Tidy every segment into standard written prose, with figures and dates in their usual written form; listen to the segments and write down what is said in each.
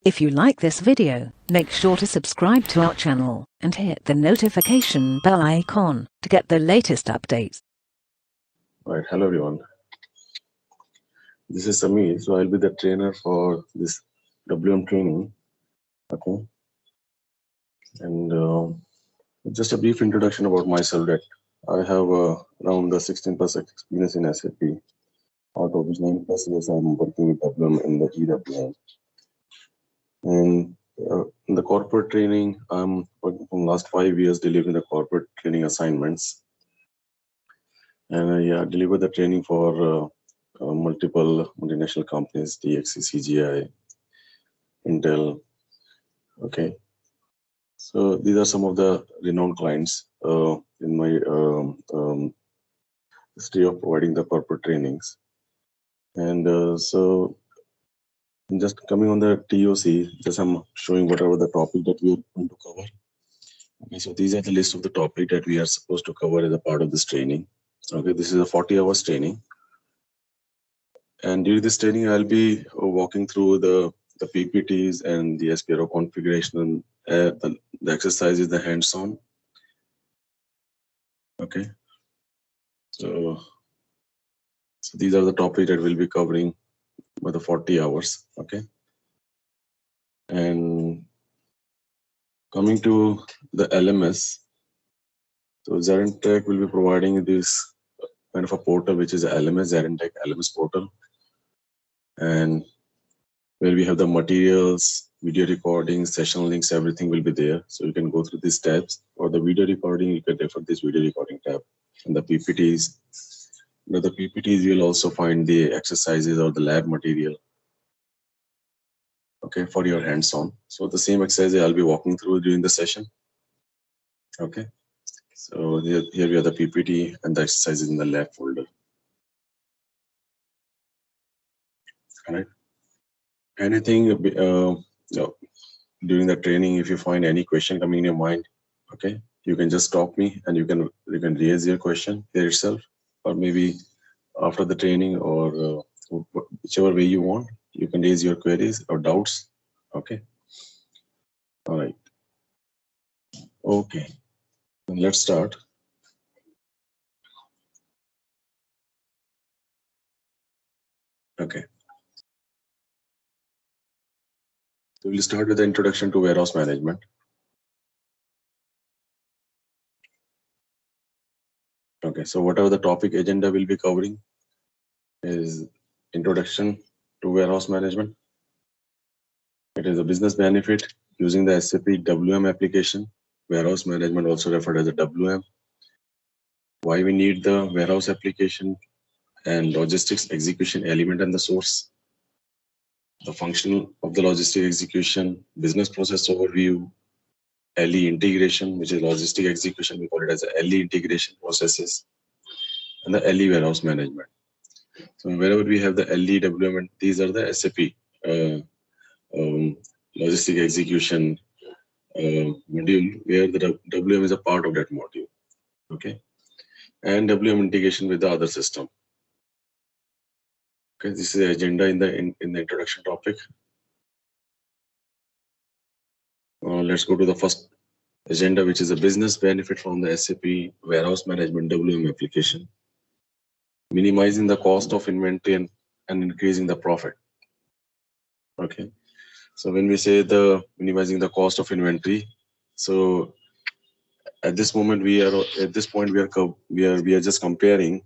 If you like this video, make sure to subscribe to our channel and hit the notification bell icon to get the latest updates. Right, hello everyone. This is Samir, so I'll be the trainer for this WM training. Okay, and just a brief introduction about myself. That I have around 16 plus experience in SAP. Out of which 9 plus years I'm working with WM in the GmbH. And in the corporate training, I'm working from last 5 years delivering the corporate training assignments. And I deliver the training for multiple multinational companies, DXC, CGI, Intel. Okay. So these are some of the renowned clients in my history of providing the corporate trainings. And so just coming on the TOC, just I'm showing whatever the topic that we are going to cover. Okay, so these are the list of the topic that we are supposed to cover as a part of this training. Okay, this is a 40 hours training. And during this training, I'll be walking through the PPTs and the SPRO configuration, the exercises, the hands-on. Okay, so these are the topics that we'll be covering by the 40 hours. Okay, and coming to the LMS, so ZaranTech will be providing this kind of a portal, which is a LMS, ZaranTech LMS portal, and where we have the materials, video recordings, session links, everything will be there. So you can go through these tabs. For the video recording, you can refer this video recording tab. And the PPTs, under the PPTs, you'll also find the exercises or the lab material. Okay, for your hands-on. So the same exercise I'll be walking through during the session. Okay, so here we have the PPT and the exercises in the lab folder. All right. Anything during the training, if you find any question coming in your mind, okay, you can just stop me and you can raise your question here itself, or maybe after the training, or whichever way you want, you can raise your queries or doubts. Okay. All right. Okay. Then let's start. Okay. So we'll start with the introduction to warehouse management. Okay, so whatever the topic agenda we'll be covering is introduction to warehouse management. It is a business benefit using the SAP WM application, warehouse management also referred as a WM. Why we need the warehouse application and logistics execution element and the source. The function of the logistic execution, business process overview, LE integration, which is logistic execution, we call it as a LE integration processes, and the LE warehouse management. So wherever we have the LE WM, these are the SAP logistic execution module, where the WM is a part of that module. Okay, and WM integration with the other system. Okay, this is the agenda in the introduction topic. Let's go to the first agenda, which is a business benefit from the SAP warehouse management WM application, minimizing the cost of inventory and increasing the profit. Okay, so when we say the minimizing the cost of inventory, so at this moment we are just comparing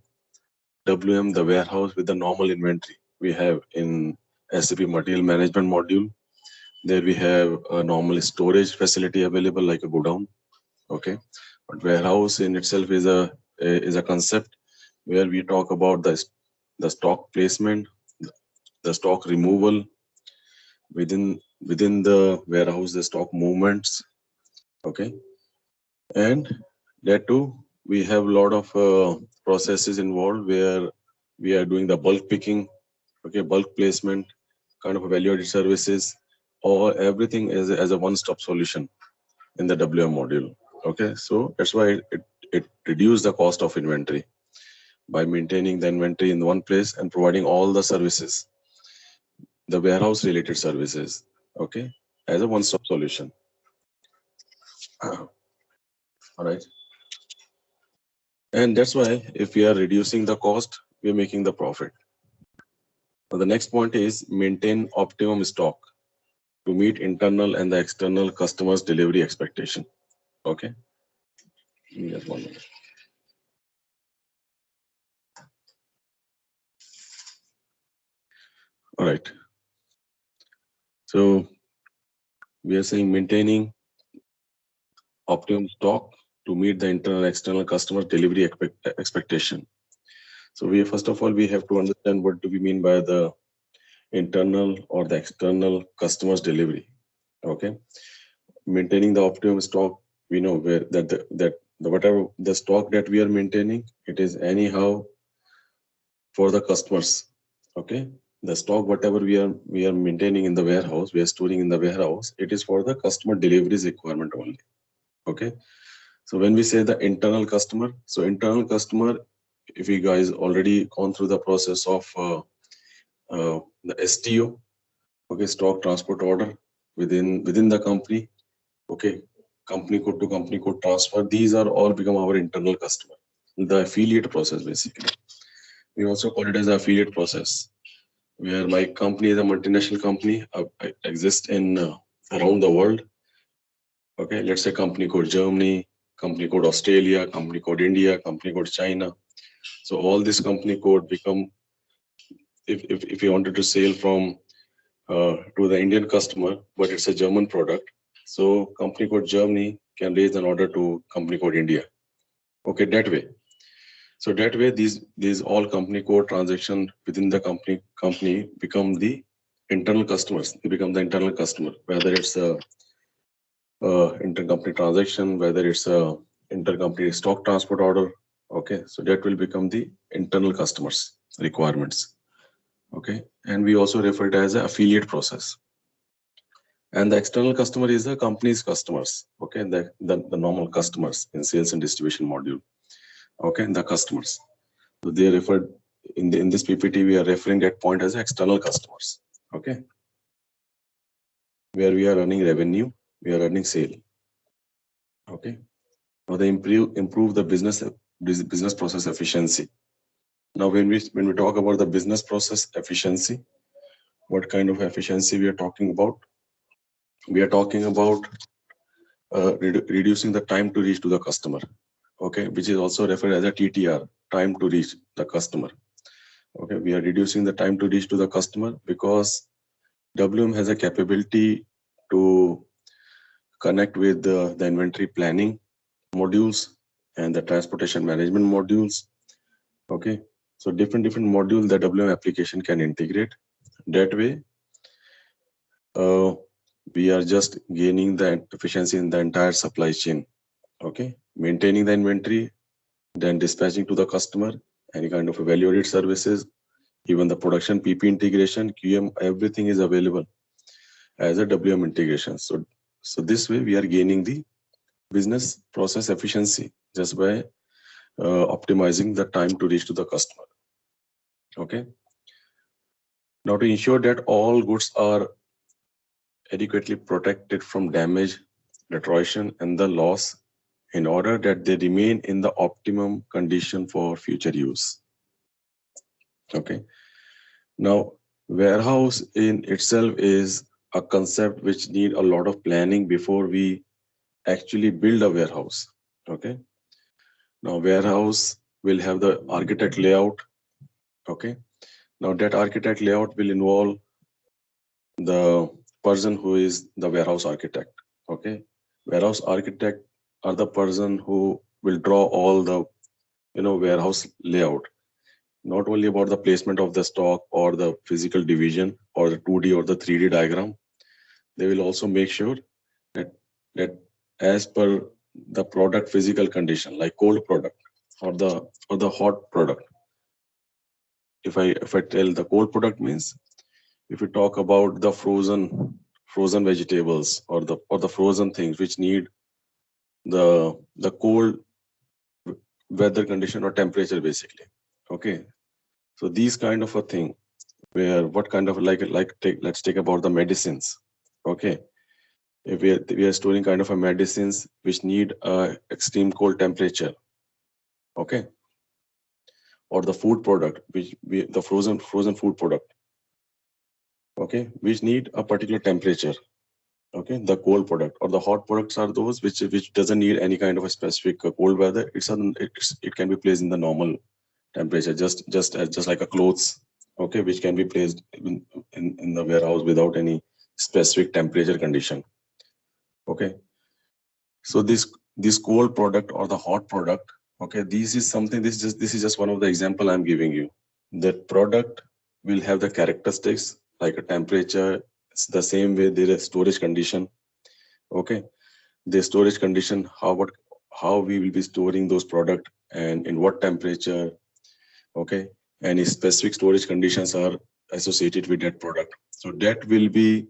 WM, the warehouse, with the normal inventory we have in SAP material management module. There we have a normal storage facility available like a godown. Okay, but warehouse in itself is a concept where we talk about the stock placement, the stock removal within the warehouse, the stock movements. Okay, and that too, we have a lot of processes involved where we are doing the bulk picking, okay, bulk placement, kind of value-added services, or everything as a one-stop solution in the WM module. Okay, so that's why it reduces the cost of inventory by maintaining the inventory in one place and providing all the services, the warehouse related services, Okay, as a one-stop solution. All right. And that's why if we are reducing the cost, we're making the profit. Now, the next point is maintain optimum stock to meet internal and the external customers' delivery expectation. Okay. Just 1 minute. All right. So we are saying maintaining optimum stock to meet the internal and external customer delivery expectation. So we first of all we have to understand what do we mean by the internal or the external customers delivery. Okay, maintaining the optimum stock, we know where that the whatever the stock that we are maintaining, it is anyhow for the customers. Okay, the stock whatever we are maintaining in the warehouse, we are storing in the warehouse, it is for the customer deliveries requirement only. Okay, so when we say the internal customer, so internal customer, if you guys already gone through the process of the STO, okay, stock transport order within the company, okay, company code to company code transfer, these are all become our internal customer. The affiliate process basically. We also call it as affiliate process, where my company is a multinational company, exists in around the world. Okay, let's say company code Germany, company code Australia, company code India, company code China. So all this company code become, if you wanted to sell from to the Indian customer, but it's a German product, so company code Germany can raise an order to company code India. Okay, that way. So that way, these all company code transaction within the company become the internal customers. They become the internal customer, whether it's a intercompany transaction, whether it's a intercompany stock transport order. Okay, so that will become the internal customers requirements. Okay, and we also refer it as an affiliate process. And the external customer is the company's customers. Okay, the normal customers in sales and distribution module. Okay, and the customers. So they referred in this PPT, we are referring that point as external customers. Okay, where we are running revenue, we are running sale. Okay, now they improve the business process efficiency. Now when we talk about the business process efficiency, what kind of efficiency we are talking about? We are talking about reducing the time to reach to the customer. Okay, which is also referred as a TTR, time to reach the customer. Okay, we are reducing the time to reach to the customer because WM has a capability to connect with the inventory planning modules and the transportation management modules. Okay, so different modules that WM application can integrate. That way, we are just gaining the efficiency in the entire supply chain. Okay, maintaining the inventory, then dispatching to the customer, any kind of value-added services, even the production PP integration, QM, everything is available as a WM integration. So this way we are gaining the business process efficiency just by optimizing the time to reach to the customer. Okay. Now to ensure that all goods are adequately protected from damage, deterioration, and the loss, in order that they remain in the optimum condition for future use. Okay. Now, warehouse in itself is a concept which need a lot of planning before we actually build a warehouse. Okay. Now, warehouse will have the architect layout. Okay. Now, that architect layout will involve the person who is the warehouse architect. Okay. Warehouse architect are the person who will draw all the warehouse layout, not only about the placement of the stock or the physical division or the 2D or the 3D diagram. They will also make sure that as per the product physical condition, like cold product or the hot product. If I tell the cold product means, if we talk about the frozen vegetables or the frozen things which need the cold weather condition or temperature basically. Okay, so these kind of a thing, where what kind of let's take about the medicines. Okay, if we are storing kind of a medicines which need a extreme cold temperature. Okay, or the food product which the frozen food product. Okay, which need a particular temperature. Okay, the cold product or the hot products are those which doesn't need any kind of a specific cold weather. It can be placed in the normal temperature, just like a clothes. Okay, which can be placed in the warehouse without any specific temperature condition. Okay, so this cold product or the hot product. Okay, this is just one of the example I'm giving you. That product will have the characteristics like a temperature. It's the same way there is storage condition. Okay, the storage condition, how we will be storing those product and in what temperature. Okay, any specific storage conditions are associated with that product, so that will be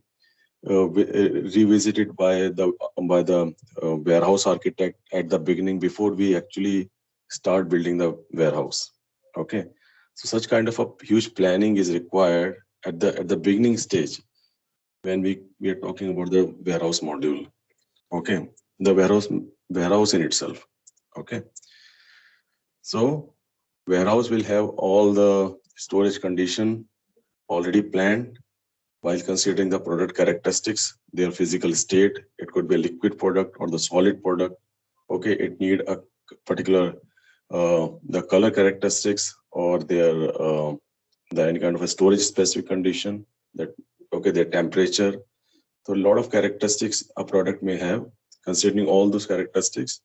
revisited by the warehouse architect at the beginning before we actually start building the warehouse. Okay, so such kind of a huge planning is required at the beginning stage when we are talking about the warehouse module. Okay, the warehouse in itself. Okay, so warehouse will have all the storage condition already planned while considering the product characteristics, their physical state. It could be a liquid product or the solid product. Okay, it need a particular the color characteristics or the any kind of a storage specific condition, that okay, their temperature. So a lot of characteristics a product may have. Considering all those characteristics,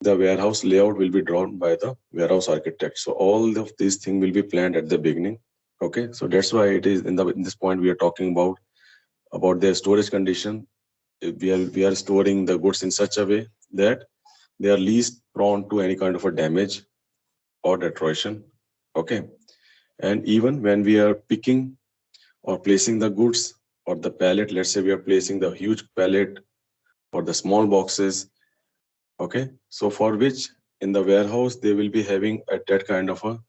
the warehouse layout will be drawn by the warehouse architect. So all of these things will be planned at the beginning. Okay, so that's why it is in this point we are talking about their storage condition. We are storing the goods in such a way that they are least prone to any kind of a damage or deterioration. Okay, and even when we are picking or placing the goods or the pallet, let's say we are placing the huge pallet or the small boxes. Okay, so for which in the warehouse they will be having that kind of a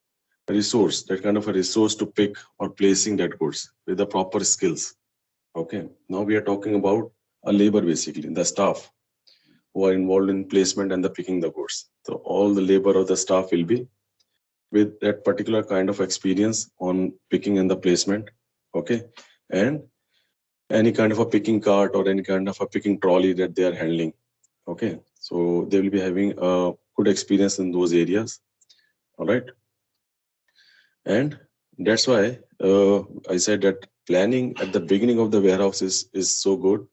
resource, to pick or placing that goods with the proper skills. Okay, now we are talking about a labor, basically the staff who are involved in placement and the picking the goods. So all the labor of the staff will be with that particular kind of experience on picking and the placement. Okay, and any kind of a picking cart or any kind of a picking trolley that they are handling. Okay, so they will be having a good experience in those areas. All right, and that's why I said that planning at the beginning of the warehouse is so good,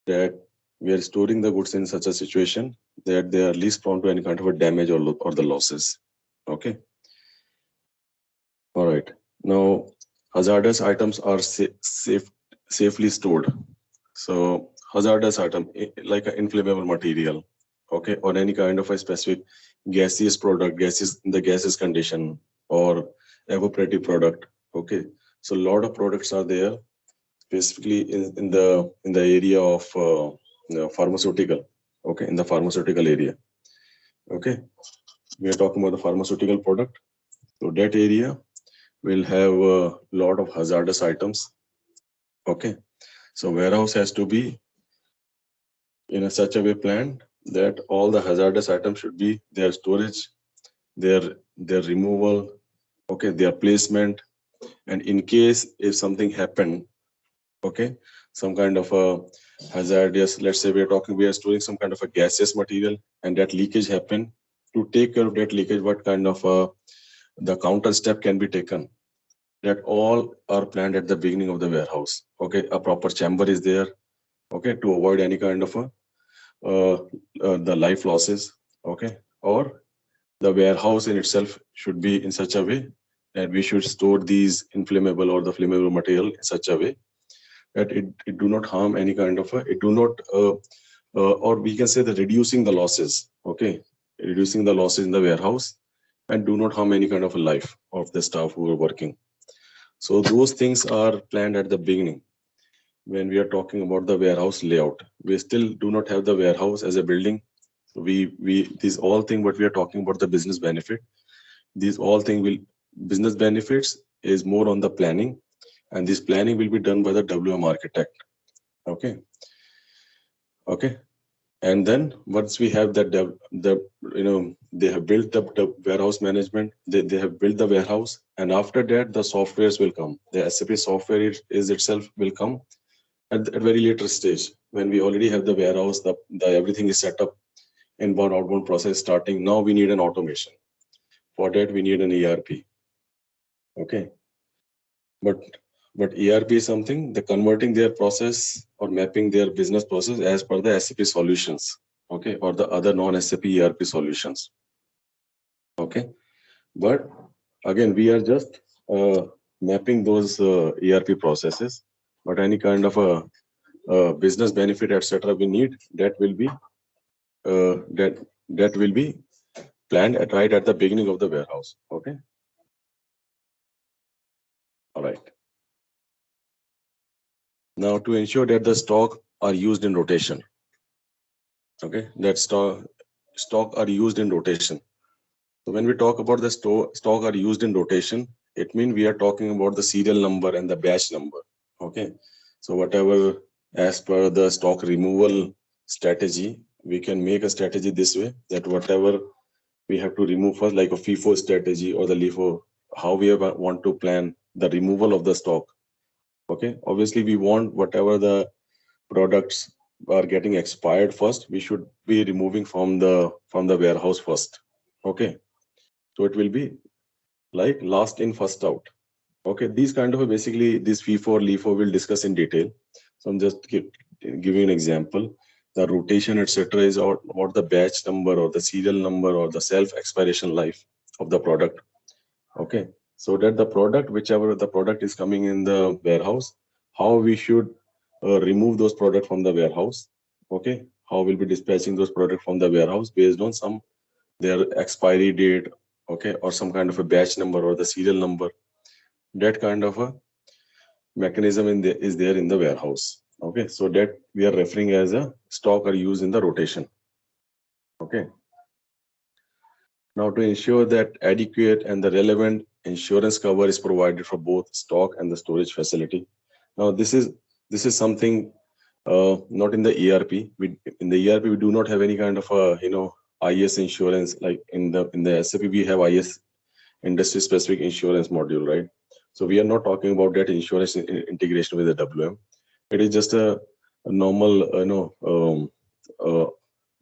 that we are storing the goods in such a situation that they are least prone to any kind of a damage or the losses. Okay, all right, now hazardous items are safely stored. So hazardous item like an inflammable material, okay, or any kind of a specific gaseous product, gaseous condition, or evaporative product. Okay, so a lot of products are there, specifically in the area of pharmaceutical. Okay, in the pharmaceutical area. Okay, we are talking about the pharmaceutical product. So that area will have a lot of hazardous items. Okay, so warehouse has to be in a such a way planned that all the hazardous items should be their storage, their removal, okay, their placement, and in case if something happened, okay, some kind of a hazardous, let's say we are storing some kind of a gaseous material and that leakage happened. To take care of that leakage, what kind of the counter step can be taken? That all are planned at the beginning of the warehouse. Okay, a proper chamber is there. Okay, to avoid any kind of a the life losses. Okay, or the warehouse in itself should be in such a way that we should store these inflammable or the flammable material in such a way that it do not harm any kind of a, it do not or we can say that reducing the losses. Okay, reducing the losses in the warehouse and do not harm any kind of a life of the staff who are working. So those things are planned at the beginning. When we are talking about the warehouse layout, we still do not have the warehouse as a building. These all thing what we are talking about, the business benefit, these all thing will business benefits is more on the planning, and this planning will be done by the WM architect. Okay. Okay. And then once we have that, they have built the warehouse management, they have built the warehouse, and after that the softwares will come. The SAP software is itself will come at very later stage when we already have the warehouse, the everything is set up, inbound outbound process starting. Now we need an automation. For that we need an ERP. Okay. But ERP is something, the converting their process or mapping their business process as per the SAP solutions, okay, or the other non-SAP ERP solutions. Okay. But again, we are just mapping those ERP processes. But any kind of a business benefit, etc., we need, that will be that will be planned right at the beginning of the warehouse. Okay. All right. Now, to ensure that the stock are used in rotation. Okay, that stock are used in rotation. So when we talk about the stock are used in rotation, it means we are talking about the serial number and the batch number. Okay, so whatever as per the stock removal strategy, we can make a strategy this way, that whatever we have to remove first, like a FIFO strategy or the LIFO, how we want to plan the removal of the stock. Okay, obviously we want whatever the products are getting expired first, we should be removing from the warehouse first. Okay, so it will be like last in first out. Okay, these kind of basically this FIFO, LIFO will discuss in detail. So I'm just giving an example. The rotation, etc., is about the batch number or the serial number or the self expiration life of the product. Okay, so that the product, whichever the product is coming in the warehouse, how we should remove those products from the warehouse. Okay, how we'll be dispatching those products from the warehouse based on some their expiry date, okay, or some kind of a batch number or the serial number. That kind of a mechanism is there in the warehouse. Okay, so that we are referring as a stock or use in the rotation. Okay. Now, to ensure that adequate and the relevant insurance cover is provided for both stock and the storage facility. Now, this is something not in the ERP. In the ERP we do not have any kind of a IS insurance. Like in the SAP we have IS, industry specific insurance module, right? So we are not talking about that insurance integration with the WM. It is just a normal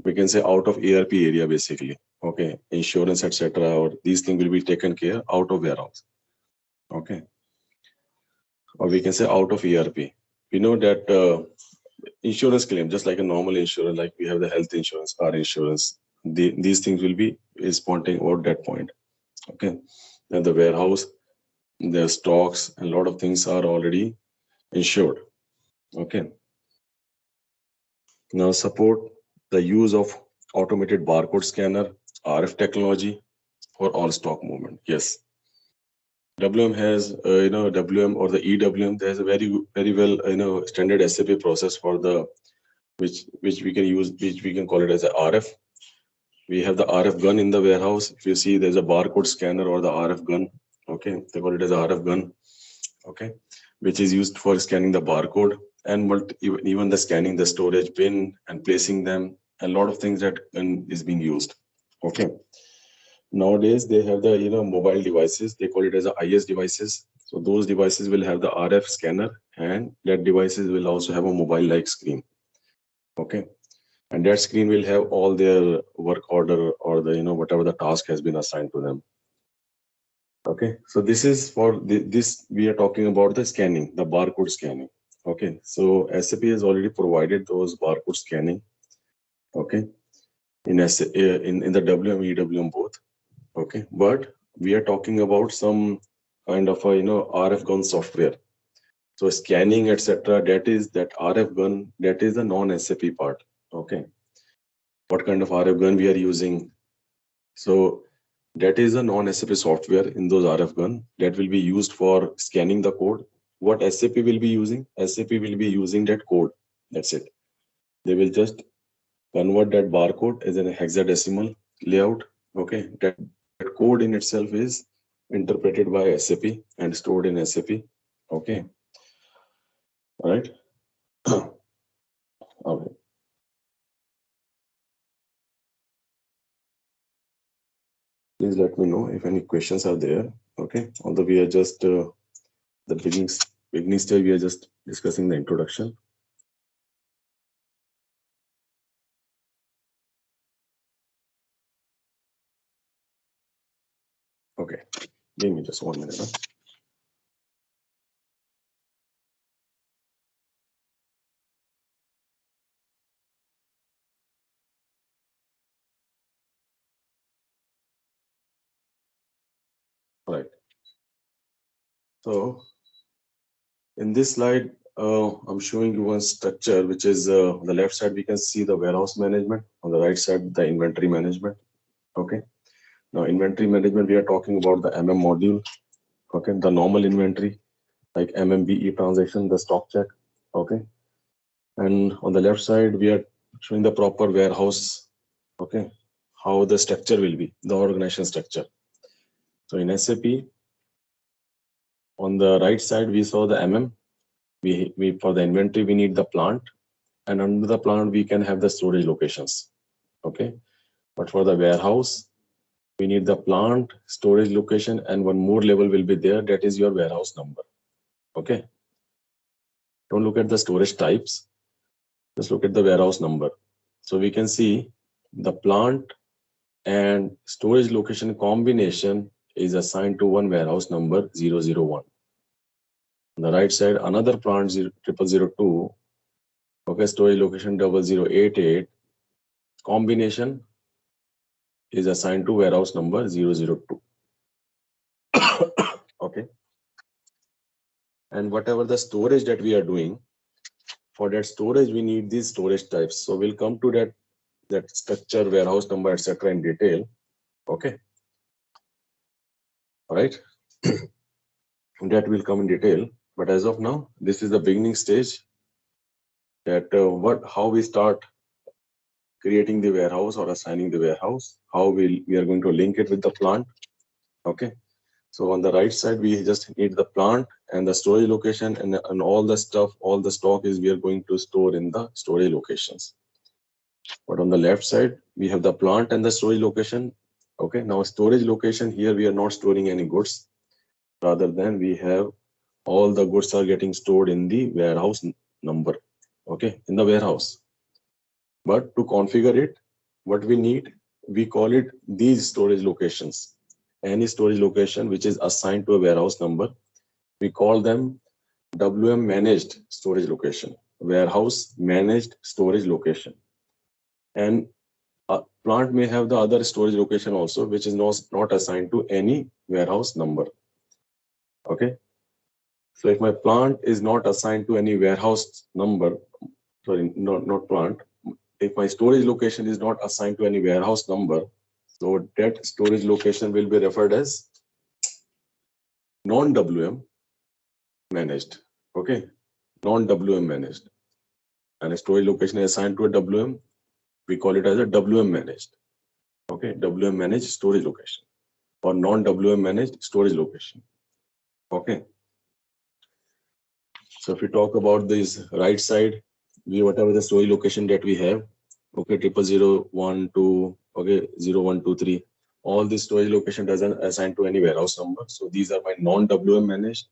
we can say out of ERP area basically. Okay, insurance, etc., or these things will be taken care out of warehouse. Okay, or we can say out of ERP. We know that insurance claim, just like a normal insurance, like we have the health insurance, car insurance, these things will be is pointing out that point. Okay, then the warehouse, the stocks, and a lot of things are already insured. Okay, now support the use of automated barcode scanner, RF technology for all stock movement. Yes, WM has WM or the EWM. There's a very well standard SAP process for the which we can use, which we can call it as a RF. We have the RF gun in the warehouse. If you see, there's a barcode scanner or the RF gun. Okay, they call it as a RF gun. Okay, which is used for scanning the barcode and even the scanning the storage bin and placing them. A lot of things that is being used. Okay. Nowadays they have the mobile devices. They call it as a IS devices. So those devices will have the RF scanner, and that devices will also have a mobile-like screen. Okay, and that screen will have all their work order or the whatever the task has been assigned to them. Okay, so this is for this we are talking about the scanning, the barcode scanning. Okay, so SAP has already provided those barcode scanning. Okay, in the WM EWM both. Okay, but we are talking about some kind of a RF gun software. So scanning, etc., that RF gun, that is the non-SAP part. Okay, what kind of RF gun we are using? So that is a non-SAP software in those RF gun that will be used for scanning the code. What SAP will be using? SAP will be using that code. That's it. They will just convert that barcode as a hexadecimal layout. Okay, that code in itself is interpreted by SAP and stored in SAP. Okay, all right. Okay. Please let me know if any questions are there. Okay. Although we are just the beginning stage, we are just discussing the introduction. Okay. Give me just 1 minute. Huh? Right. So in this slide, I'm showing you one structure, which is on the left side, we can see the warehouse management. On the right side, the inventory management. Okay. Now, inventory management, we are talking about the MM module. Okay. The normal inventory, like MMBE transaction, the stock check. Okay. And on the left side, we are showing the proper warehouse. Okay. How the structure will be, the organization structure. So in SAP, on the right side, we saw the MM. We for the inventory, we need the plant. And under the plant, we can have the storage locations. Okay. But for the warehouse, we need the plant, storage location, and one more level will be there. That is your warehouse number. Okay. Don't look at the storage types. Just look at the warehouse number. So we can see the plant and storage location combination is assigned to one warehouse number 001. On the right side, another plant 0002. Okay, storage location 0088. Combination is assigned to warehouse number 002. Okay. And whatever the storage that we are doing, for that storage, we need these storage types. So we'll come to that structure, warehouse number, etc. in detail. Okay. All right. That will come in detail. But as of now, this is the beginning stage. That how we start creating the warehouse or assigning the warehouse, how we are going to link it with the plant. Okay. So on the right side, we just need the plant and the storage location and all the stuff, all the stock is we are going to store in the storage locations. But on the left side, we have the plant and the storage location. Okay. Now storage location here, we are not storing any goods. Rather than we have all the goods are getting stored in the warehouse number. Okay. In the warehouse. But to configure it, what we need, we call it these storage locations. Any storage location which is assigned to a warehouse number, we call them WM managed storage location, warehouse managed storage location. And a plant may have the other storage location also, which is not assigned to any warehouse number. Okay. So if my plant is not assigned to any warehouse number, sorry, not plant, if my storage location is not assigned to any warehouse number, so that storage location will be referred as non-WM managed. Okay, non-WM managed. And a storage location is assigned to a WM, we call it as a WM managed. Okay, WM managed storage location or non-WM managed storage location. Okay. So if we talk about this right side, whatever the storage location that we have, okay, 00012, okay, 0123, all this storage location doesn't assign to any warehouse number. So these are my non-WM managed.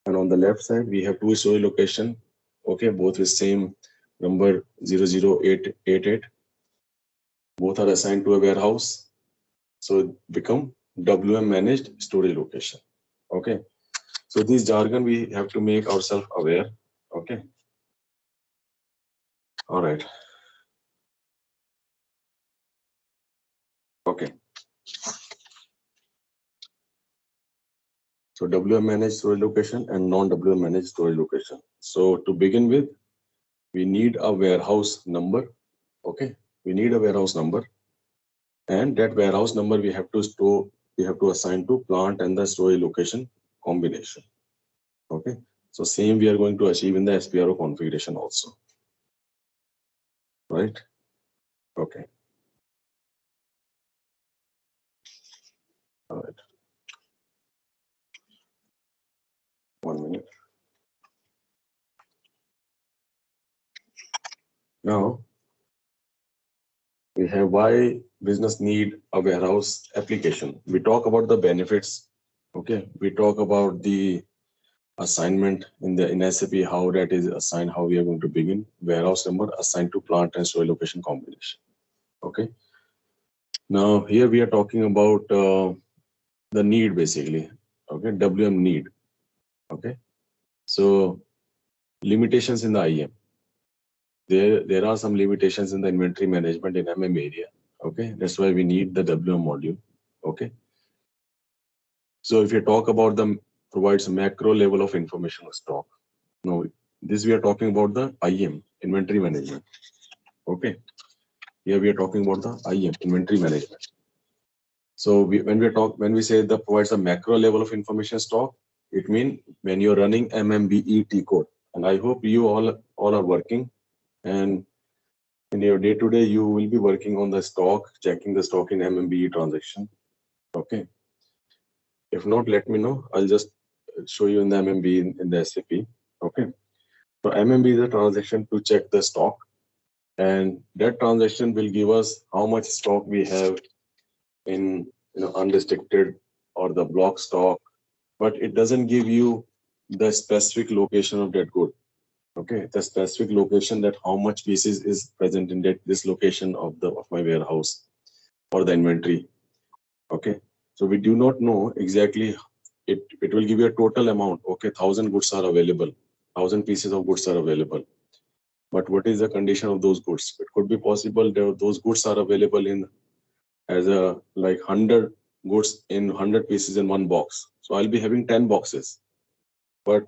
And on the left side, we have two storage location, okay, both with same number 00888. Both are assigned to a warehouse. So become WM managed storage location. Okay. So this jargon we have to make ourselves aware. Okay. All right. Okay. So WM managed storage location and non-WM managed storage location. So to begin with, we need a warehouse number. Okay. We need a warehouse number. And that warehouse number we have to store, we have to assign to plant and the storage location combination. Okay. So same we are going to achieve in the SPRO configuration also. Right. Okay. All right. 1 minute. Now we have why business need a warehouse application. We talk about the benefits. Okay, we talk about the assignment in SAP, how that is assigned, how we are going to begin. Warehouse number assigned to plant and store location combination. Okay. Now here we are talking about the need basically. Okay, WM need. Okay. So limitations in the IM. There are some limitations in the inventory management in MM area. Okay, that's why we need the WM module. Okay. So if you talk about the provides macro level of information of stock. Now this we are talking about the IM, inventory management. Okay. Here we are talking about the IM, inventory management. So when we say that provides a macro level of information stock, it means when you're running MMBET code. And I hope you all are working, and in your day-to-day you will be working on the stock, checking the stock in MMBE transaction. Okay. If not, let me know. I'll just show you in the MMBE in the SAP. Okay. So MMBE is a transaction to check the stock, and that transaction will give us how much stock we have in unrestricted or the block stock, but it doesn't give you the specific location of that good. Okay, the specific location that how much pieces is present in this location of my warehouse or the inventory. Okay, so we do not know exactly. It will give you a total amount. Okay, 1,000 goods are available, 1,000 pieces of goods are available. But what is the condition of those goods? It could be possible that those goods are available in as a like 100 goods in 100 pieces in one box. So I'll be having 10 boxes, but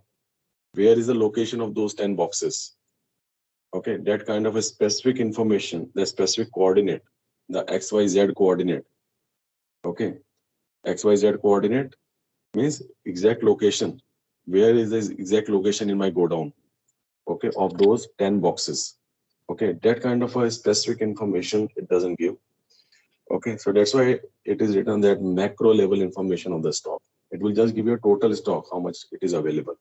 where is the location of those 10 boxes? Okay, that kind of a specific information, the specific coordinate, the XYZ coordinate. Okay, XYZ coordinate means exact location. Where is the exact location in my godown? Okay, of those 10 boxes. Okay, that kind of a specific information it doesn't give. Okay, so that's why it is written that macro level information of the stock. It will just give you a total stock, how much it is available.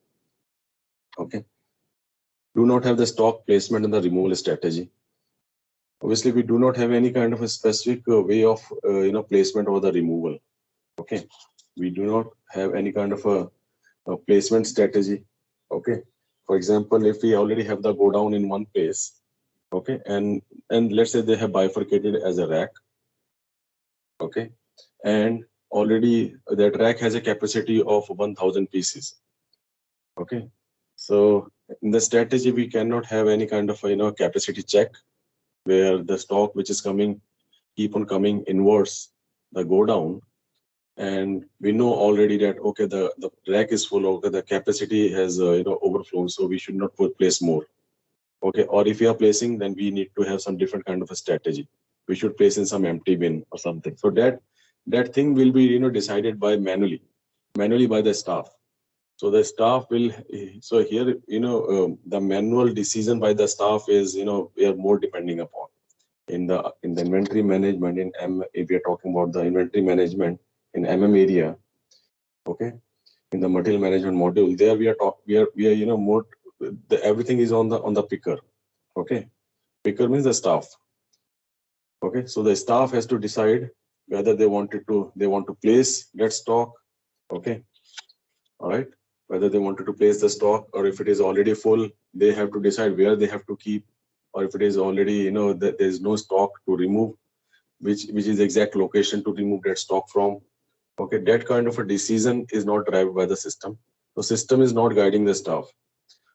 Okay. Do not have the stock placement and the removal strategy. Obviously, we do not have any kind of a specific way of placement or the removal. Okay. We do not have any kind of a placement strategy. Okay. For example, if we already have the go down in one place, okay, and let's say they have bifurcated as a rack. Okay, and already that rack has a capacity of 1,000 pieces. Okay, so in the strategy we cannot have any kind of capacity check where the stock which is coming keep on coming inwards, the go down, and we know already that okay the rack is full, okay, the capacity has overflown, so we should not place more. Okay, or if we are placing, then we need to have some different kind of a strategy. We should place in some empty bin or something. So that thing will be decided by manually by the staff. So the staff will. So here the manual decision by the staff is we are more depending upon in the inventory management in if we are talking about the inventory management in area. Okay, in the material management module, there we are more. Everything is on the picker. Okay, picker means the staff. Okay, so the staff has to decide whether they want to place that stock. Okay, all right, whether they wanted to place the stock, or if it is already full, they have to decide where they have to keep, or if it is already that there is no stock to remove, which is the exact location to remove that stock from. Okay, that kind of a decision is not derived by the system. The system is not guiding the staff,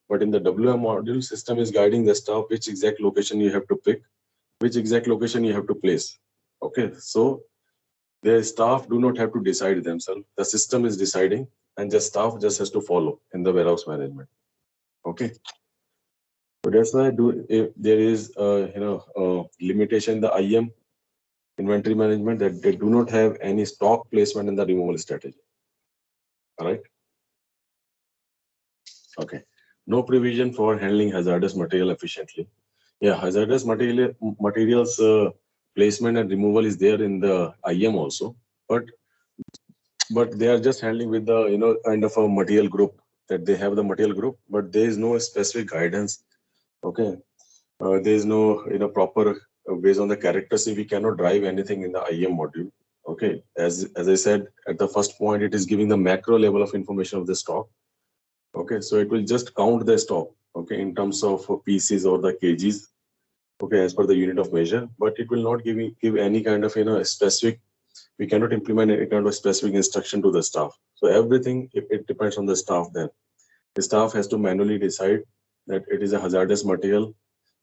but in the WM module, system is guiding the staff which exact location you have to pick, which exact location you have to place. Okay, so the staff do not have to decide themselves. The system is deciding, and the staff just has to follow in the warehouse management. Okay, so that's why if there is limitation in the IM inventory management, that they do not have any stock placement in the removal strategy. All right. Okay. No provision for handling hazardous material efficiently. Yeah, hazardous materials placement and removal is there in the IM also, but they are just handling with the kind of a material group, that they have the material group, but there is no specific guidance. Okay, there is no proper based on the characteristic, we cannot drive anything in the IM module. Okay, as I said at the first point, it is giving the macro level of information of the stock. Okay, so it will just count the stock, okay, in terms of pieces or the kgs, okay, as per the unit of measure, but it will not give any kind of specific. We cannot implement any kind of specific instruction to the staff. So everything it depends on the staff. Then the staff has to manually decide that it is a hazardous material,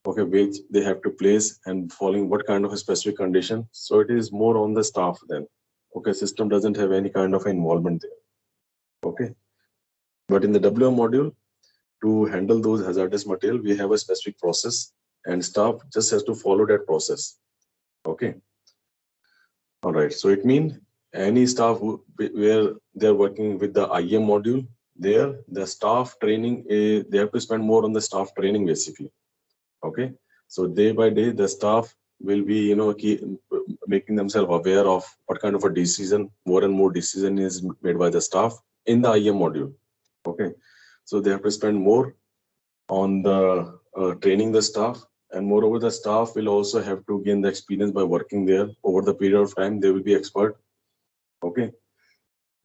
okay, which they have to place and following what kind of a specific condition. So it is more on the staff then. Okay, system doesn't have any kind of involvement there. Okay, but in the WM module, to handle those hazardous material, we have a specific process, and staff just has to follow that process. Okay. All right. So it means any staff where they're working with the IM module, there the staff training, they have to spend more on the staff training basically. Okay. So day by day, the staff will be, making themselves aware of what kind of a decision, more and more decision is made by the staff in the IM module. Okay. So they have to spend more on the training the staff, and moreover the staff will also have to gain the experience by working there over the period of time. They will be expert. Okay,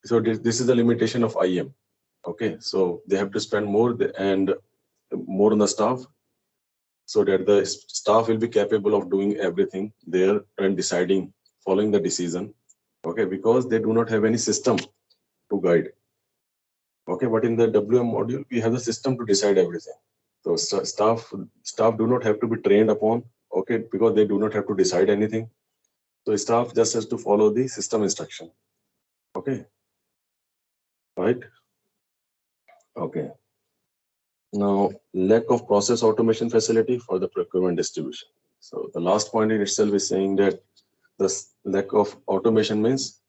so this is the limitation of IM. Okay, so they have to spend more and more on the staff, so that the staff will be capable of doing everything there and deciding, following the decision. Okay, because they do not have any system to guide. Okay, but in the WM module we have the system to decide everything. So staff do not have to be trained upon, okay, because they do not have to decide anything. So staff just has to follow the system instruction. Okay, right? Okay. Now, lack of process automation facility for the procurement distribution. So the last point in itself is saying that the lack of automation means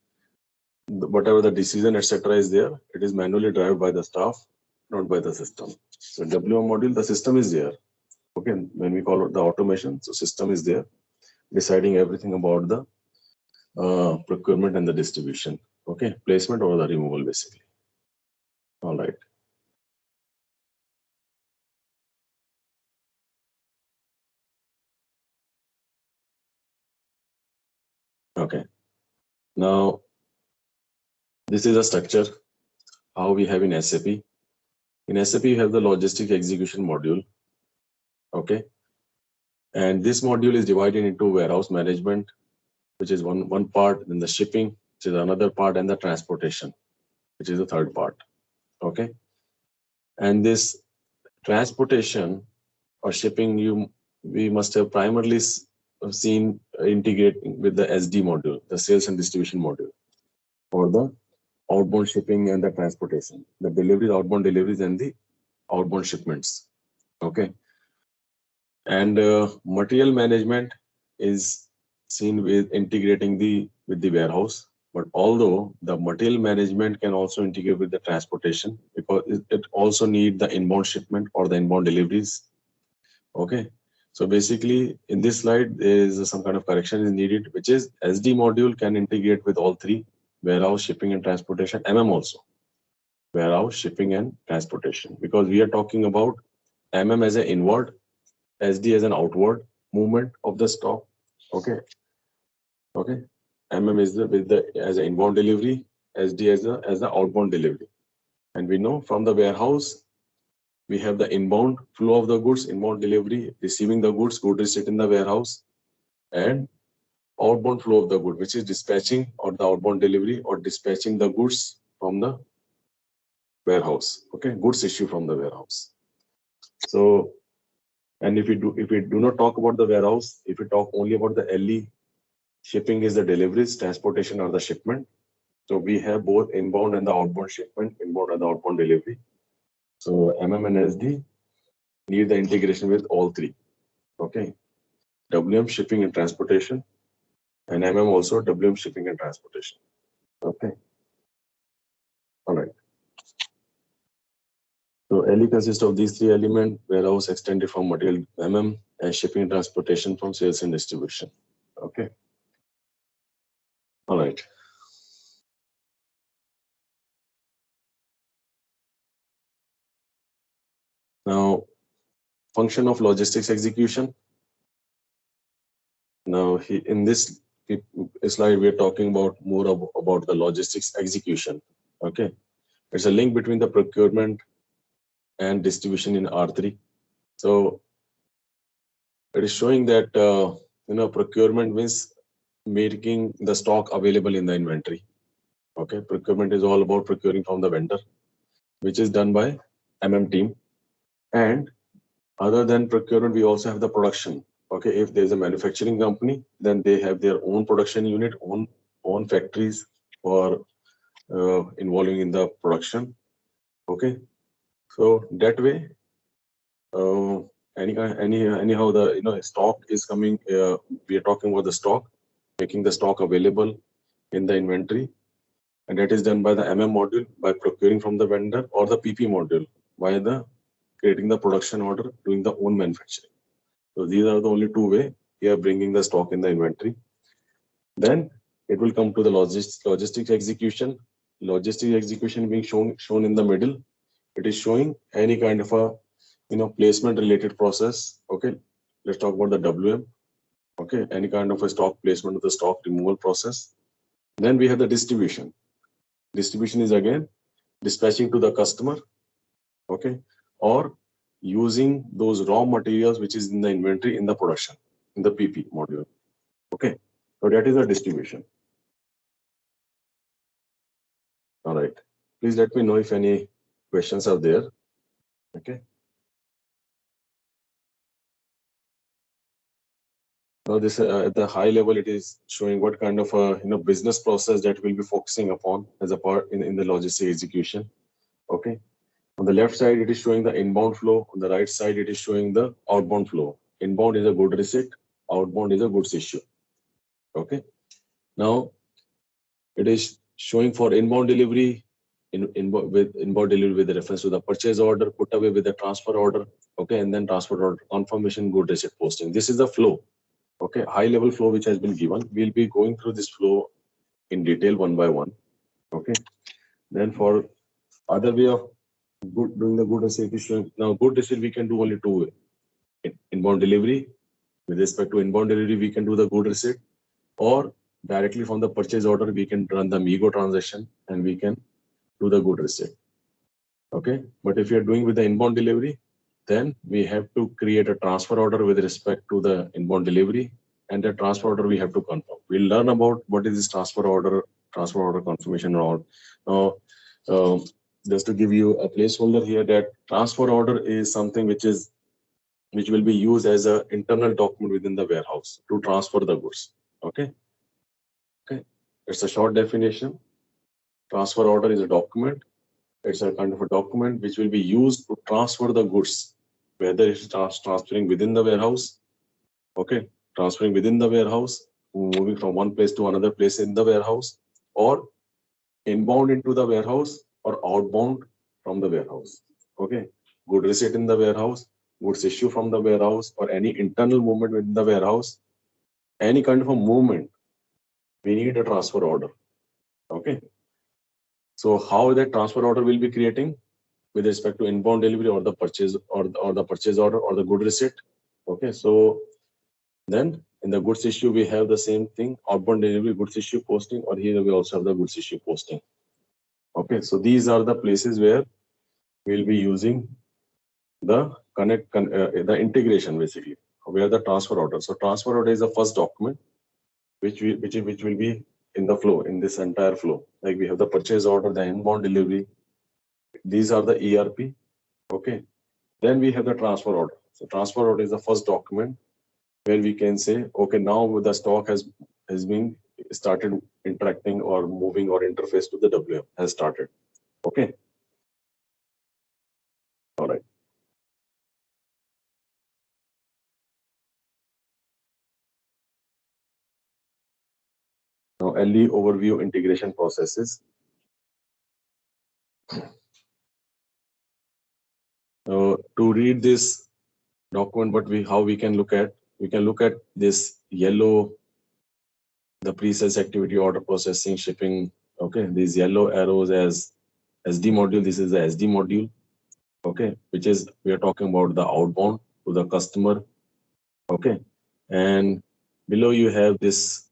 whatever the decision, etc., is there, it is manually driven by the staff, not by the system. So WM module, the system is there. Okay, when we call it the automation, so system is there, deciding everything about the procurement and the distribution. Okay, placement or the removal basically. All right. Okay. Now, this is a structure how we have in SAP. In SAP, you have the logistic execution module. Okay. And this module is divided into warehouse management, which is one part, then the shipping, which is another part, and the transportation, which is the third part. Okay. And this transportation or shipping, we must have primarily seen integrating with the SD module, the sales and distribution module, for the outbound shipping and the transportation, the deliveries, outbound deliveries, and the outbound shipments. Okay. And material management is seen with integrating with the warehouse. But although the material management can also integrate with the transportation, because it also need the inbound shipment or the inbound deliveries. Okay. So basically in this slide, there is some kind of correction is needed, which is SD module can integrate with all three: warehouse, shipping, and transportation. also warehouse, shipping, and transportation, because we are talking about as an inward, SD as an outward movement of the stock. Okay. Okay. Is as an inbound delivery, SD as the outbound delivery. And we know from the warehouse, we have the inbound flow of the goods, inbound delivery, receiving the goods, good is sit in the warehouse, and outbound flow of the good, which is dispatching or the outbound delivery or dispatching the goods from the warehouse. Okay, goods issue from the warehouse. So, and if we do not talk about the warehouse, if we talk only about the LE, shipping is the deliveries, transportation or the shipment. So we have both inbound and the outbound shipment, inbound and the outbound delivery. So and SD need the integration with all three. Okay, WM, shipping and transportation, and also WM, shipping and transportation. Okay. All right. So LE consists of these three elements: warehouse extended from material and shipping and transportation from sales and distribution. Okay. All right. Now, function of logistics execution. Now, in this slide, we are talking about more about the logistics execution. Okay, it's a link between the procurement and distribution in R3. So it is showing that procurement means making the stock available in the inventory. Okay, procurement is all about procuring from the vendor, which is done by team. And other than procurement, we also have the production. Okay, if there's a manufacturing company, then they have their own production unit, own factories for involving in the production. Okay, so that way, anyhow, the stock is coming. We are talking about the stock, making the stock available in the inventory, and that is done by the module by procuring from the vendor, or the PP module by the creating the production order, doing the own manufacturing. So these are the only two ways we are bringing the stock in the inventory. Then it will come to the logistics execution. Logistics execution being shown in the middle. It is showing any kind of a placement related process. Okay, let's talk about the WM. Okay, any kind of a stock placement of the stock removal process. Then we have the distribution. Distribution is again dispatching to the customer. Okay, or using those raw materials which is in the inventory in the production, in the PP module. Okay, so that is the distribution. All right, please let me know if any questions are there. Okay, now this at the high level, it is showing what kind of a business process that we'll be focusing upon as a part in the logistics execution. Okay, on the left side, it is showing the inbound flow. On the right side, it is showing the outbound flow. Inbound is a good receipt, outbound is a goods issue. Okay, now it is showing for inbound delivery, inbound delivery with reference to the purchase order, put away with the transfer order. Okay, and then transfer order confirmation, good receipt posting. This is the flow. Okay, high level flow which has been given. We'll be going through this flow in detail one by one. Okay, then for other way of doing the good receipt issue. Now, good receipt we can do only two way. Inbound delivery, with respect to inbound delivery, we can do the good receipt, or directly from the purchase order, we can run the MIGO transaction and we can do the good receipt. Okay, but if you're doing with the inbound delivery, then we have to create a transfer order with respect to the inbound delivery, and the transfer order we have to confirm. We'll learn about what is this transfer order confirmation or just to give you a placeholder here, that transfer order is something which will be used as an internal document within the warehouse to transfer the goods. Okay, it's a short definition. Transfer order is a document. It's a kind of a document which will be used to transfer the goods, whether it's transferring within the warehouse. Okay, transferring within the warehouse, moving from one place to another place in the warehouse, or inbound into the warehouse, or outbound from the warehouse. Okay, good receipt in the warehouse, goods issue from the warehouse, or any internal movement within the warehouse, any kind of a movement, we need a transfer order. Okay, so how that transfer order will be creating with respect to inbound delivery, or the purchase, or the purchase order, or the good receipt. Okay, so then in the goods issue we have the same thing, outbound delivery, goods issue posting, or here we also have the goods issue posting. Okay, so these are the places where we'll be using the the integration, basically, where the transfer order. So transfer order is the first document which will be in the flow, in this entire flow. Like we have the purchase order, the inbound delivery. These are the ERP. Okay, then we have the transfer order. So transfer order is the first document where we can say, okay, now the stock has been started interacting or moving or interface to the WM has started. Okay, all right. Now, LE overview integration processes. To read this document, but how we can look at this yellow, the pre-sales activity, order processing, shipping. Okay, these yellow arrows as SD module. This is the SD module. Okay, which is we are talking about the outbound to to the customer. Okay, and below you have this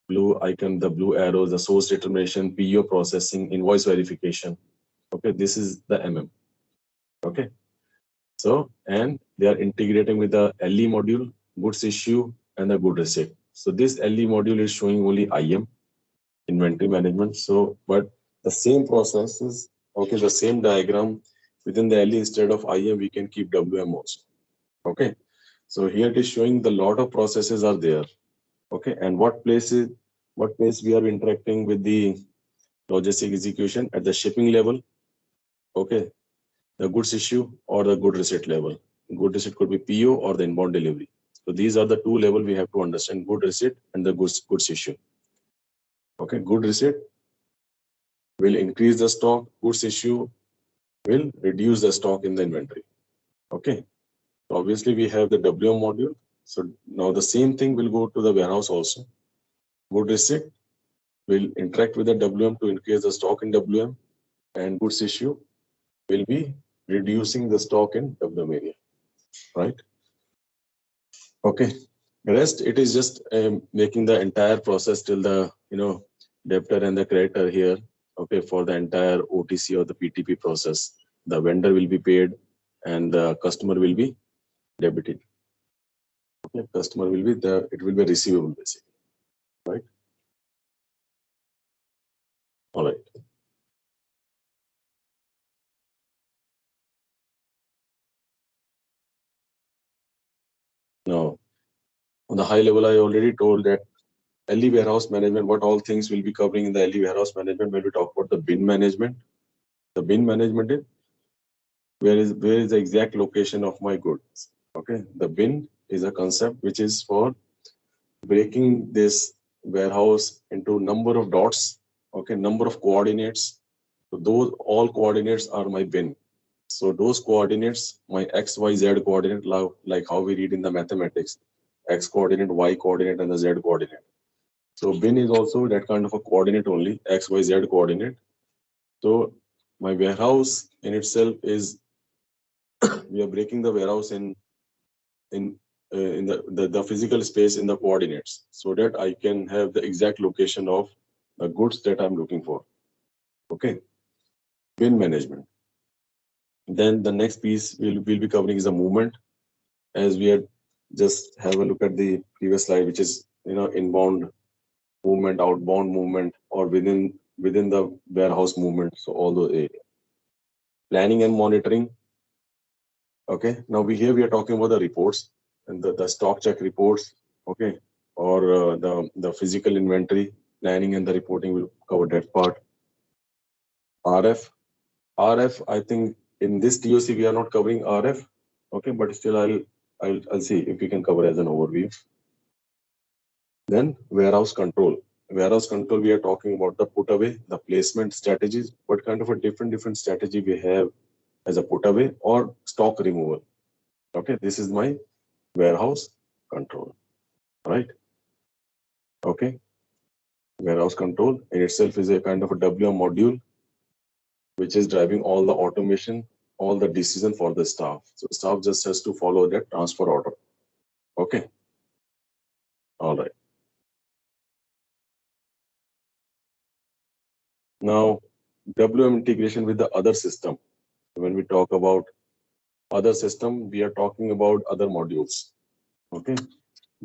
blue icon, the blue arrows, the source determination, PO processing, invoice verification. Okay, this is the MM. Okay, so and they are integrating with the LE module, goods issue, and the good receipt. So this LE module is showing only IM, inventory management. So, but the same process is okay. The same diagram within the LE, instead of IM, we can keep WM also. Okay, so here it is showing the lot of processes are there. Okay, and what place we are interacting with the logistic execution at the shipping level. Okay, the goods issue or the good receipt level. Good receipt could be PO or the inbound delivery. So these are the two levels we have to understand: good receipt and the goods issue. Okay, good receipt will increase the stock. Goods issue will reduce the stock in the inventory. Okay, so obviously we have the WM module. So now the same thing will go to the warehouse also. Good receipt will interact with the WM to increase the stock in WM, and goods issue will be reducing the stock in WM area, right? Okay, rest it is just making the entire process till the debtor and the creditor here. Okay, for the entire OTC or the PTP process, the vendor will be paid and the customer will be debited. Okay, customer will be it will be receivable basically, right? All right. Now, on the high level, I already told that LE warehouse management, what all things will be covering in the LE warehouse management when we talk about the bin management. The bin management is where is the exact location of my goods. Okay, the bin is a concept which is for breaking this warehouse into number of dots. Okay, number of coordinates. So those all coordinates are my bin. So those coordinates, my x, y, z coordinate, like how we read in the mathematics, x coordinate, y coordinate, and the z coordinate. So bin is also that kind of a coordinate only, x, y, z coordinate. So my warehouse in itself is we are breaking the warehouse in the physical space in the coordinates, so that I can have the exact location of the goods that I'm looking for. Okay, bin management. Then the next piece we'll be covering is the movement, as we had just have a look at the previous slide, which is inbound movement, outbound movement, or within the warehouse movement. So all those areas. Planning and monitoring. Okay, now we are talking about the reports and the stock check reports. Okay, or the physical inventory planning and the reporting will cover that part. RF, I think in this TOC we are not covering RF. Okay, but still I'll see if we can cover as an overview. Then warehouse control. Warehouse control, we are talking about the put away, the placement strategies. What kind of a different strategy we have as a put away or stock removal. Okay, this is my warehouse control, right? Okay, warehouse control in itself is a kind of a WM module which is driving all the automation, all the decision for the staff. So staff just has to follow that transfer order. Okay, all right. Now, WM integration with the other system. When we talk about other system, we are talking about other modules. Okay,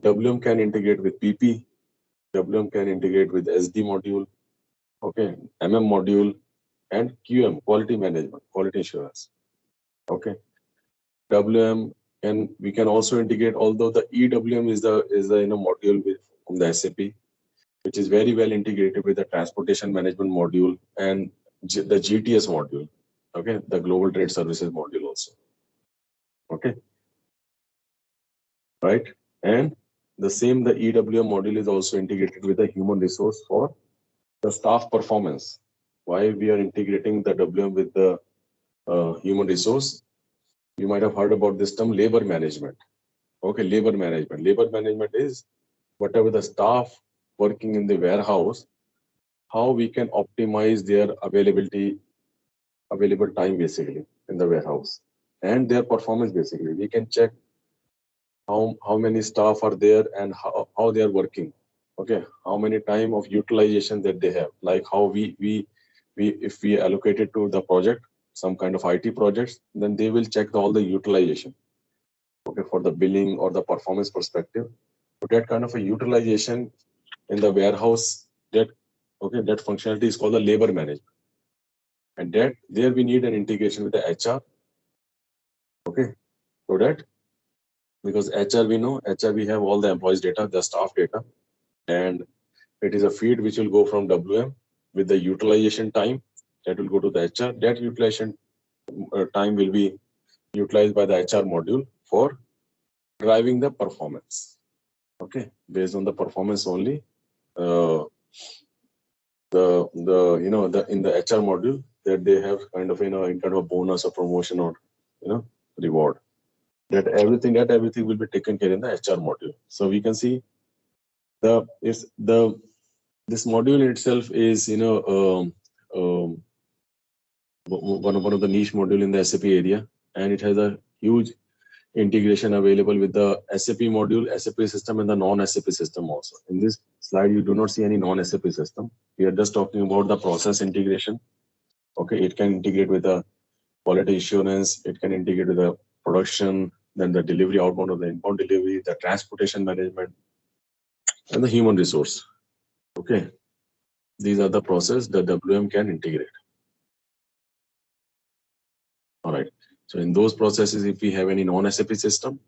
WM can integrate with PP, WM can integrate with SD module, okay, MM module, and QM, quality management, quality assurance. Okay, WM, and we can also integrate, although the EWM is the module from the SAP, which is very well integrated with the transportation management module and the GTS module. Okay, the global trade services module also. Okay, right, and the EWM module is also integrated with the human resource for the staff performance. Why we are integrating the WM with the human resource? You might have heard about this term, labor management. Okay, labor management. Labor management is whatever the staff working in the warehouse, how we can optimize their available time basically in the warehouse and their performance basically. We can check how many staff are there and how they are working. Okay, how many time of utilization that they have, like how we if we allocate it to the project, some kind of IT projects, then they will check all the utilization, okay, for the billing or the performance perspective. So that kind of a utilization in the warehouse, that okay, that functionality is called the labor management, and that there we need an integration with the HR. Okay, so that because HR, we know HR, we have all the employees data, the staff data, and it is a feed which will go from WM with the utilization time that will go to the HR. That utilization time will be utilized by the HR module for driving the performance. Okay, based on the performance only, the you know the in the HR module that they have kind of in kind of a bonus or promotion or reward. That everything will be taken care in the HR module. So we can see this module in itself is one of the niche module in the SAP area, and it has a huge integration available with the SAP module, SAP system, and the non-SAP system also. In this slide, you do not see any non-SAP system. We are just talking about the process integration. Okay, it can integrate with the quality assurance, it can integrate with the production, then the delivery, outbound of the inbound delivery, the transportation management, and the human resource. Okay, these are the process that WM can integrate. All right. So in those processes, if we have any non-SAP system,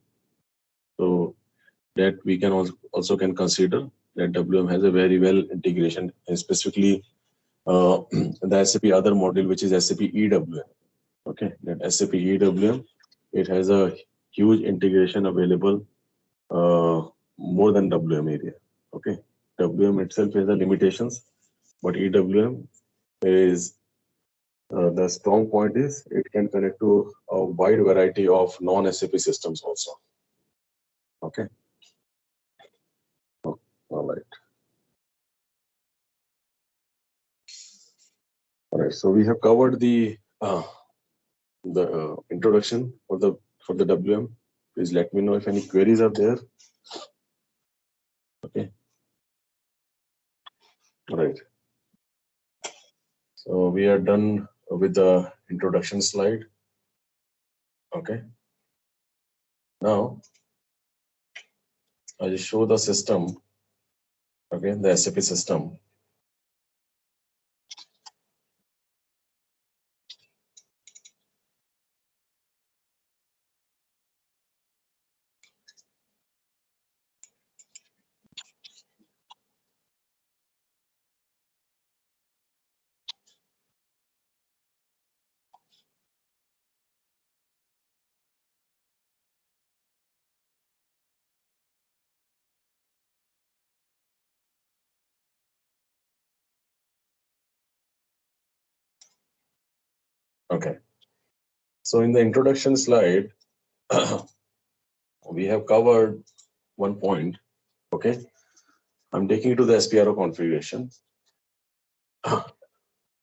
so that we can also can consider that WM has a very well integration, and specifically the SAP other module, which is SAP EWM. Okay, that SAP EWM, it has a huge integration available more than WM area. Okay, WM itself has the limitations, but EWM is the strong point is it can connect to a wide variety of non-SAP systems also. Okay. Oh, all right. All right. So we have covered the introduction for the WM. Please let me know if any queries are there. Okay. All right. So we are done with the introduction slide. Okay. Now I'll just show the system. Okay, the SAP system. Okay. So in the introduction slide, we have covered one point. Okay. I'm taking you to the SPRO configuration.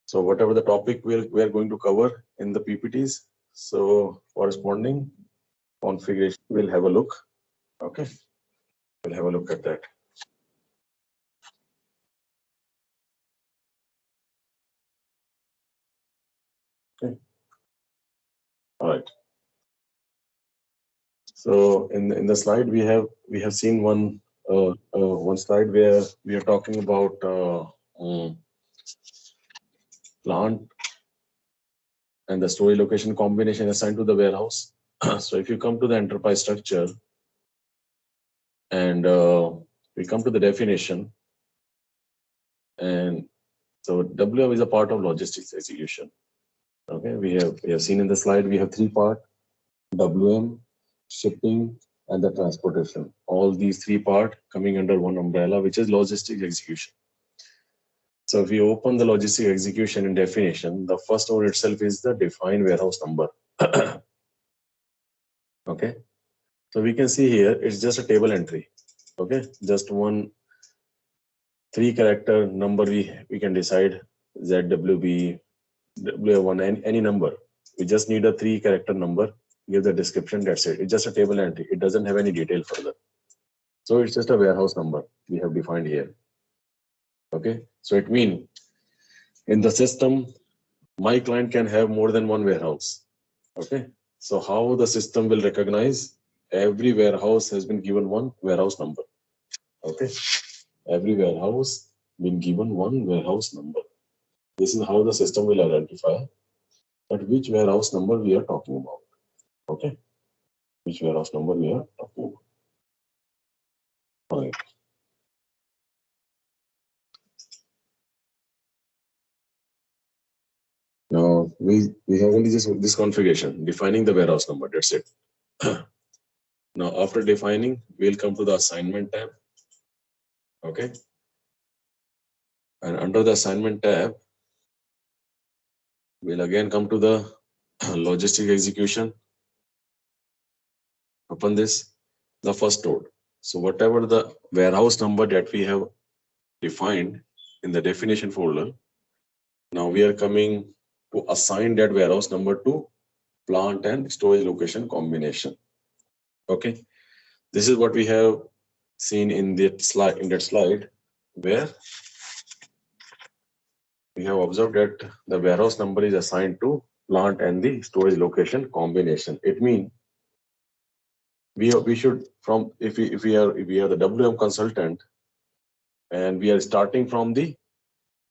So whatever the topic we are going to cover in the PPTs, so corresponding configuration, we'll have a look. Okay. We'll have a look at that. Okay. All right. So in the slide we have seen one slide where we are talking about plant and the storage location combination assigned to the warehouse. So if you come to the enterprise structure and we come to the definition, and so WM is a part of logistics execution. Okay, we have seen in the slide we have three parts: WM, shipping, and the transportation. All these three parts coming under one umbrella, which is logistics execution. So if you open the logistics execution in definition, the first one itself is the defined warehouse number. Okay, so we can see here it's just a table entry. Okay, just one 3-character number we can decide ZWB, W1, any number. We just need a 3-character number give the description, that's it. It's just a table entry. It doesn't have any detail further. So it's just a warehouse number we have defined here. Okay, so it means in the system, my client can have more than one warehouse. Okay, so how the system will recognize every warehouse has been given one warehouse number. Okay, every warehouse been given one warehouse number. This is how the system will identify at which warehouse number we are talking about. Okay, which warehouse number we are talking about. All right. Now we have only this configuration, defining the warehouse number. That's it. Now after defining, we'll come to the assignment tab. Okay. And under the assignment tab, we'll again come to the logistic execution. Open this, the first node. So whatever the warehouse number that we have defined in the definition folder, now we are coming to assign that warehouse number to plant and storage location combination. Okay, this is what we have seen in that slide where we have observed that the warehouse number is assigned to plant and the storage location combination. It means we should, from if we are the WM consultant and we are starting from the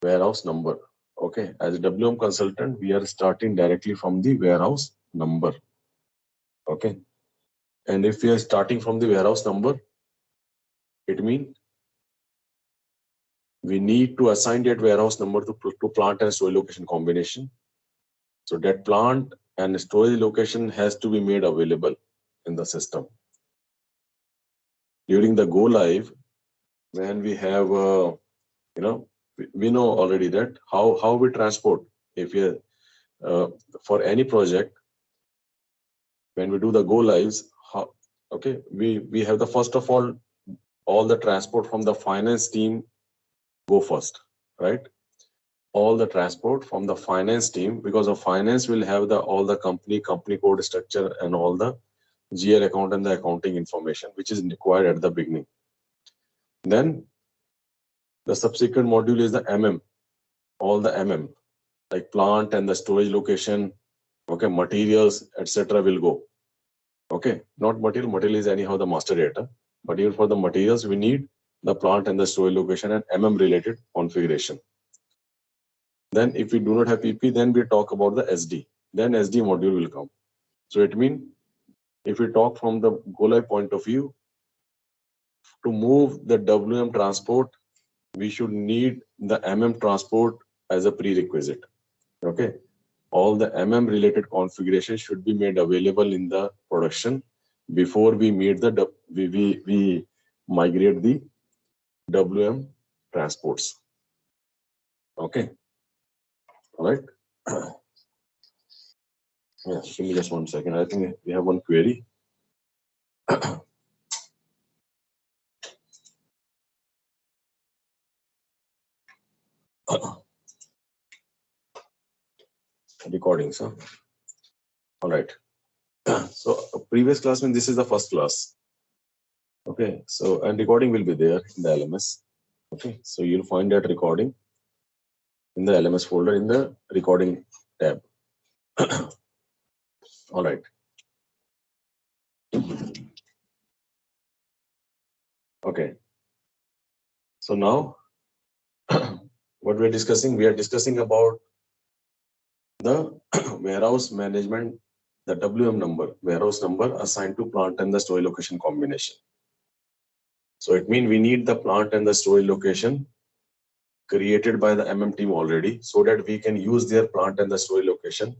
warehouse number. Okay, as a WM consultant, we are starting directly from the warehouse number. Okay, and if we are starting from the warehouse number, it means we need to assign that warehouse number to plant and storage location combination. So that plant and storage location has to be made available in the system. During the go live, when we have, we know already that how we transport. If we are, for any project, when we do the go lives, we have the first of all the transport from the finance team go first, right? All the transport from the finance team, because of finance will have all the company code structure and all the GL account and the accounting information which is required at the beginning. Then the subsequent module is the MM, all the MM like plant and the storage location, okay, materials, etc. will go. Okay, not material is anyhow the master data, but even for the materials we need the plant and the storage location and MM related configuration. Then if we do not have PP, then we talk about the SD. Then SD module will come. So it means if we talk from the go live point of view, to move the WM transport, we should need the MM transport as a prerequisite. Okay, all the MM related configuration should be made available in the production before we meet the we migrate the WM transports. Okay, all right. Yeah, give me just 1 second. I think we have one query. Recordings, huh? All right. So previous class, when this is the first class. Okay, so and recording will be there in the LMS. Okay, so you'll find that recording in the LMS folder in the recording tab. All right. Okay. So now what we're discussing, we are discussing about the warehouse management, the WM number, warehouse number assigned to plant and the storage location combination. So it means we need the plant and the storage location created by the MM team already, so that we can use their plant and the storage location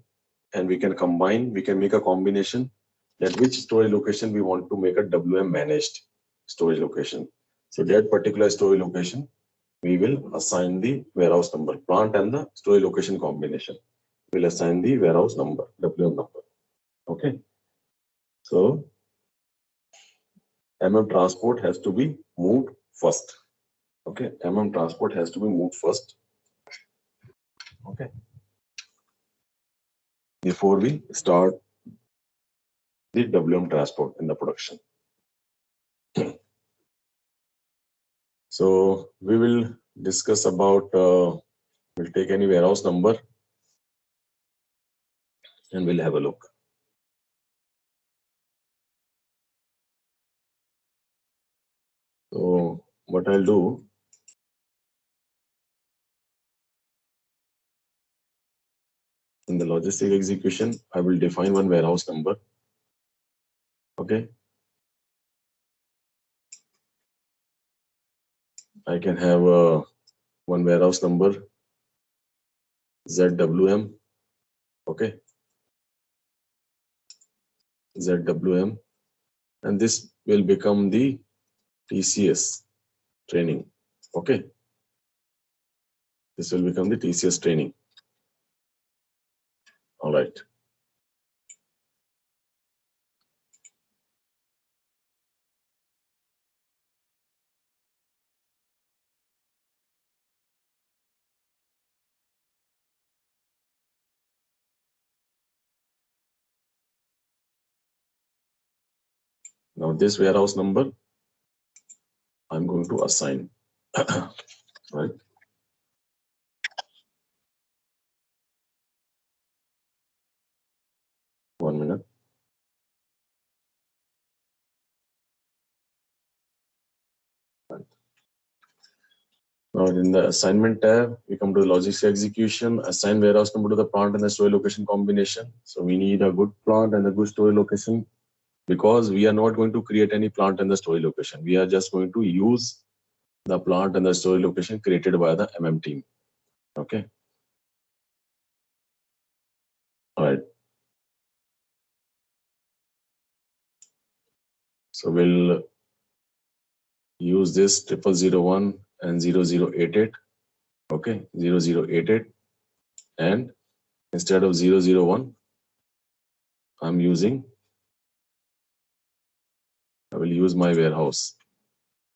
and we can combine, we can make a combination that which storage location we want to make a WM managed storage location. So that particular storage location, we will assign the warehouse number, plant and the storage location combination. We'll assign the warehouse number, WM number. Okay. So MM transport has to be moved first. Okay, MM transport has to be moved first. Okay. Before we start the WM transport in the production. So we will discuss about, we'll take any warehouse number and we'll have a look. So what I'll do, in the logistic execution, I will define one warehouse number. Okay. I can have one warehouse number ZWM. Okay. ZWM. And this will become the TCS training. Okay. This will become the TCS training. All right. Now this warehouse number, I'm going to assign. Right. One minute. Right. Now in the assignment tab, we come to the logistics execution, assign warehouse number to the plant and the storage location combination. So we need a good plant and a good storage location, because we are not going to create any plant and the storage location. We are just going to use the plant and the storage location created by the MM team. Okay. All right. So we'll use this 0001 and 0088. Okay. 0088. And instead of 001, I will use my warehouse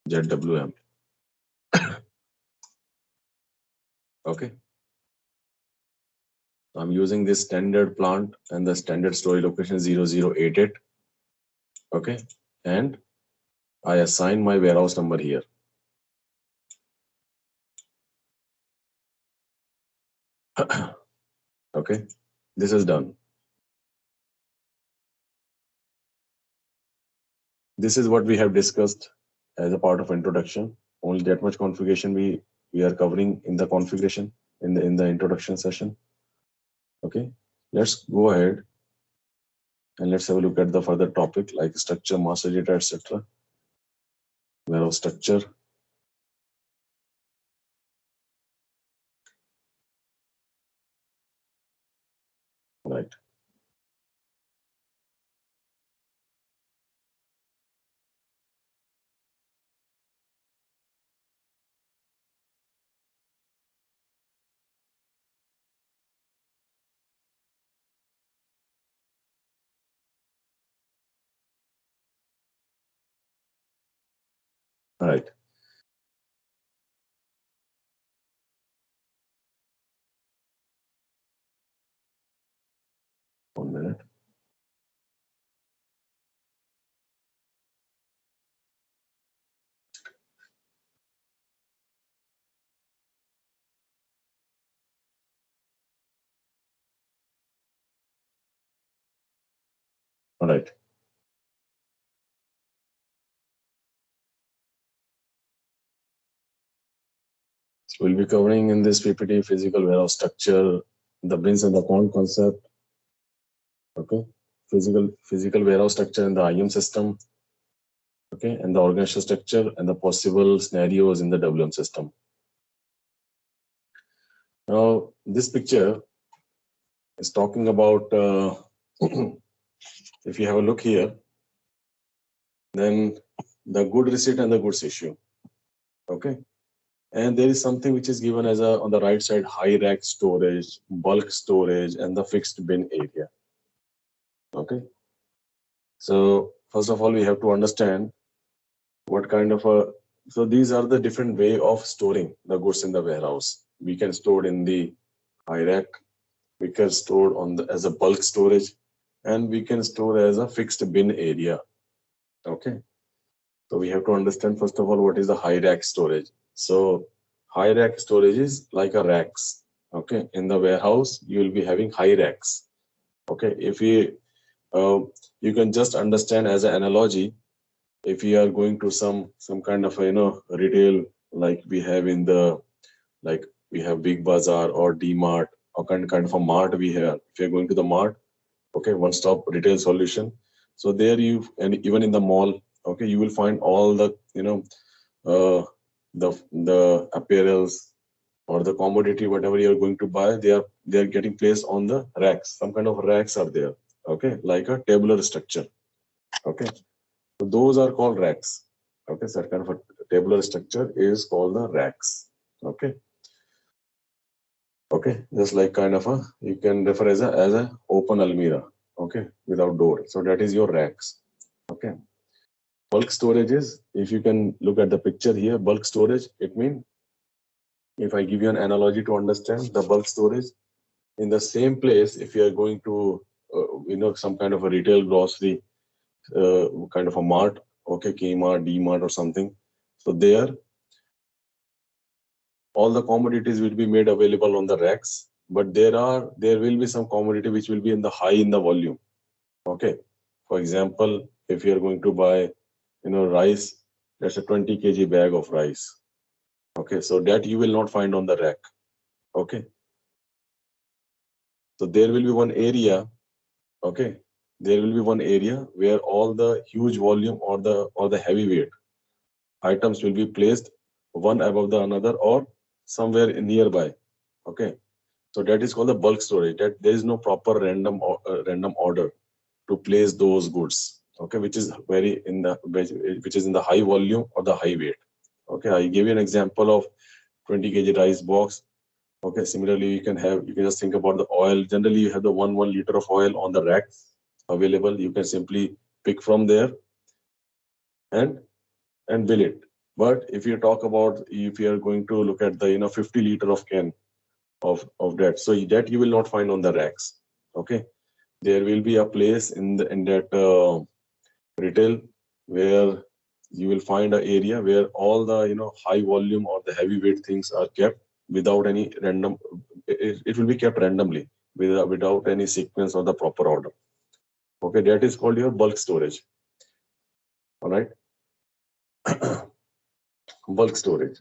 ZWM. Okay. I'm using this standard plant and the standard storage location 0088. Okay. And I assign my warehouse number here. Okay. This is done. This is what we have discussed as a part of introduction. Only that much configuration we are covering in the configuration in the introduction session. Okay. Let's go ahead and let's have a look at the further topic like structure, master data, etc. Warehouse structure. Right. All right. One minute. All right. So we'll be covering in this PPT physical warehouse structure, the bins and the account concept. Okay. Physical warehouse structure in the IM system. Okay. And the organizational structure and the possible scenarios in the WM system. Now, this picture is talking about, if you have a look here, then the good receipt and the goods issue. Okay. And there is something which is given as on the right side, high rack storage, bulk storage, and the fixed bin area. Okay. So first of all, we have to understand what kind of so these are the different way of storing the goods in the warehouse. We can store in the high rack. We can store as a bulk storage. and we can store as a fixed bin area. Okay. So we have to understand first of all what is the high rack storage. So high rack storage is like a racks. Okay. In the warehouse, you will be having high racks. Okay. If you can just understand as an analogy, if you are going to some kind of retail, like we have in the, like we have Big Bazaar or D Mart or kind of a mart we have. If you're going to the mart, okay, one stop retail solution. So there you, and even in the mall, okay, you will find all the uh, the apparels or the commodity, whatever you're going to buy, they are getting placed on the racks. Some kind of racks are there, okay, like a tabular structure. Okay, so those are called racks. Okay, so that kind of a tabular structure is called the racks. Okay. Okay, just like kind of a, you can refer as a open almirah, okay, without door. So that is your racks. Okay. Bulk storage is, if you can look at the picture here, bulk storage, it means, if I give you an analogy to understand the bulk storage, in the same place, if you are going to some kind of a retail grocery kind of a mart, okay, Kmart, D Mart or something. So there all the commodities will be made available on the racks, but there will be some commodity which will be in the high in the volume. Okay, for example, if you are going to buy rice, that's a 20 kg bag of rice. Okay, so that you will not find on the rack. Okay, so there will be one area, okay, there will be one area where all the huge volume or the heavyweight items will be placed one above the another or somewhere nearby. Okay, so that is called the bulk storage. That there is no proper random order to place those goods. Okay, which is which is in the high volume or the high weight. Okay, I give you an example of 20 kg rice box. Okay, similarly you can just think about the oil. Generally you have the 1 liter of oil on the racks available. You can simply pick from there and bill it. But if you talk about, if you are going to look at the 50 liter of can of that, so that you will not find on the racks. Okay, there will be a place in that retail where you will find an area where all the high volume or the heavyweight things are kept without any random. It will be kept randomly without any sequence or the proper order. Okay, that is called your bulk storage. All right. Bulk storage.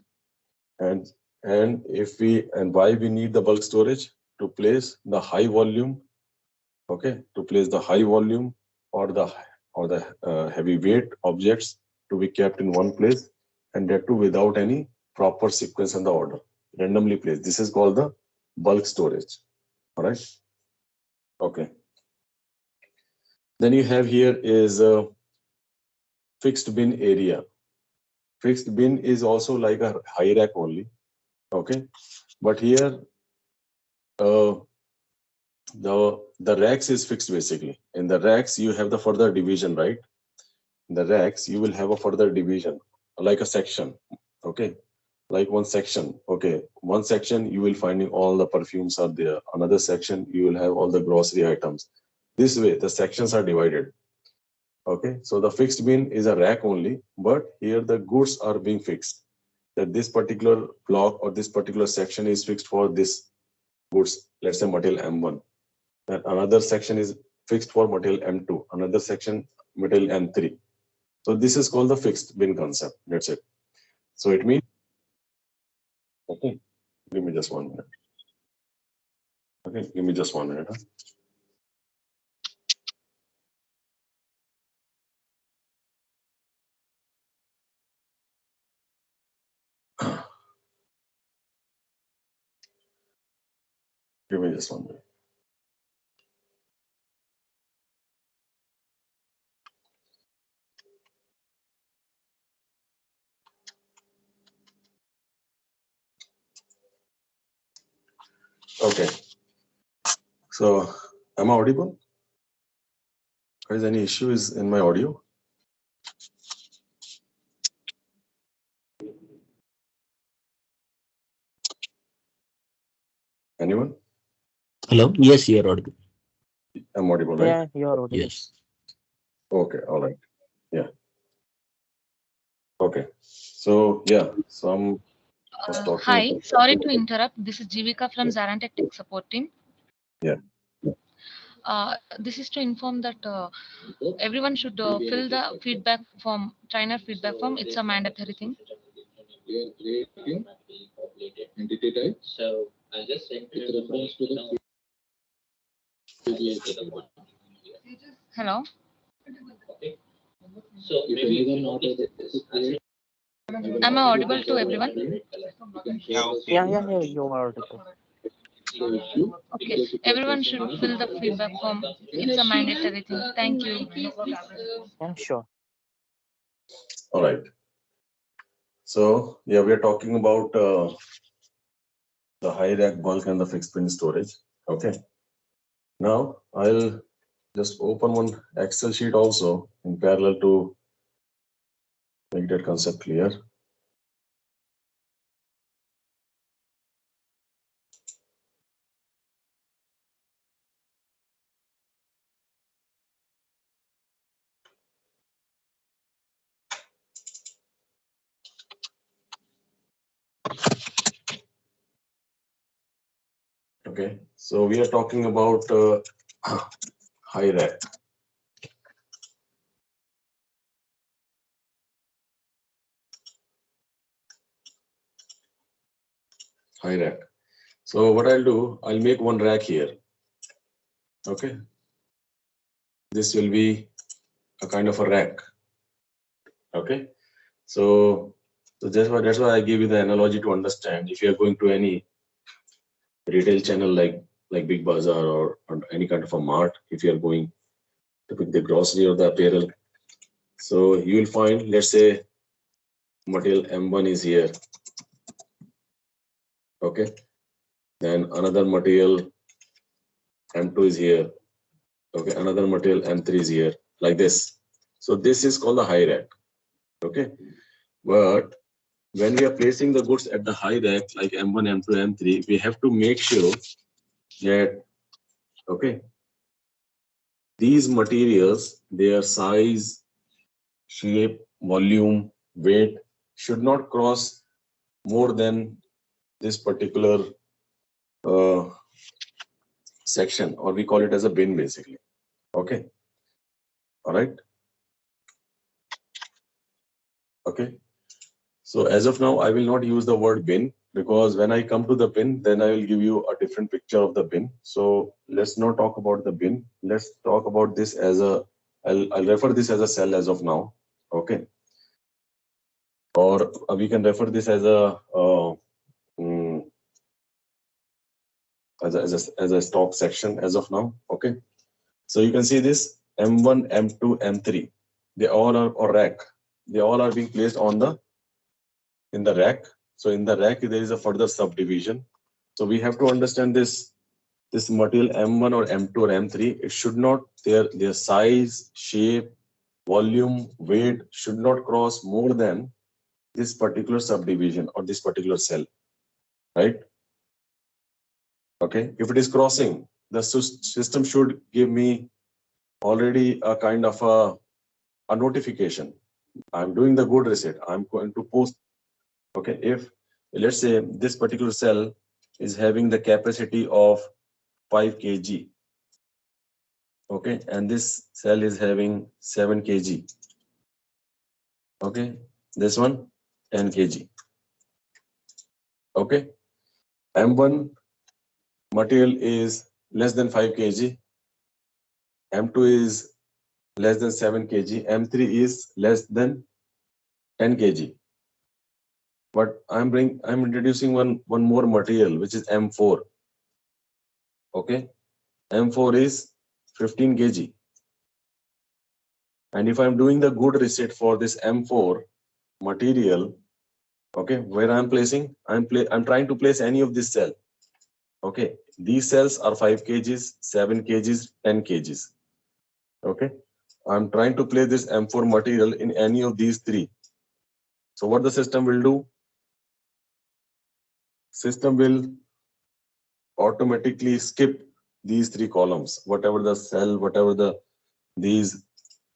And why we need the bulk storage? To place the high volume, okay, to place the high volume or the heavyweight objects to be kept in one place, and that too without any proper sequence and the order, randomly placed. This is called the bulk storage. All right. Okay. Then you have here is a fixed bin area. Fixed bin is also like a high rack only. Okay, but here the racks is fixed basically. In the racks you have the further division, right? In the racks you will have a further division, like a section. Okay, like one section. Okay, one section you will finding all the perfumes are there. Another section you will have all the grocery items. This way the sections are divided. Okay, so the fixed bin is a rack only, but here the goods are being fixed. That this particular block or this particular section is fixed for this goods. Let's say material M1. Then another section is fixed for material M2. Another section material M3. So this is called the fixed bin concept. That's it. So it means, okay, give me just 1 minute. Okay, give me just 1 minute. Huh? Give me just 1 minute. Okay. So am I audible? Is any issues in my audio? Anyone? Hello. Yes, you are audible. I'm audible, right? Yeah, you are audible. Yes. Okay, all right. Yeah. Okay. So yeah, some was talking Hi, about. sorry to interrupt. This is Jivika from ZaranTech Tech Support Team. Yeah. This is to inform that everyone should fill the feedback form, trainer feedback form. It's a mandatory thing. Entity type. So I just sent with reference to the Hello, so if anyone not able to create, am I audible to everyone? Yeah, you are audible. so issue. Okay, everyone should fill the feedback form. It's a mandatory thing. Thank you. Yeah, sure. All right. So yeah, we are talking about the high rack bulk and the fixed pin storage. Okay. Now I'll just open one Excel sheet also in parallel to make that concept clear. Okay. So we are talking about high rack. High rack. So what I'll do, I'll make one rack here. Okay. This will be a kind of a rack. Okay. So that's why I give you the analogy to understand. If you are going to any retail channel like Big Bazaar or any kind of a mart, if you are going to pick the grocery or the apparel, so you will find, let's say, material M1 is here. Okay. Then another material M2 is here. Okay. Another material M3 is here, like this. So this is called the high rack. Okay. But when we are placing the goods at the high rack, like M1, M2, M3, we have to make sure that, okay, these materials, their size, shape, volume, weight should not cross more than this particular section, or we call it as a bin basically. Okay. All right. Okay. So as of now, I will not use the word bin, because when I come to the bin, then I will give you a different picture of the bin. So let's not talk about the bin. Let's talk about this as a, I'll refer this as a cell as of now. Okay. Or we can refer this as a, as a stock section as of now. Okay. So you can see this M1, M2, M3. They all are, or rack. They all are being placed on in the rack. So in the rack, there is a further subdivision. So we have to understand this material M1 or M2 or M3. It should not, their size, shape, volume, weight should not cross more than this particular subdivision or this particular cell, right? Okay. If it is crossing, the system should give me already a kind of a notification. I'm doing the good reset. I'm going to post. Okay. If let's say this particular cell is having the capacity of 5 kg. Okay. And this cell is having 7 kg. Okay. This one 10 kg. Okay. M1 material is less than 5 kg. M2 is less than 7 kg. M3 is less than 10 kg. But I'm introducing one more material, which is M4. Okay. M4 is 15 kg. And if I'm doing the good reset for this M4 material, okay, where I'm placing, I'm trying to place any of this cell. Okay. These cells are 5 kgs, 7 kgs, 10 kgs. Okay. I'm trying to place this M4 material in any of these three. So what the system will do? System will automatically skip these three columns, whatever the cell, whatever these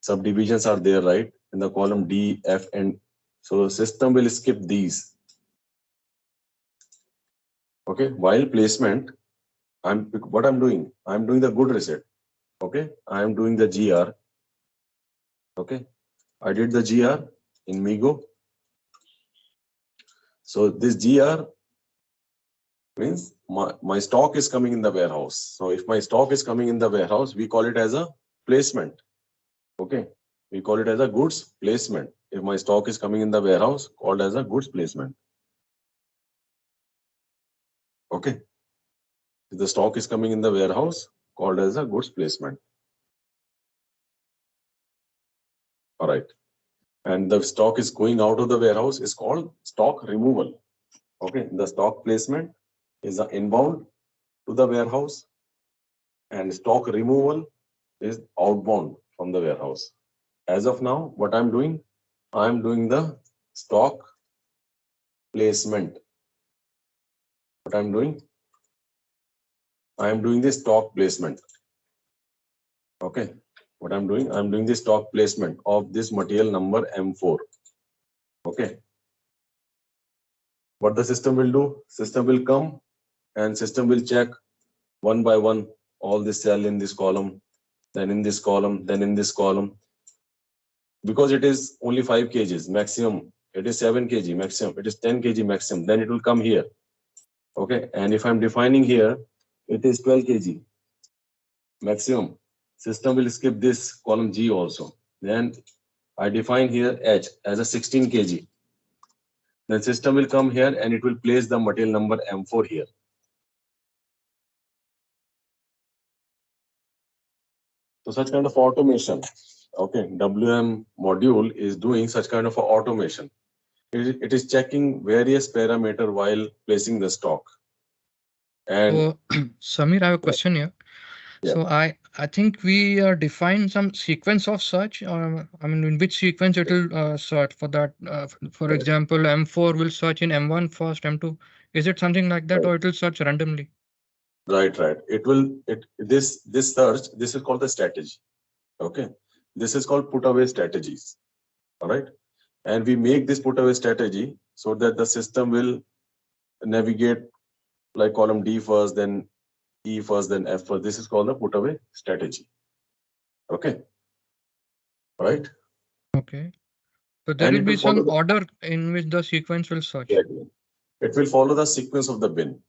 subdivisions are there, right, in the column D, F, and so system will skip these. Okay, while placement, what I'm doing the good reset. Okay, I'm doing the GR. Okay, I did the GR in Migo. So this GR means my stock is coming in the warehouse. So if my stock is coming in the warehouse, we call it as a placement. Okay, we call it as a goods placement. If my stock is coming in the warehouse, called as a goods placement. Okay, if the stock is coming in the warehouse, called as a goods placement. All right, and the stock is going out of the warehouse is called stock removal. Okay, the stock placement is the inbound to the warehouse, and stock removal is outbound from the warehouse. As of now, what I'm doing the stock placement. What I'm doing the stock placement. Okay, what I'm doing the stock placement of this material number M4. Okay, what the system will do? System will come and system will check one by one all this cell in this column, then in this column, then in this column. Because it is only 5 kgs maximum, it is 7 kg maximum, it is 10 kg maximum, then it will come here. Okay, and if I'm defining here, it is 12 kg maximum. System will skip this column G also. Then I define here H as a 16 kg. Then system will come here and it will place the material number M4 here. So such kind of automation. Okay, WM module is doing such kind of automation. It is checking various parameters while placing the stock. And So, Samir, I have a question here. Yeah. So I think we define some sequence of search. I mean, in which sequence it will search for that. For example, M4 will search in M1 first, M2. Is it something like that, or it will search randomly? Right. It will. This search. This is called the strategy. Okay. This is called put away strategies. All right. And we make this put away strategy so that the system will navigate like column D first, then E first, then F first. This is called the put away strategy. Okay. All right. Okay. So there will be some order in which the sequence will search. Exactly. It will follow the sequence of the bin.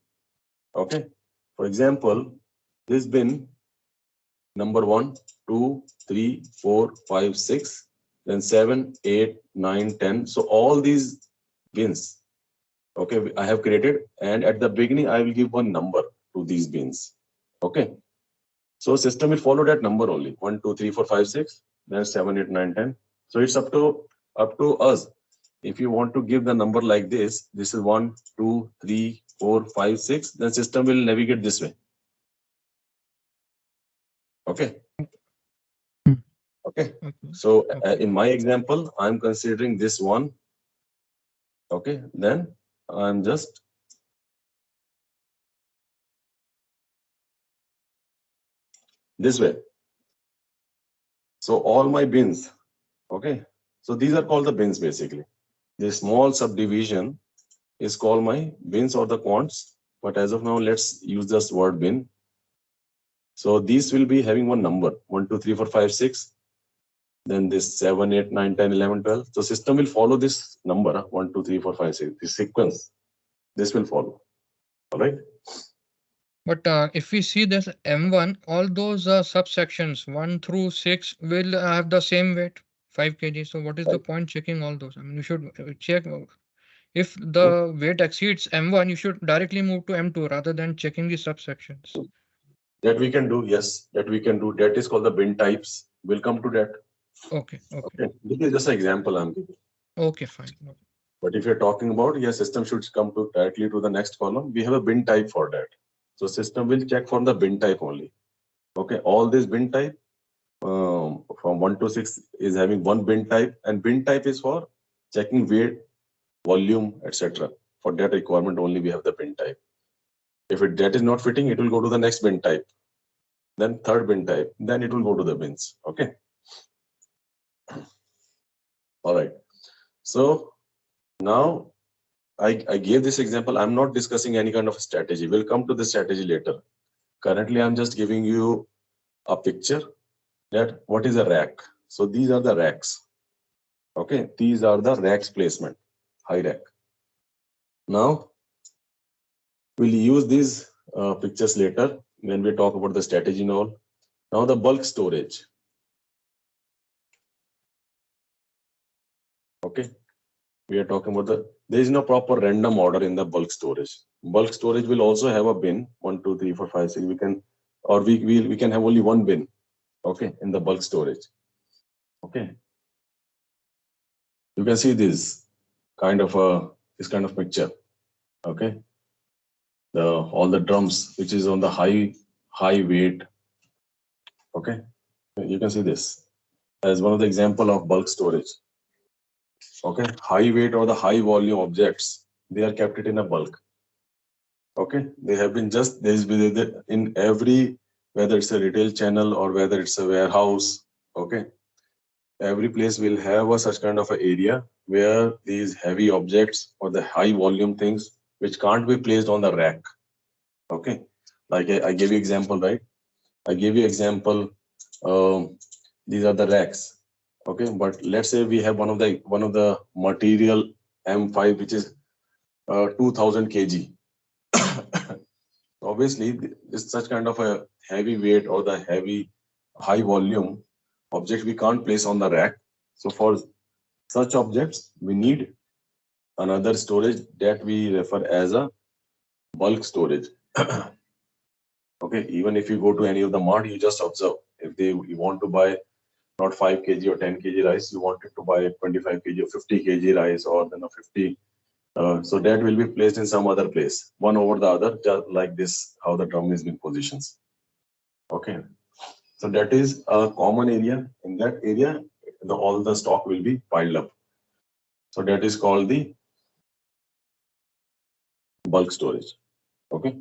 Okay. For example, this bin number 1, 2, 3, 4, 5, 6, then 7, 8, 9, 10. So all these bins, okay, I have created, and at the beginning I will give one number to these bins. Okay. So system will follow that number only. 1, 2, 3, 4, 5, 6, then 7, 8, 9, 10. So it's up to us. If you want to give the number like this is 1, 2, 3, 4, 5, 6, then system will navigate this way. Okay. Okay. So in my example, I'm considering this one. Okay. Then I'm just this way. So all my bins. Okay. So these are called the bins basically. This small subdivision is called my bins or the quants. But as of now, let's use this word bin. So these will be having one number 1, 2, 3, 4, 5, 6. Then this 7, 8, 9, 10, 11, 12. So system will follow this number 1, 2, 3, 4, 5, 6. This sequence. This will follow. All right. But if we see this M1, all those subsections 1 through 6 will have the same weight, 5 kg. So what is the point checking all those? I mean, you should check if the weight exceeds M1, you should directly move to M2 rather than checking the subsections. That we can do, yes. That we can do. That is called the bin types. We'll come to that. Okay. This is just an example I'm giving. Okay, fine. But if you're talking about, yes, system should come to directly to the next column. We have a bin type for that. So system will check for the bin type only. Okay, all this bin type from 1 to 6 is having one bin type, and bin type is for checking weight, volume, etc. For that requirement only we have the bin type. If that is not fitting, it will go to the next bin type. then third bin type, then it will go to the bins. Okay. All right. So now I gave this example. I'm not discussing any kind of strategy. We'll come to the strategy later. Currently, I'm just giving you a picture that what is a rack. So these are the racks. Okay, these are the racks placement, high rack. Now we'll use these pictures later when we talk about the strategy and all. Now the bulk storage. Okay, we are talking about there is no proper random order in the bulk storage. Bulk storage will also have a bin 1, 2, 3, 4, 5, 6. We can, or we can have only one bin. Okay, in the bulk storage. Okay, you can see this kind of picture. Okay, all the drums which is on the high weight. Okay, you can see this as one of the example of bulk storage. Okay, high weight or the high volume objects, they are kept it in a bulk. Okay, they have been just in every, whether it's a retail channel or whether it's a warehouse. Okay, every place will have a such kind of an area where these heavy objects or the high volume things which can't be placed on the rack. Okay, like I gave you example, right? I gave you example. These are the racks. Okay, but let's say we have one of the material M5 which is 2000 kg. Obviously, this such kind of a heavy weight or the high volume object we can't place on the rack. So for such objects, we need another storage that we refer as a bulk storage. Okay, even if you go to any of the mart, you just observe if you want to buy not 5 kg or 10 kg rice, you wanted to buy 25 kg or 50 kg rice or then a 50. So that will be placed in some other place, one over the other, just like this, how the drum is being positioned. Okay, so that is a common area. In that area, all the stock will be piled up. So that is called the bulk storage. Okay.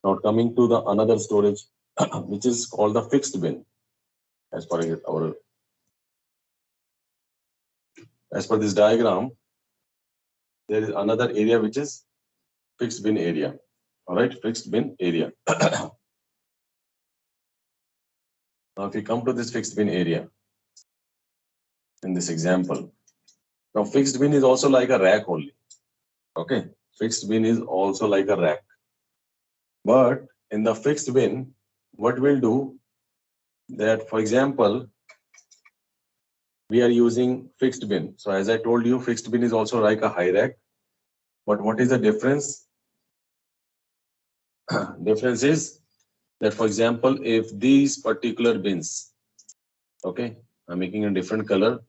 Now coming to the another storage, which is called the fixed bin. As per this diagram, there is another area which is fixed bin area. All right, fixed bin area. Now, if we come to this fixed bin area in this example, now fixed bin is also like a rack only. Okay, fixed bin is also like a rack. But in the fixed bin, what we'll do that, for example, we are using fixed bin. So as I told you, fixed bin is also like a high rack. But what is the difference? Difference is that, for example, if these particular bins, okay, I'm making a different color.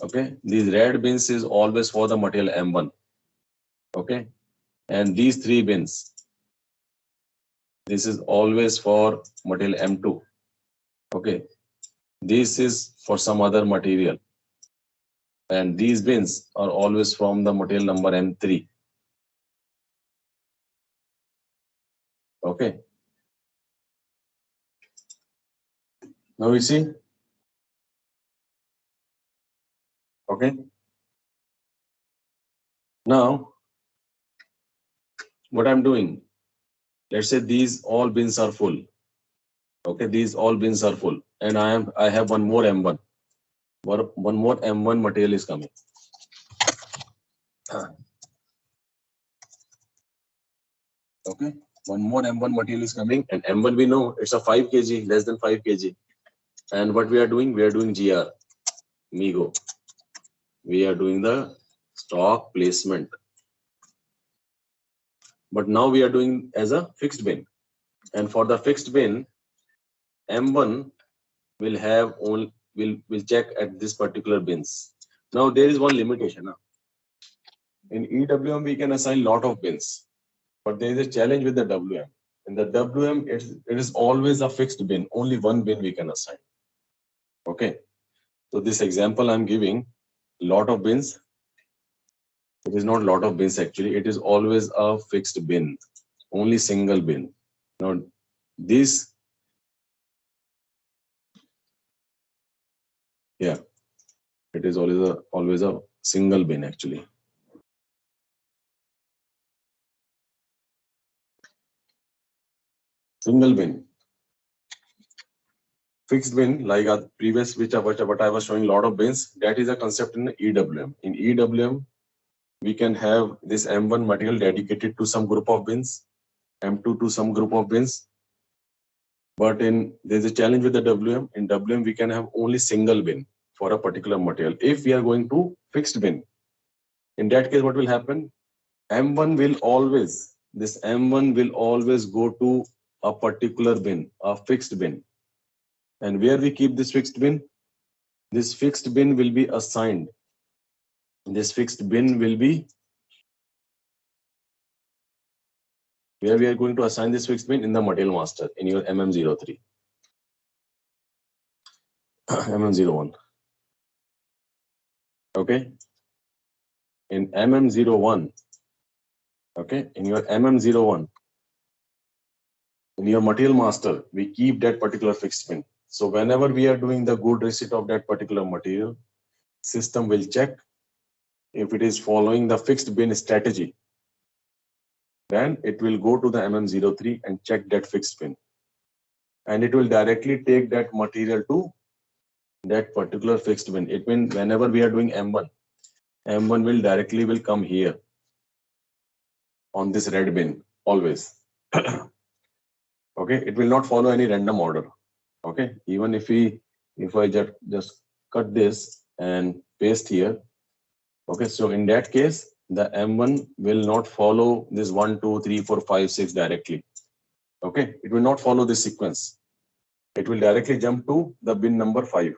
Okay, these red bins is always for the material M1. Okay, and these 3 bins, this is always for material M2. Okay, this is for some other material, and these bins are always from the material number M3. Okay, now we see. Okay, now what I'm doing, let's say these all bins are full. Okay, these all bins are full, and I have one more M1. One more M1 material is coming. Okay, one more M1 material is coming, and M1 we know it's a 5 kg, less than 5 kg. And what we are doing GR, Migo. We are doing the stock placement. But now we are doing as a fixed bin. And for the fixed bin, M1 will have only will check at this particular bins. Now there is one limitation. In EWM we can assign lot of bins, but there is a challenge with the WM. In the WM, it is always a fixed bin. Only one bin we can assign. Okay. So this example I'm giving, lot of bins. It is not lot of bins actually. It is always a fixed bin. Only single bin. Now this Yeah, it is always a single bin actually. Single bin. Fixed bin, like a previous, what I was showing, lot of bins, that is a concept in EWM. In EWM, we can have this M1 material dedicated to some group of bins, M2 to some group of bins. But there's a challenge with the WM. In WM, we can have only single bin for a particular material. If we are going to fixed bin, in that case, what will happen? M1 will always go to a particular bin, a fixed bin. And where we keep this fixed bin? This fixed bin will be assigned. This fixed bin will be where we are going to assign this fixed bin in the material master in your MM03, MM01. Okay. In MM01, okay, in your MM01, in your material master, we keep that particular fixed bin. So whenever we are doing the good receipt of that particular material, system will check if it is following the fixed bin strategy. Then it will go to the MM03 and check that fixed bin. And it will directly take that material to that particular fixed bin. It means whenever we are doing M1, M1 will directly come here on this red bin always. Okay, it will not follow any random order. Okay, even if I just cut this and paste here. Okay, so in that case, the M1 will not follow this 1, 2, 3, 4, 5, 6 directly. Okay, it will not follow this sequence. It will directly jump to the bin number 5.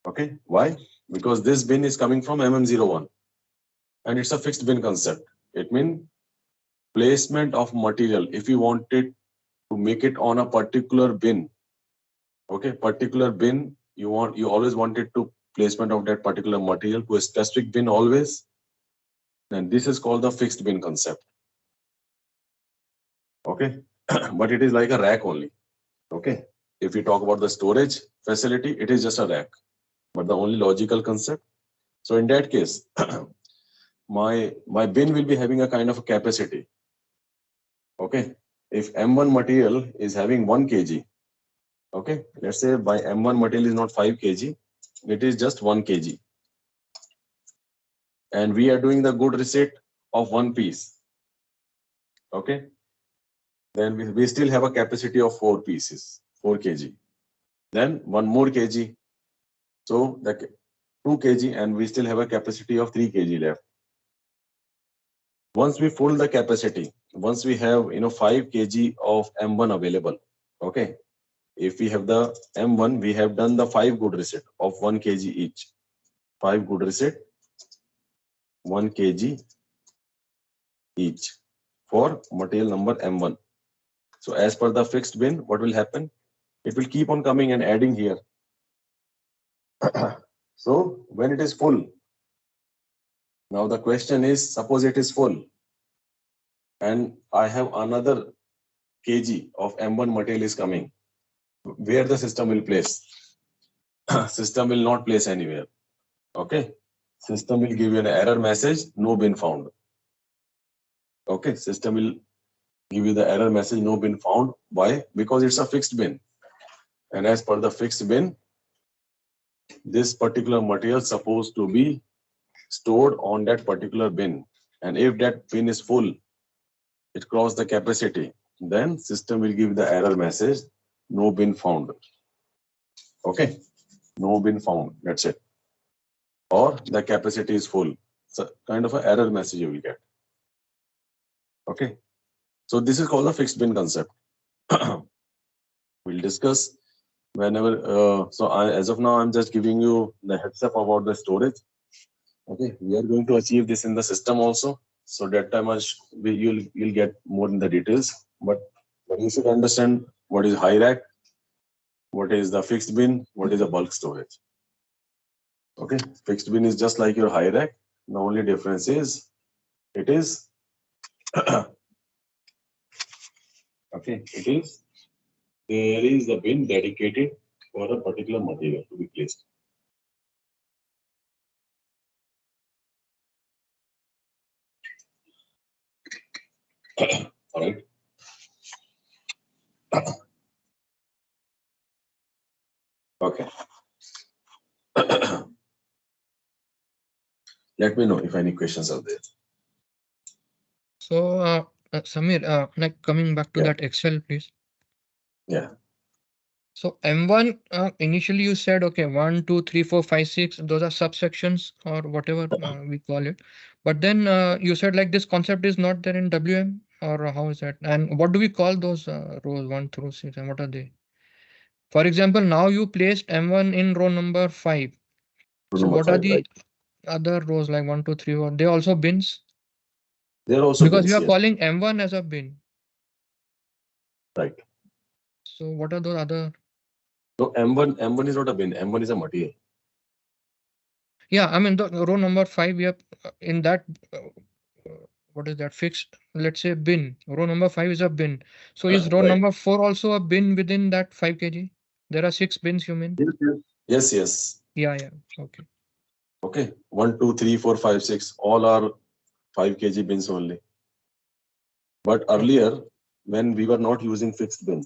Okay, why? Because this bin is coming from MM01 and it's a fixed bin concept. It means placement of material. If you wanted to make it on a particular bin, okay, particular bin, you always wanted to placement of that particular material to a specific bin always. And this is called the fixed bin concept. Okay, but it is like a rack only. Okay, if we talk about the storage facility, it is just a rack, but the only logical concept. So in that case, my bin will be having a kind of a capacity. Okay, if M1 material is having 1 kg, okay, let's say my M1 material is not 5 kg, it is just 1 kg. And we are doing the good receipt of 1 piece. Okay, then we still have a capacity of 4 pieces, 4 kg. Then 1 more kg. So the 2 kg and we still have a capacity of 3 kg left. Once we full the capacity, once we have 5 kg of M1 available, okay. If we have the M1, we have done the 5 good receipt of 1 kg each. 5 good receipt, 1 kg each for material number M1. So as per the fixed bin, what will happen? It will keep on coming and adding here. So when it is full, now the question is, suppose it is full and I have another kg of M1 material is coming, where the system will place? System will not place anywhere. Okay, system will give you an error message, no bin found. Okay, system will give you the error message, no bin found. Why? Because it's a fixed bin, and as per the fixed bin, this particular material is supposed to be stored on that particular bin, and if that bin is full, it crossed the capacity, then system will give the error message, no bin found. Okay, no bin found, that's it. Or the capacity is full. So kind of an error message you will get. Okay, so this is called the fixed bin concept. We'll discuss whenever. As of now, I'm just giving you the heads up about the storage. Okay, we are going to achieve this in the system also. So that time you'll get more in the details. But you should understand what is high rack, what is the fixed bin, what is the bulk storage. Okay, fixed bin is just like your high rack. The only difference is it is okay. There is the bin dedicated for a particular material to be placed. All right. Okay. Let me know if any questions are there. So, Samir, like coming back to Yeah. that Excel, please. Yeah. So M1, initially you said, okay, 1, 2, 3, 4, 5, 6, those are subsections or whatever we call it. But then you said like this concept is not there in WM, or how is that? And what do we call those rows 1 through 6, and what are they? For example, now you placed M1 in row number 5. Row So number what are 5, the right? other rows like 1, 2, 3, 4? They also bins? There are also Because bins, we are yes. calling M1 as a bin. Right. So what are those other? No, M1 is not a bin. M1 is a material. Yeah, I mean the row number 5, we have in that what is that fixed? Let's say bin. Row number 5 is a bin. So is row Right. number 4 also a bin within that 5 kg? There are 6 bins, you mean? Yes, yes. Yeah. Okay. Okay. 1, 2, 3, 4, 5, 6. All are 5 kg bins only. But earlier, when we were not using fixed bin,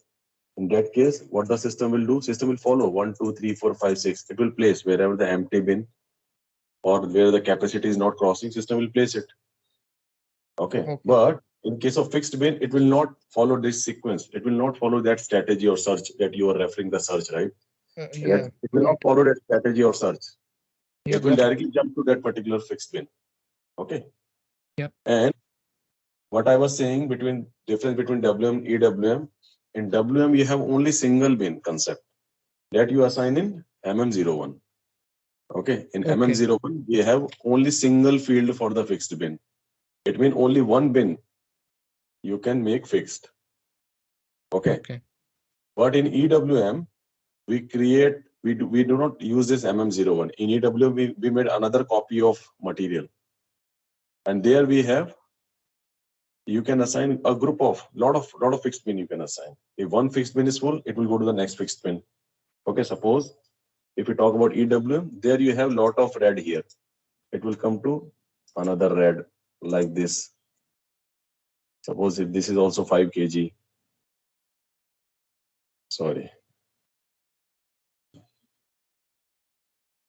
in that case, what the system will do? System will follow 1, 2, 3, 4, 5, 6. It will place wherever the empty bin or where the capacity is not crossing, system will place it. Okay. But in case of fixed bin, it will not follow this sequence. It will not follow that strategy or search that you are referring the search, right? Yeah. It will not follow that strategy or search. Yeah, It will directly jump to that particular fixed bin. Okay. Yep. And what I was saying difference between WM and EWM, in WM you have only single bin concept that you assign in MM01. Okay. In MM01, you have only single field for the fixed bin. It means only one bin you can make fixed. Okay. But in EWM, we do not use this MM01. In EWM, we made another copy of material. And there we have, you can assign a group of lot of fixed bin you can assign. If one fixed bin is full, it will go to the next fixed bin. Okay, suppose if we talk about EWM, there you have lot of red here. It will come to another red like this. Suppose if this is also 5 kg. Sorry.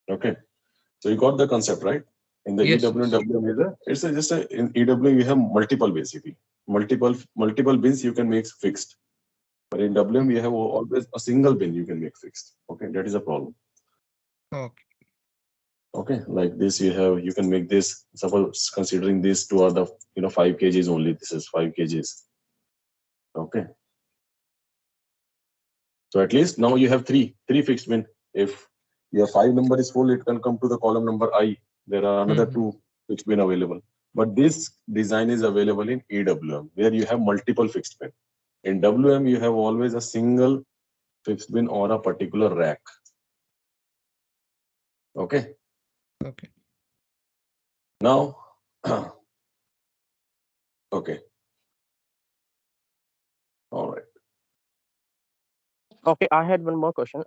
Okay. So you got the concept, right? In the EWM, in EWM you have multiple basically. Multiple bins you can make fixed. But in WM you have always a single bin you can make fixed. Okay, that is a problem. Okay, like this you can make this. Suppose considering these two are the 5 kgs only. This is 5 kgs. Okay. So at least now you have three fixed bin. If your 5 number is full, it can come to the column number I. There are another 2 fixed bin available. But this design is available in EWM, where you have multiple fixed bin. In WM, you have always a single fixed bin or a particular rack. Okay. Now, okay. All right. Okay, I had one more question.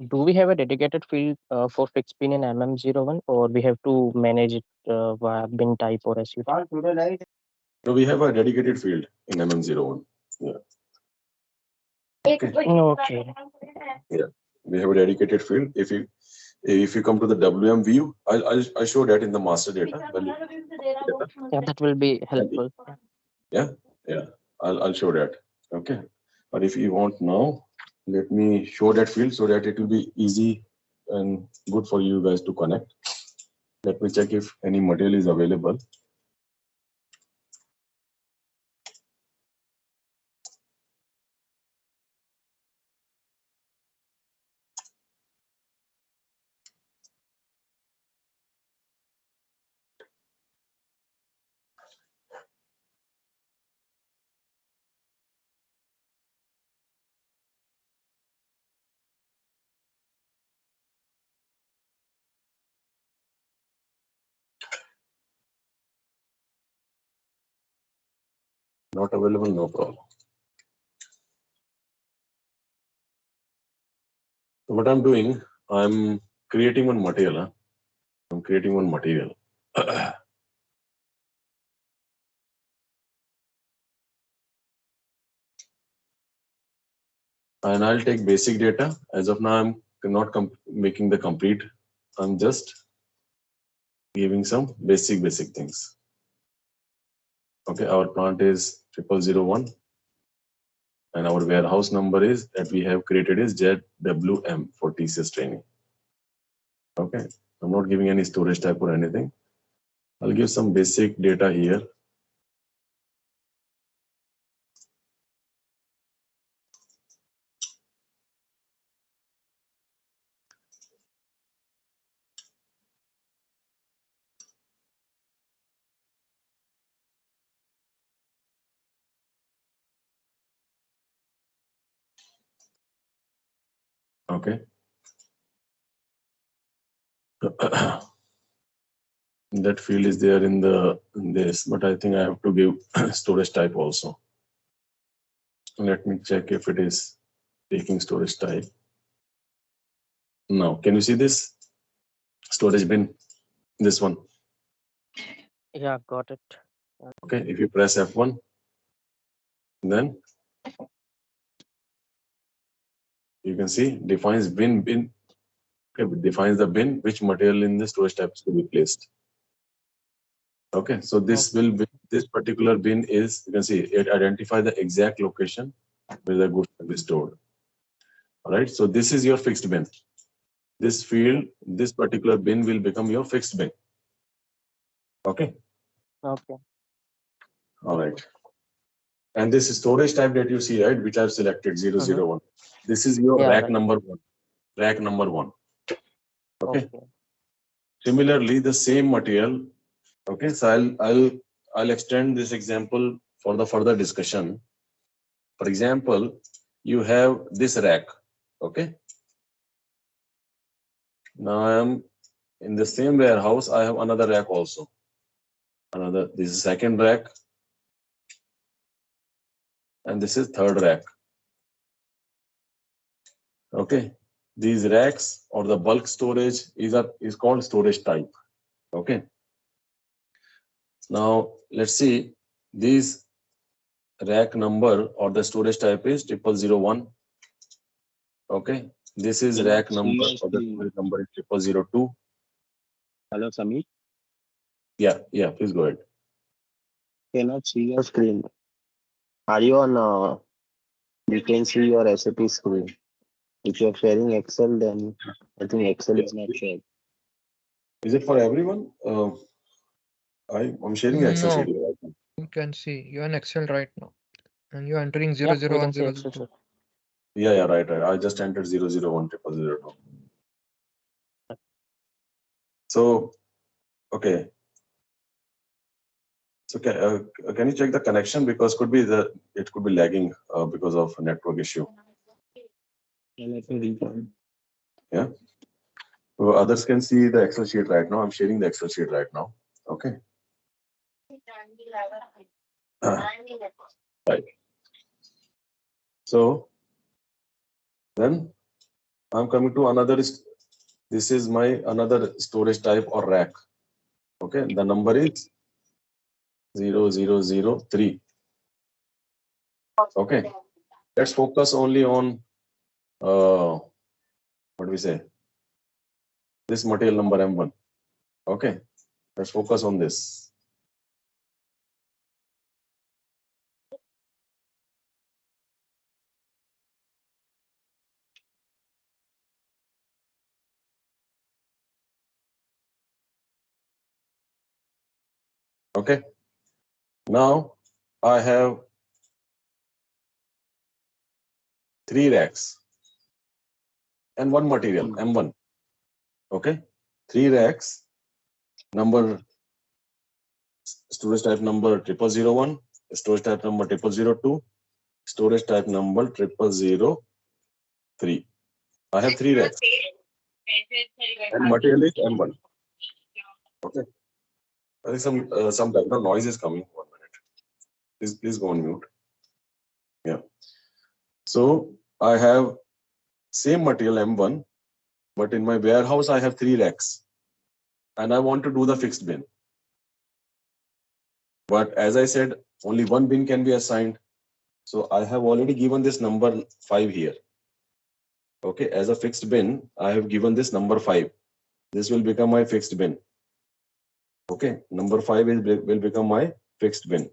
Do we have a dedicated field for fixed bin in MM01, or we have to manage it via bin type or SU type? So we have a dedicated field in MM01. Yeah. Okay. Yeah. We have a dedicated field. If you come to the WM view, I'll show that in the master data. Yeah, that will be helpful. Yeah. I'll show that. Okay. But if you want now, let me show that field so that it will be easy and good for you guys to connect. Let me check if any material is available. Not available, no problem. What I'm doing, I'm creating one material. I'm creating one material. And I'll take basic data. As of now, I'm not making the complete. I'm just giving some basic things. Okay, our plant is 0001, and our warehouse number is that we have created is ZWM for TCS training. Okay, I'm not giving any storage type or anything. I'll give some basic data here. Okay. That field is there in this, but I think I have to give storage type also. Let me check if it is taking storage type. Now, can you see this storage bin? This one. Yeah, got it. Okay, if you press F1, then you can see defines bin. Okay, defines the bin which material in the storage type is to be placed. Okay, so this will be this particular bin is, you can see it identify the exact location where the goods will be stored. All right, so this is your fixed bin. This field, this particular bin will become your fixed bin. Okay. Okay. All right. And this storage type that you see, right, which I've selected 001. This is your rack number 1. Rack number 1. Okay. Similarly, the same material. Okay, so I'll extend this example for the further discussion. For example, you have this rack. Okay. Now I am in the same warehouse. I have another rack also. This is second rack, and this is third rack. Okay. These racks or the bulk storage is called storage type. Okay. Now let's see, these rack number or the storage type is 0001. Okay. This is rack number or the storage number is 0002. Hello, Samir. Yeah, please go ahead. Cannot see your screen. Are you on? You can see your SAP screen. If you're sharing Excel, then I think Excel is not shared. Is it for everyone? I'm sharing the Excel sheet right now. You can see you're in Excel right now, and you're entering 001, 002. Yeah, right. I just entered 001, 0002. So, okay. So, can you check the connection, because it could be lagging because of a network issue. Let me rejoin. Yeah. So others can see the Excel sheet right now. I'm sharing the Excel sheet right now. Okay. Right. So then I'm coming to another. This is my another storage type or rack. Okay. The number is 0003. Okay. Let's focus only on what do we say? This material number M1. Okay. Let's focus on this. Okay. Now I have 3 racks and one material M1. Okay. 3 racks, number storage type number 0001, storage type number 0002, storage type number 0003. I have 3 racks and material is M1. Okay. I think some background noise is coming. 1 minute. Please go on mute. Yeah. So I have same material M1, but in my warehouse I have 3 racks and I want to do the fixed bin. But as I said, only one bin can be assigned. So I have already given this number 5 here. Okay, as a fixed bin, I have given this number 5. This will become my fixed bin. Okay, number 5 will become my fixed bin.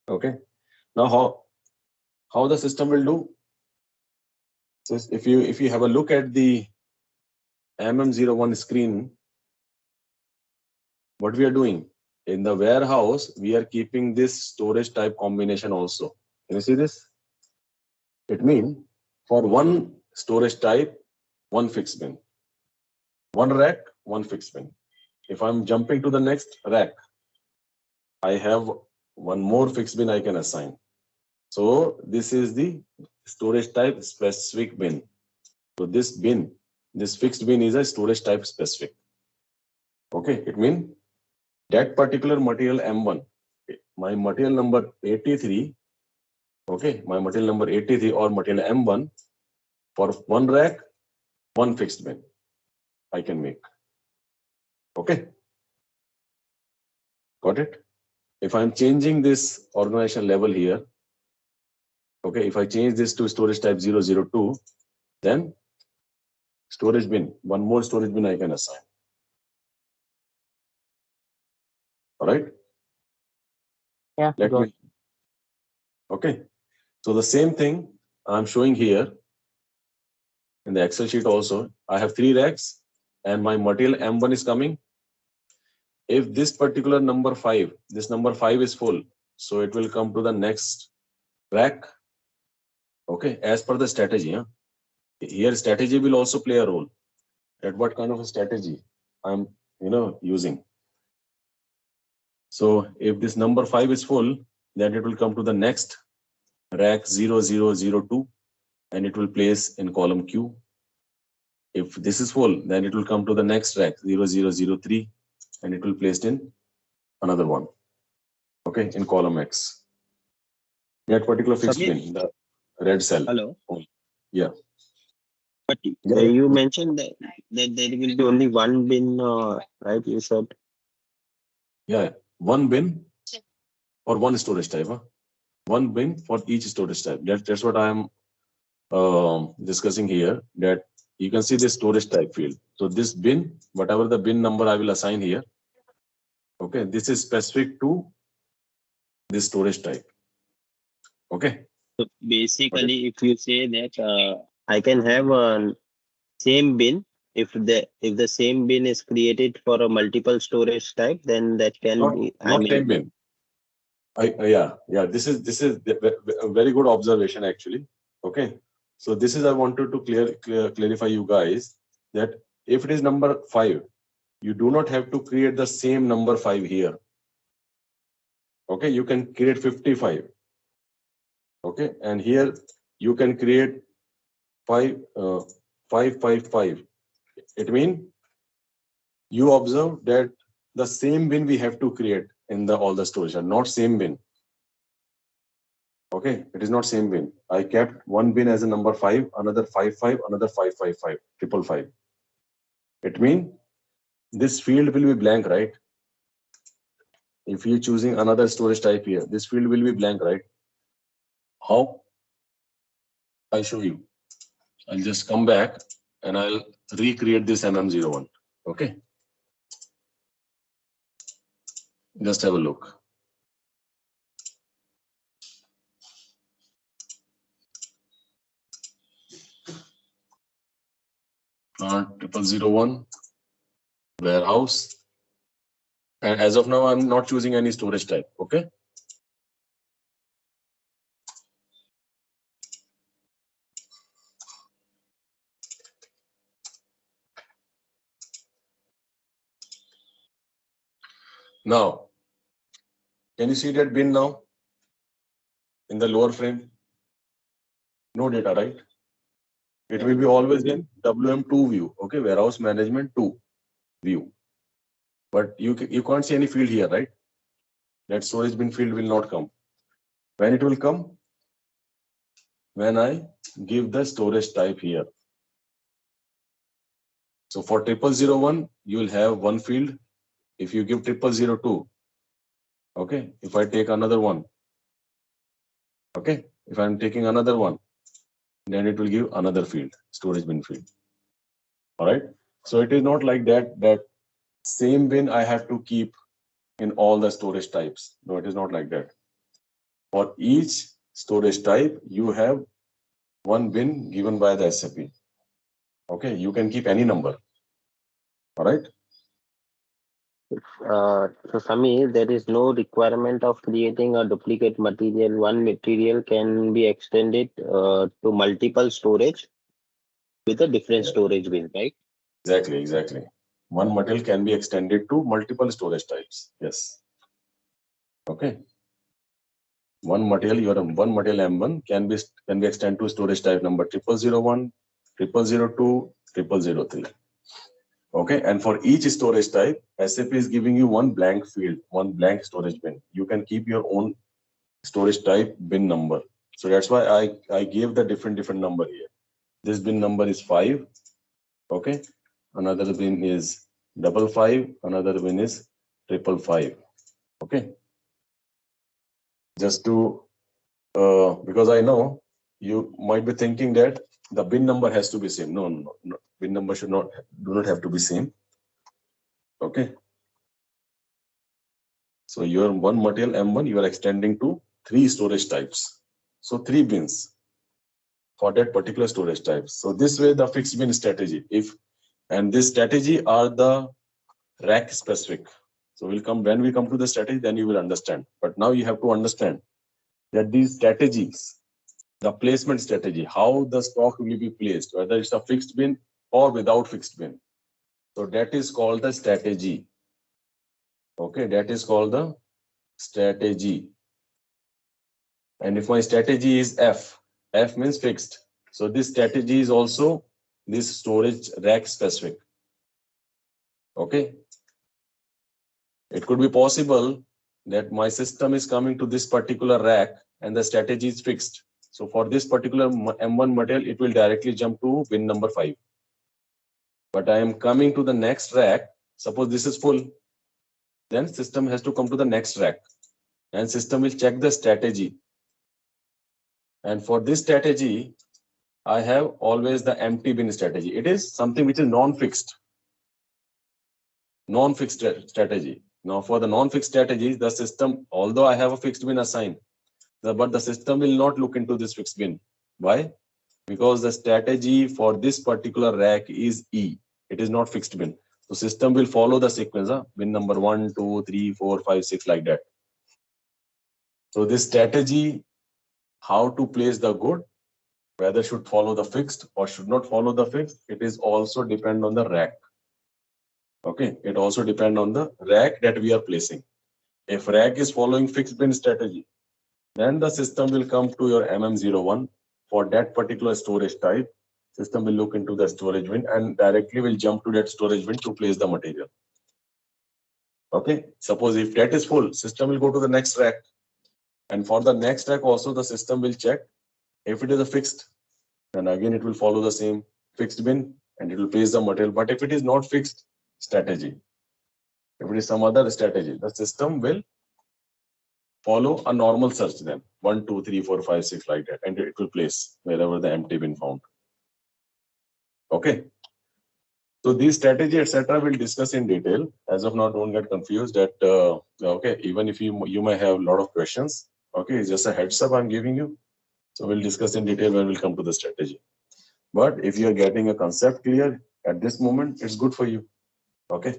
Okay, now how the system will do? So if you have a look at the MM01 screen, what we are doing in the warehouse, we are keeping this storage type combination also. Can you see this? It means for one storage type, one fixed bin, one rack, one fixed bin. If I'm jumping to the next rack, I have one more fixed bin I can assign. So this is the storage type specific bin. So this bin, this fixed bin is a storage type specific. Okay, it means that particular material M1, my material number 83, okay, my material number 83 or material M1, for one rack, one fixed bin I can make. Okay, got it? If I'm changing this organization level here, okay, if I change this to storage type 002, then storage bin, one more storage bin I can assign. All right? Yeah, got it. Okay, so the same thing I'm showing here in the Excel sheet also. I have 3 racks and my material M1 is coming. If this particular number 5, this number 5 is full, so it will come to the next rack. Okay, as per the strategy. Huh? Here strategy will also play a role. At what kind of a strategy I'm using. So if this number 5 is full, then it will come to the next rack 0002 and it will place in column Q. If this is full, then it will come to the next rack 0003 and it will placed in another one. Okay, in column X. That particular fixed bin, the red cell. Hello. Yeah. But you mentioned that there will be only one bin, right? You said. Yeah, one bin or one storage type. Huh? One bin for each storage type. That's what I am discussing here. That you can see this storage type field. So this bin, whatever the bin number I will assign here. Okay, this is specific to this storage type. Okay. So basically, if you say that I can have a same bin, if the same bin is created for a multiple storage type, then that can be. Not same bin. Yeah. This is a very good observation actually. Okay. So this is I wanted to clarify you guys that if it is number 5, you do not have to create the same number 5 here. Okay, you can create 55. Okay, and here you can create 555. It means you observe that the same bin we have to create in all the storage, not same bin. Okay, it is not same bin. I kept one bin as a number 5, another 55, another 555, 555. It means this field will be blank, right? If you're choosing another storage type here, this field will be blank, right? How? I show you. I'll just come back and I'll recreate this MM01. Okay. Just have a look. Plant 0001 warehouse. And as of now, I'm not choosing any storage type. Okay. Now, can you see that bin now in the lower frame? No data, right? It will be always in WM2 view. Okay, warehouse management 2 view. But you can't see any field here, right? That storage bin field will not come. When it will come? when I give the storage type here. So for 0001, you will have one field. If you give 0002, okay, if I take another one, okay, if I'm taking another one, then it will give another field, storage bin field. All right. So it is not like that same bin I have to keep in all the storage types. No, it is not like that. For each storage type, you have one bin given by the SAP. Okay, you can keep any number. All right. So Sami, there is no requirement of creating a duplicate material. One material can be extended to multiple storage with a different storage bin, right? Exactly. One material can be extended to multiple storage types. Yes. Okay. One material M1 can be extended to storage type number 0001, 0002, 0003. Okay, and for each storage type, SAP is giving you one blank field, one blank storage bin. You can keep your own storage type bin number. So that's why I gave the different number here. This bin number is 5. Okay, another bin is 55, another bin is 555. Okay, just to because I know you might be thinking that the bin number has to be same. No. Bin number do not have to be same. Okay. So your one material M1 you are extending to 3 storage types. So 3 bins for that particular storage type. So this way the fixed bin strategy. And this strategy are the rack specific. So when we come to the strategy, then you will understand. But now you have to understand that these strategies, the placement strategy, how the stock will be placed, whether it's a fixed bin or without fixed bin. So that is called the strategy. Okay, that is called the strategy. And if my strategy is F means fixed. So this strategy is also this storage rack specific. Okay. It could be possible that my system is coming to this particular rack and the strategy is fixed. So for this particular M1 material, it will directly jump to bin number 5. But I am coming to the next rack. Suppose this is full. Then system has to come to the next rack. And system will check the strategy. And for this strategy, I have always the empty bin strategy. It is something which is non-fixed. Non-fixed strategy. Now for the non-fixed strategies, the system, although I have a fixed bin assigned, but the system will not look into this fixed bin. Why? Because the strategy for this particular rack is E. It is not fixed bin. So system will follow the sequence, bin number 1, 2, 3, 4, 5, 6, like that. So this strategy, how to place the good, whether should follow the fixed or should not follow the fixed, it is also depend on the rack. Okay, it also depend on the rack that we are placing. If rack is following fixed bin strategy, then the system will come to your MM01 for that particular storage type. System will look into the storage bin and directly will jump to that storage bin to place the material. Okay, suppose if that is full, system will go to the next rack. And for the next rack also, the system will check. If it is a fixed, then again it will follow the same fixed bin and it will place the material. But if it is not fixed strategy, if it is some other strategy, the system will follow a normal search then 1, 2, 3, 4, 5, 6, like that, and it will place wherever the empty bin found. Okay. So these strategy, etc., we'll discuss in detail. As of now, don't get confused that okay, even if you may have a lot of questions. Okay, it's just a heads up I'm giving you. So we'll discuss in detail when we'll come to the strategy. But if you are getting a concept clear at this moment, it's good for you. Okay.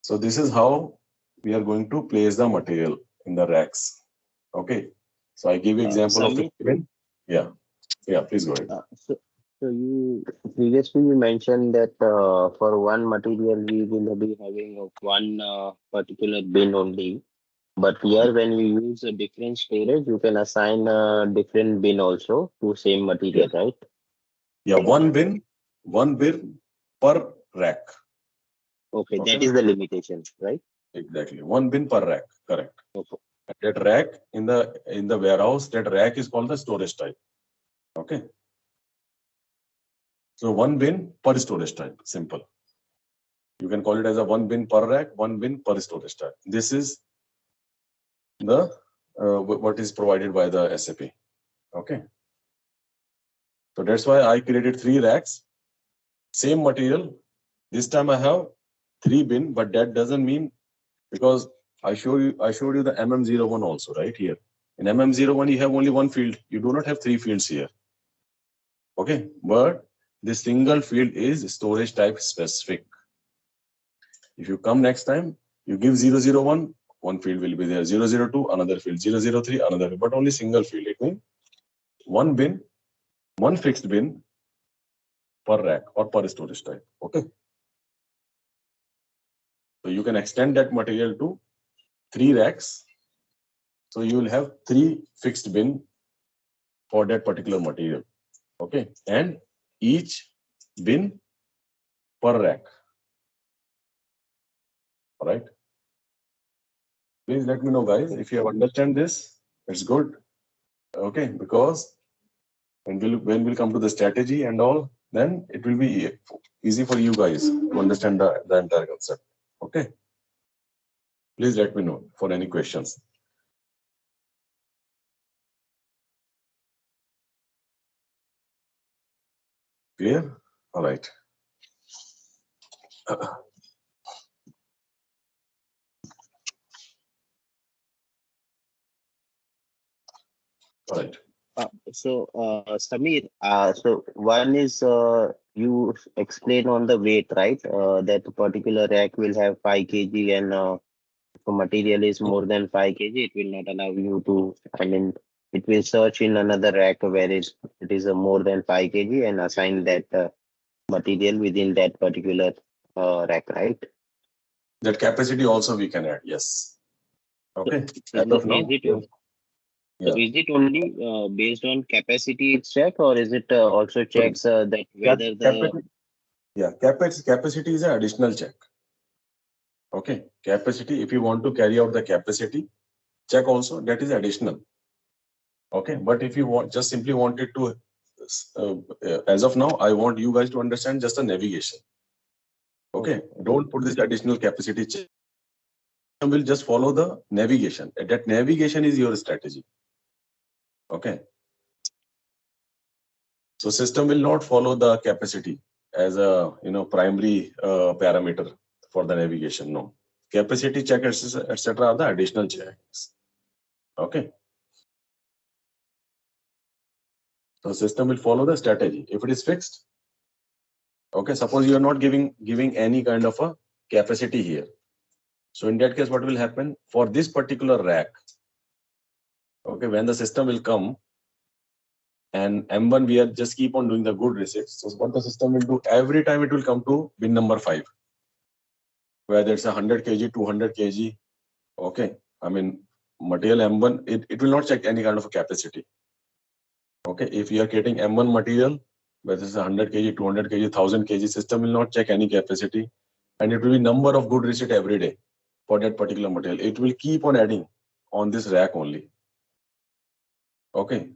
So this is how we are going to place the material in the racks. Okay. So I give you example of the bin. Yeah. Please go ahead. So you previously you mentioned that for one material we will be having one particular bin only. But here when we use a different storage, you can assign a different bin also to same material, right? Yeah, one bin per rack. Okay, that is the limitation, right? Exactly. One bin per rack, correct. Okay. That rack in the warehouse, that rack is called the storage type. Okay. So one bin per storage type, simple. You can call it as a one bin per rack, one bin per storage type. This is the what is provided by the SAP. Okay. So that's why I created 3 racks, same material. This time I have 3 bin, but that doesn't mean, because I showed you the MM01 also, right here. In MM01 you have only 1 field. You do not have 3 fields here. Okay, but this single field is storage type specific. If you come next time, you give 001, one field will be there. 002, another field. 003, another, but only single field. It means 1 bin, 1 fixed bin per rack or per storage type. Okay. So you can extend that material to 3 racks. So you will have 3 fixed bin for that particular material. Okay. And each bin per rack. All right. Please let me know, guys, if you have understand this. It's good. Okay, because when we'll come to the strategy and all, then it will be easy for you guys to understand the entire concept. Okay. Please let me know for any questions. Clear? All right. All right. Samir, so one is you explain on the weight, right? That particular rack will have 5 kg, and if a material is more than 5 kg, it will not allow you to, I mean, it will search in another rack where it is more than 5 kg and assign that material within that particular rack, right? That capacity also we can add. Yes. Okay. As So of now, so is it only based on capacity it's check, or is it also checks that whether capacity is an additional check. Okay. Capacity, if you want to carry out the capacity check also, that is additional. Okay. But if you just simply wanted to, as of now, I want you guys to understand just the navigation. Okay. Don't put this additional capacity check. Will just follow the navigation. That navigation is your strategy. Okay. So system will not follow the capacity as a primary parameter for the navigation. No. Capacity check, etc. are the additional checks. Okay. So system will follow the strategy. If it is fixed, okay, suppose you are not giving any kind of a capacity here. So in that case, what will happen for this particular rack? Okay, when the system will come and M1, we are just keep on doing the good receipts. So what the system will do, every time it will come to bin number 5, whether it's 100 kg, 200 kg. Okay, I mean material M1, it will not check any kind of a capacity. Okay, if you are getting M1 material, whether it's 100 kg, 200 kg, 1000 kg, system will not check any capacity, and it will be number of good receipt every day for that particular material. It will keep on adding on this rack only. Okay.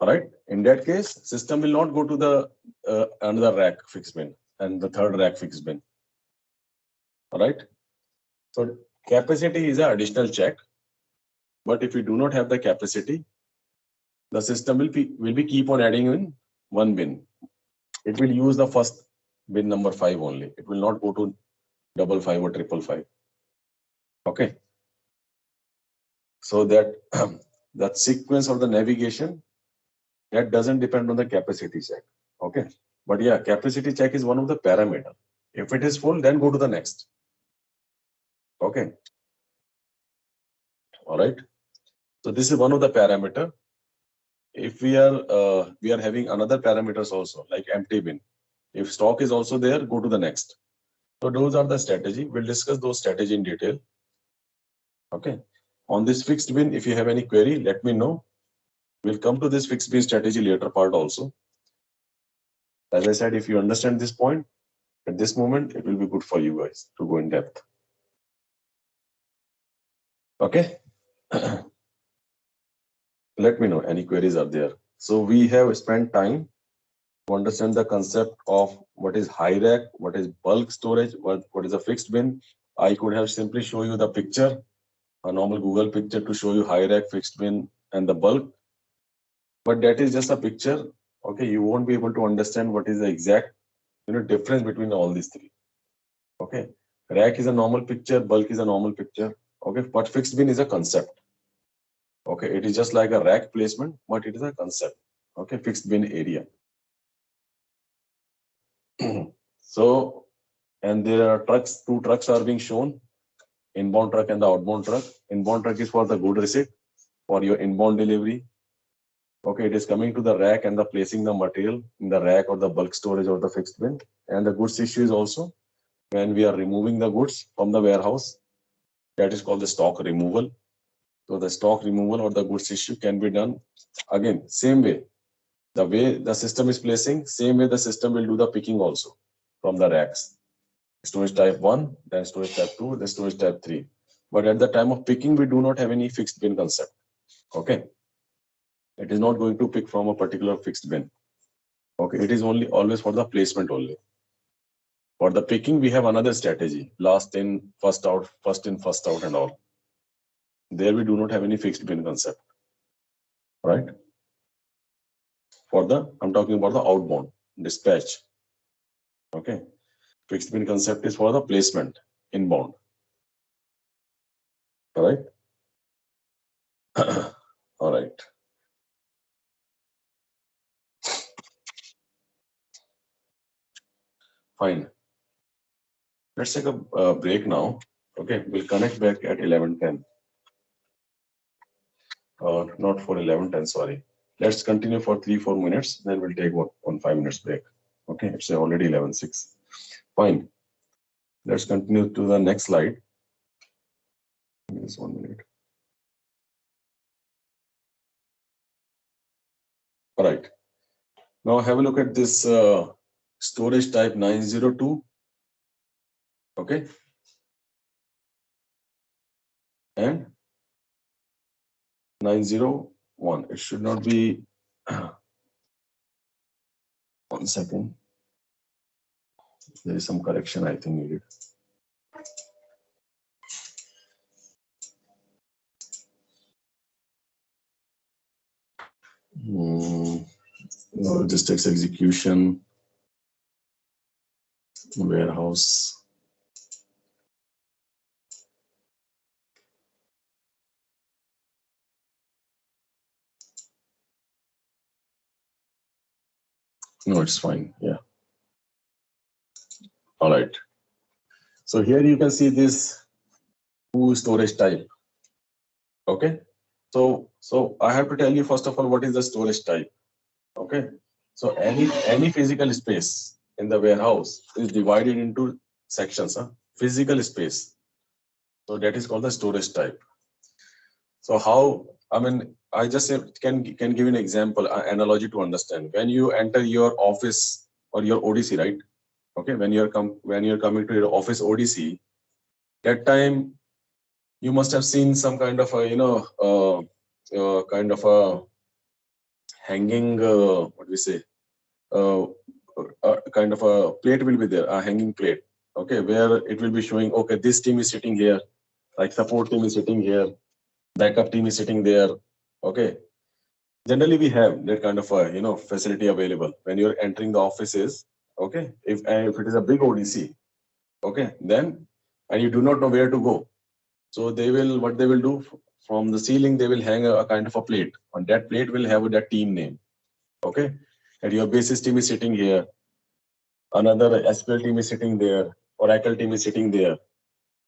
All right. In that case, system will not go to the another rack fixed bin and the third rack fixed bin. All right. So capacity is an additional check, but if you do not have the capacity, the system will be keep on adding in one bin. It will use the first bin number 5 only. It will not go to 55 or 555. Okay. So that that sequence of the navigation, that doesn't depend on the capacity check. Okay. But yeah, capacity check is one of the parameter. If it is full, then go to the next. Okay. All right. So this is one of the parameter. If we are having another parameters also, like empty bin. If stock is also there, go to the next. So those are the strategy. We'll discuss those strategy in detail. Okay. On this fixed bin, if you have any query, let me know. We'll come to this fixed bin strategy later part also. As I said, if you understand this point, at this moment, it will be good for you guys to go in depth. Okay. Let me know any queries are there. So we have spent time to understand the concept of what is high rack, what is bulk storage, what is a fixed bin. I could have simply show you the picture, a normal Google picture to show you high rack, fixed bin, and the bulk. But that is just a picture. Okay, you won't be able to understand what is the exact difference between all these three. Okay, rack is a normal picture, bulk is a normal picture. Okay, but fixed bin is a concept. Okay, it is just like a rack placement, but it is a concept. Okay, fixed bin area. So, and there are trucks, two trucks are being shown, inbound truck and the outbound truck. Inbound truck is for the good receipt, for your inbound delivery. Okay, it is coming to the rack and the placing the material in the rack or the bulk storage or the fixed bin. And the goods issue is also when we are removing the goods from the warehouse. That is called the stock removal. So the stock removal or the goods issue can be done again, same way. The way the system is placing, same way the system will do the picking also from the racks. Storage type 1, then storage type 2, then storage type 3. But at the time of picking, we do not have any fixed bin concept. Okay. It is not going to pick from a particular fixed bin. Okay. It is only always for the placement only. For the picking, we have another strategy. Last in, first out, first in, first out and all. There we do not have any fixed bin concept. Right? For the, I'm talking about the outbound dispatch. Okay. Fixed bin concept is for the placement inbound. All right. All right. Fine. Let's take a break now. Okay, we'll connect back at 11:10. Not for 11:10, sorry. Let's continue for 3-4 minutes, then we'll take 5 minutes break. Okay, it's already 11:06. Fine. Let's continue to the next slide. Just 1 minute. All right. Now have a look at this storage type 902. Okay. And 901. It should not be. 1 second. There is some correction I think needed. Logistics execution, warehouse. No, it's fine. Yeah. All right. So here you can see this two storage type. Okay. So I have to tell you first of all what is the storage type. Okay. So any physical space in the warehouse is divided into sections. Physical space. So that is called the storage type. So how? I mean, I just can give you an example, analogy to understand. When you enter your office or your ODC, right? Okay, when you're coming to your office ODC, that time you must have seen some kind of a kind of a hanging what we say kind of a plate will be there, a hanging plate. Okay, where it will be showing, okay, this team is sitting here, like support team is sitting here, backup team is sitting there. Okay, generally we have that kind of a facility available when you're entering the offices. Okay, if it is a big ODC, okay, then and you do not know where to go, so what they will do from the ceiling, they will hang a kind of a plate. On that plate will have that team name. Okay, and your basis team is sitting here, another SPL team is sitting there, Oracle team is sitting there.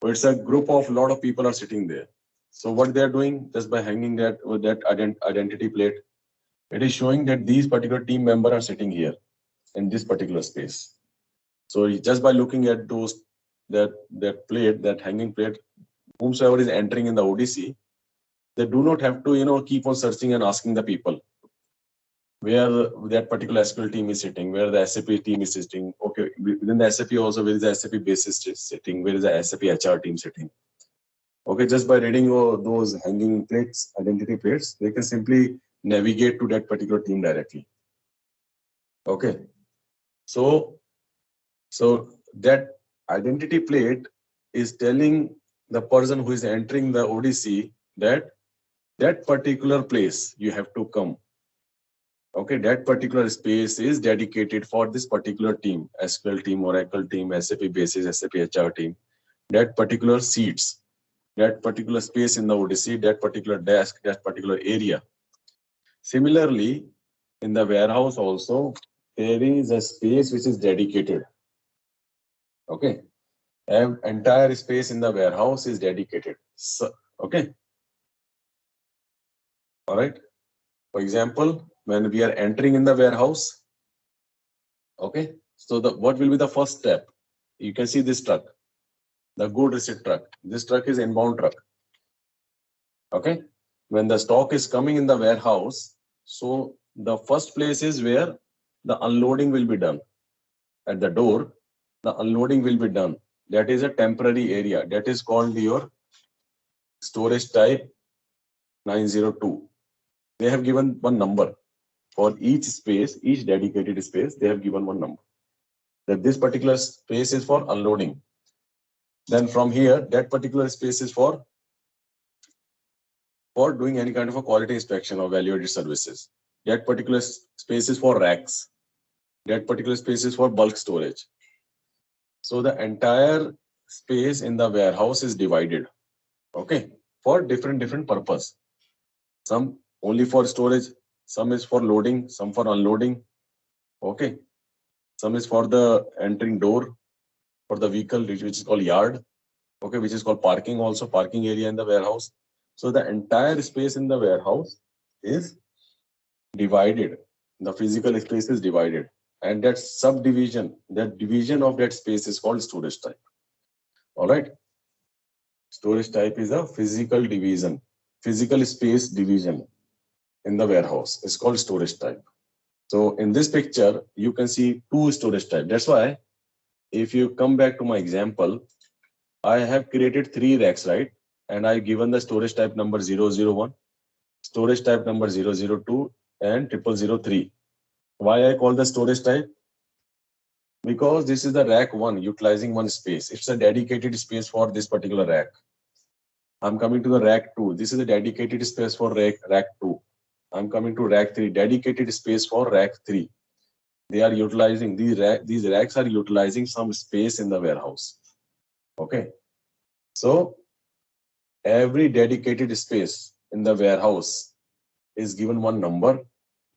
So it's a group of lot of people are sitting there. So what they are doing, just by hanging that with that identity plate, it is showing that these particular team members are sitting here in this particular space. So just by looking at that plate, that hanging plate, whomsoever is entering in the ODC, they do not have to keep on searching and asking the people where that particular SQL team is sitting, where the SAP team is sitting. Okay, within the SAP also, where is the SAP basis sitting, where is the SAP HR team sitting. Okay, just by reading those hanging plates, identity plates, they can simply navigate to that particular team directly. Okay, so that identity plate is telling the person who is entering the ODC that that particular place you have to come. Okay, that particular space is dedicated for this particular team, SQL team, Oracle team, SAP Basis, SAP HR team. That particular seats, that particular space in the ODC, that particular desk, that particular area. Similarly, in the warehouse also, there is a space which is dedicated. Okay, entire space in the warehouse is dedicated. So, okay, all right. For example, when we are entering in the warehouse, okay, so what will be the first step? You can see this truck, the good receipt truck. This truck is inbound truck. Okay, when the stock is coming in the warehouse, so the first place is where the unloading will be done. At the door, the unloading will be done. That is a temporary area. That is called your storage type 902. They have given one number for each space, each dedicated space. They have given one number. That this particular space is for unloading. Then from here, that particular space is for doing any kind of a quality inspection or value-added services. That particular space is for racks. That particular space is for bulk storage. So the entire space in the warehouse is divided, okay, for different purpose. Some only for storage, some is for loading, some for unloading, okay. Some is for the entering door for the vehicle, which is called yard, okay, which is called parking also, parking area in the warehouse. So the entire space in the warehouse is divided. The physical space is divided. And that subdivision, that division of that space is called storage type. All right. Storage type is a physical division, physical space division in the warehouse. It's called storage type. So in this picture, you can see two storage types. That's why if you come back to my example, I have created 3 racks, right? And I've given the storage type number 001, storage type number 002, and 0003. Why I call the storage type? Because this is the rack 1 utilizing one space. It's a dedicated space for this particular rack. I'm coming to the rack 2. This is a dedicated space for rack 2. I'm coming to rack 3, dedicated space for rack 3. They are utilizing, these racks are utilizing some space in the warehouse. Okay. So every dedicated space in the warehouse is given one number.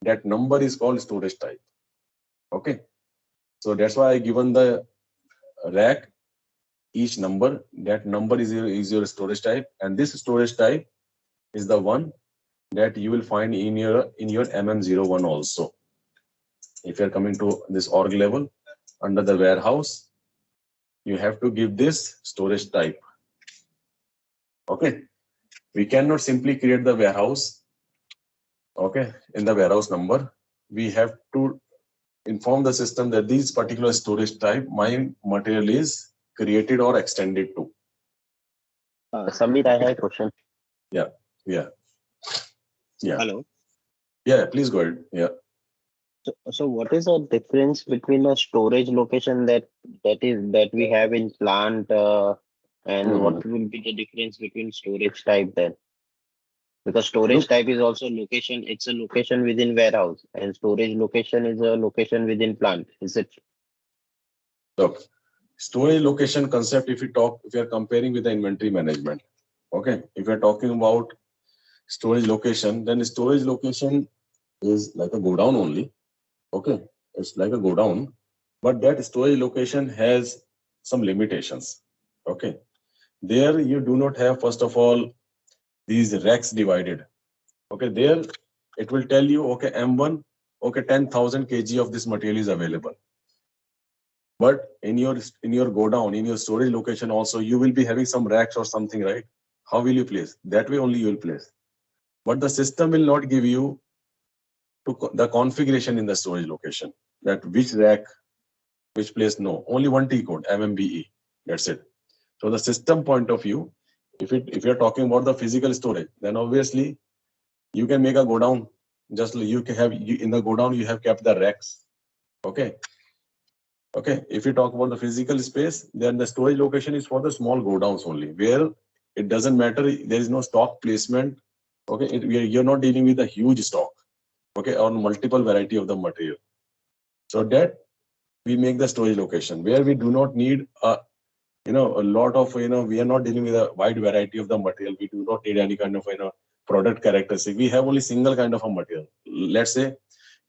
That number is called storage type. Okay. So that's why I given the rack each number. That number is your storage type, and this storage type is the one that you will find in your MM01 also. If you are coming to this org level under the warehouse, you have to give this storage type. Okay, we cannot simply create the warehouse. Okay, in the warehouse number, we have to inform the system that this particular storage type my material is created or extended to. Samir, I have a question. Yeah. Hello. Yeah, please go ahead. Yeah. So what is the difference between a storage location that we have in plant and what will be the difference between storage type then? Because storage type is also location, it's a location within warehouse, and storage location is a location within plant. Is it? Look, storage location concept, if we are comparing with the inventory management, okay, if we are talking about storage location, then storage location is like a godown only. Okay, it's like a godown, but that storage location has some limitations. Okay, there you do not have, first of all, these racks divided. Okay, there it will tell you, okay, M1, okay, 10,000 kg of this material is available. But in your godown, in your storage location also, you will be having some racks or something, right? How will you place? That way only you will place. But the system will not give you the configuration in the storage location, that which rack, which place. No, only one T code, MMBE. That's it. So the system point of view, If you're talking about the physical storage, then obviously you can make a go down. Just you can have in the go down you have kept the racks. Okay. Okay. If you talk about the physical space, then the storage location is for the small go downs only, where it doesn't matter. There is no stock placement. Okay. You're not dealing with a huge stock. Okay. On multiple variety of the material. So that we make the storage location where we do not need a lot of we are not dealing with a wide variety of the material. We do not need any kind of product characteristic. We have only single kind of a material. Let's say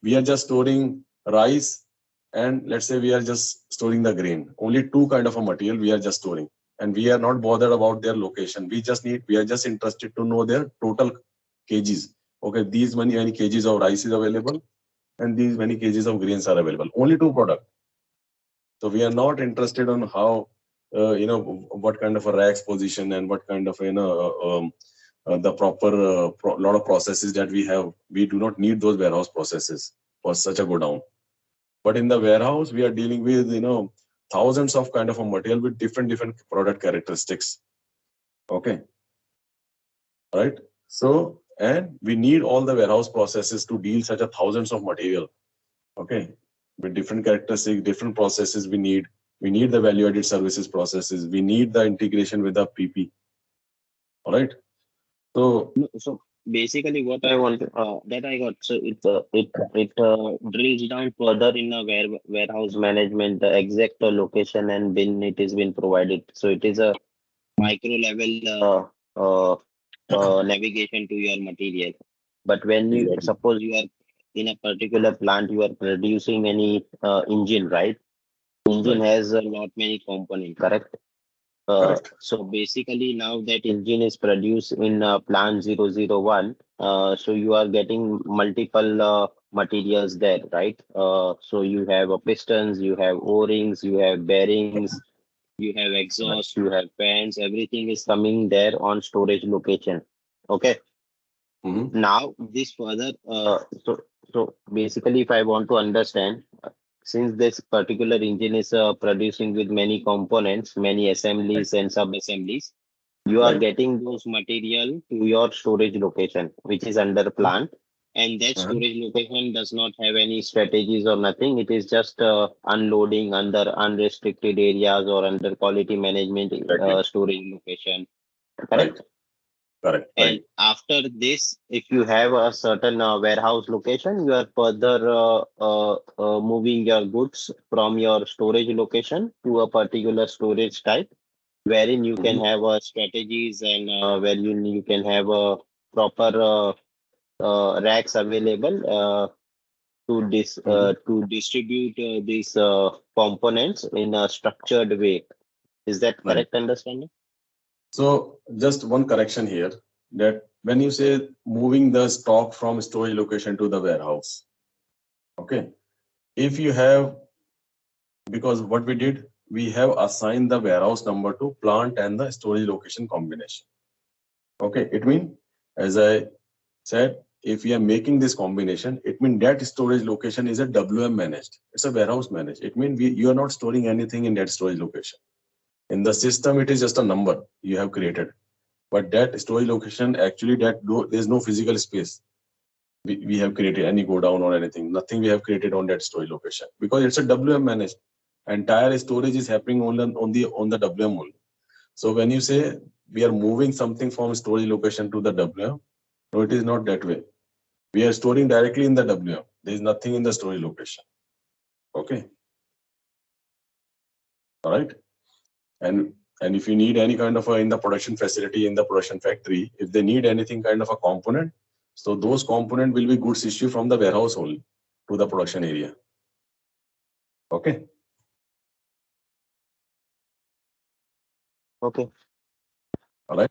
we are just storing rice, and let's say we are just storing the grain. Only two kind of a material we are just storing, and we are not bothered about their location. We are just interested to know their total kgs. Okay, these many kgs of rice is available, and these many kgs of grains are available. Only two products. So we are not interested on how what kind of a racks position and what kind of the proper lot of processes that we have. We do not need those warehouse processes for such a go down. But in the warehouse, we are dealing with thousands of kind of a material with different product characteristics. Okay, right? So and we need all the warehouse processes to deal such a thousands of material. Okay, with different characteristics, different processes we need. We need the value-added services processes. We need the integration with the PP. All right. So basically, what I want that I got. So it drills down further in a warehouse management, the exact location and bin it is been provided. So it is a micro level navigation to your material. But when you suppose you are in a particular plant, you are producing any engine, right? Engine has a lot many components, correct? correct. So basically now that engine is produced in plant 001, so you are getting multiple materials there, right? So you have pistons, you have O-rings, you have bearings, you have exhaust, you have fans, everything is coming there on storage location. Okay. Now this further, so basically if I want to understand, since this particular engine is producing with many components, many assemblies and sub-assemblies, you are getting those material to your storage location, which is under plant. And that storage location does not have any strategies or nothing. It is just unloading under unrestricted areas or under quality management storage location. Correct? Correct. And after this, if you have a certain warehouse location, you are further moving your goods from your storage location to a particular storage type, wherein you can have strategies and where you can have a proper racks available to distribute these components in a structured way. Is that correct understanding? So just one correction here, that when you say moving the stock from storage location to the warehouse, okay, if you have, because what we did, we have assigned the warehouse number to plant and the storage location combination. Okay, it means, as I said, if we are making this combination, it means that storage location is a WM managed. It's a warehouse managed. It means you are not storing anything in that storage location. In the system, it is just a number you have created. But that storage location, actually, there's no physical space. We have created any go down or anything. Nothing we have created on that storage location because it's a WM managed. Entire storage is happening on the WM only. So when you say we are moving something from storage location to the WM, no, it is not that way. We are storing directly in the WM. There is nothing in the storage location. Okay. All right. And if you need any kind of in the production facility, in the production factory, if they need anything kind of a component, so those component will be goods issued from the warehouse only to the production area. Okay. Okay. All right.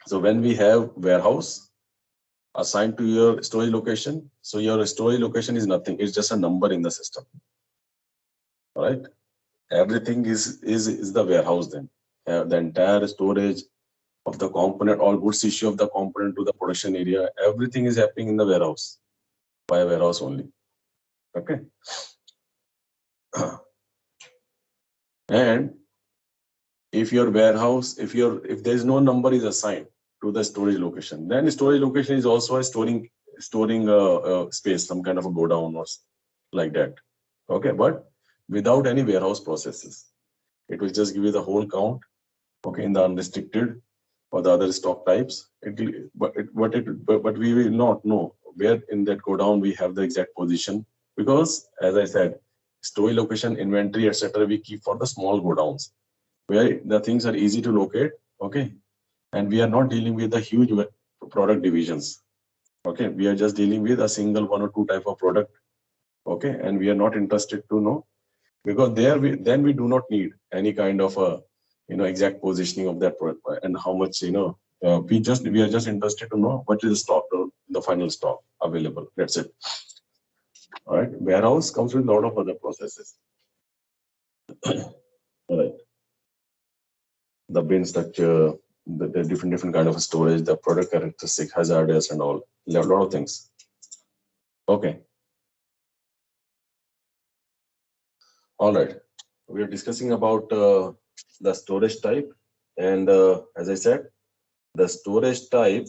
So when we have warehouse assigned to your storage location, so your storage location is nothing. It's just a number in the system. All right. Everything is the warehouse then. The entire storage of the component or goods issue of the component to the production area, everything is happening in the warehouse by warehouse only. Okay. And if your warehouse, if there is no number is assigned to the storage location, then storage location is also a storing space, some kind of a go down or like that. Okay, but without any warehouse processes, it will just give you the whole count. Okay, in the unrestricted or the other stock types. But we will not know where in that go down we have the exact position, because as I said, storage location, inventory, etc. we keep for the small go downs where the things are easy to locate. Okay, and we are not dealing with the huge product divisions. Okay, we are just dealing with a single one or two type of product. Okay, and we are not interested to know, because there then we do not need any kind of a exact positioning of that product and how much we are just interested to know what is the stock, the final stock available. That's it. All right, warehouse comes with a lot of other processes. All right, the bin structure, the different kind of storage, the product characteristic, hazardous and all, a lot of things. Okay, all right, we are discussing about the storage type, and as I said, the storage type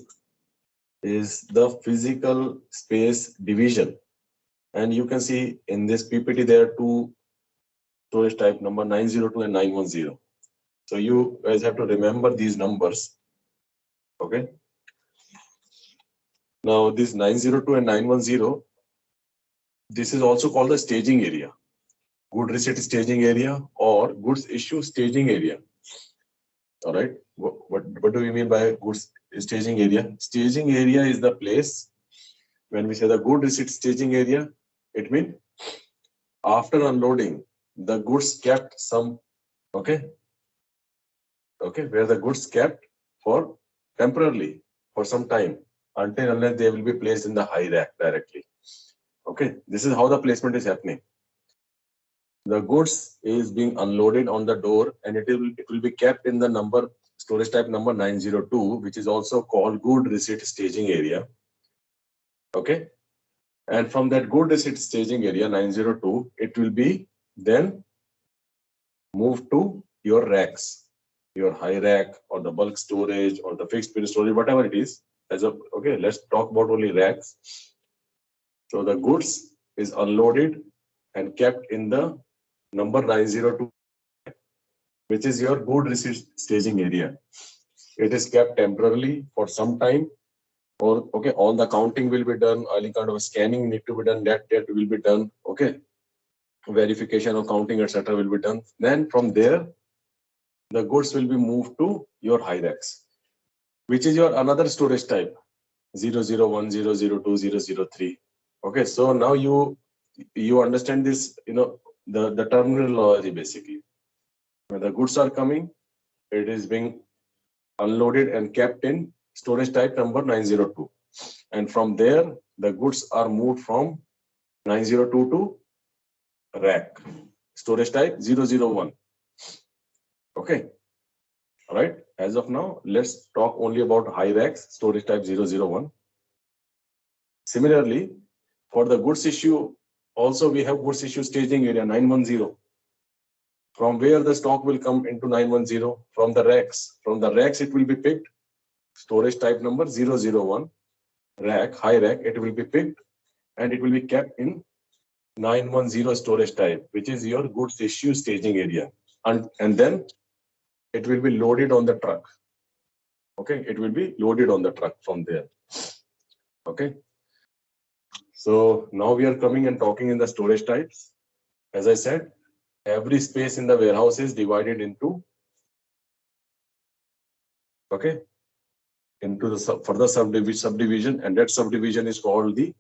is the physical space division, and you can see in this PPT there are two storage type, number 902 and 910. So you guys have to remember these numbers. Okay, now this 902 and 910, this is also called the staging area, good receipt staging area or goods issue staging area. All right, what do we mean by goods staging area? Staging area is the place, when we say the good receipt staging area, it means after unloading, the goods kept some, okay, where the goods kept for temporarily for some time until unless they will be placed in the high rack directly. Okay, this is how the placement is happening. The goods is being unloaded on the door, and it will be kept in the number storage type number 902, which is also called good receipt staging area. Okay, and from that good receipt staging area 902, it will be then moved to your racks, your high rack or the bulk storage or the fixed bin storage, whatever it is. Okay, let's talk about only racks. So the goods is unloaded and kept in the number 902, which is your good receipt staging area. It is kept temporarily for some time, or okay, all the counting will be done, any kind of scanning need to be done, that will be done. Okay, verification of counting, etc. will be done. Then from there, the goods will be moved to your high racks, which is your another storage type 001, 002, 003. Okay, so now you understand this, the terminology basically. When the goods are coming, it is being unloaded and kept in storage type number 902, and from there the goods are moved from 902 to rack storage type 001. Okay, all right, as of now let's talk only about high racks storage type 001. Similarly, for the goods issue also we have goods issue staging area 910, from where the stock will come into 910, from the racks. From the racks it will be picked storage type number 001, rack, high rack, it will be picked and it will be kept in 910 storage type, which is your goods issue staging area, and then it will be loaded on the truck. Okay, it will be loaded on the truck from there. Okay, so now we are coming and talking in the storage types. As I said, every space in the warehouse is divided into, okay, into the further subdivision, and that subdivision is called the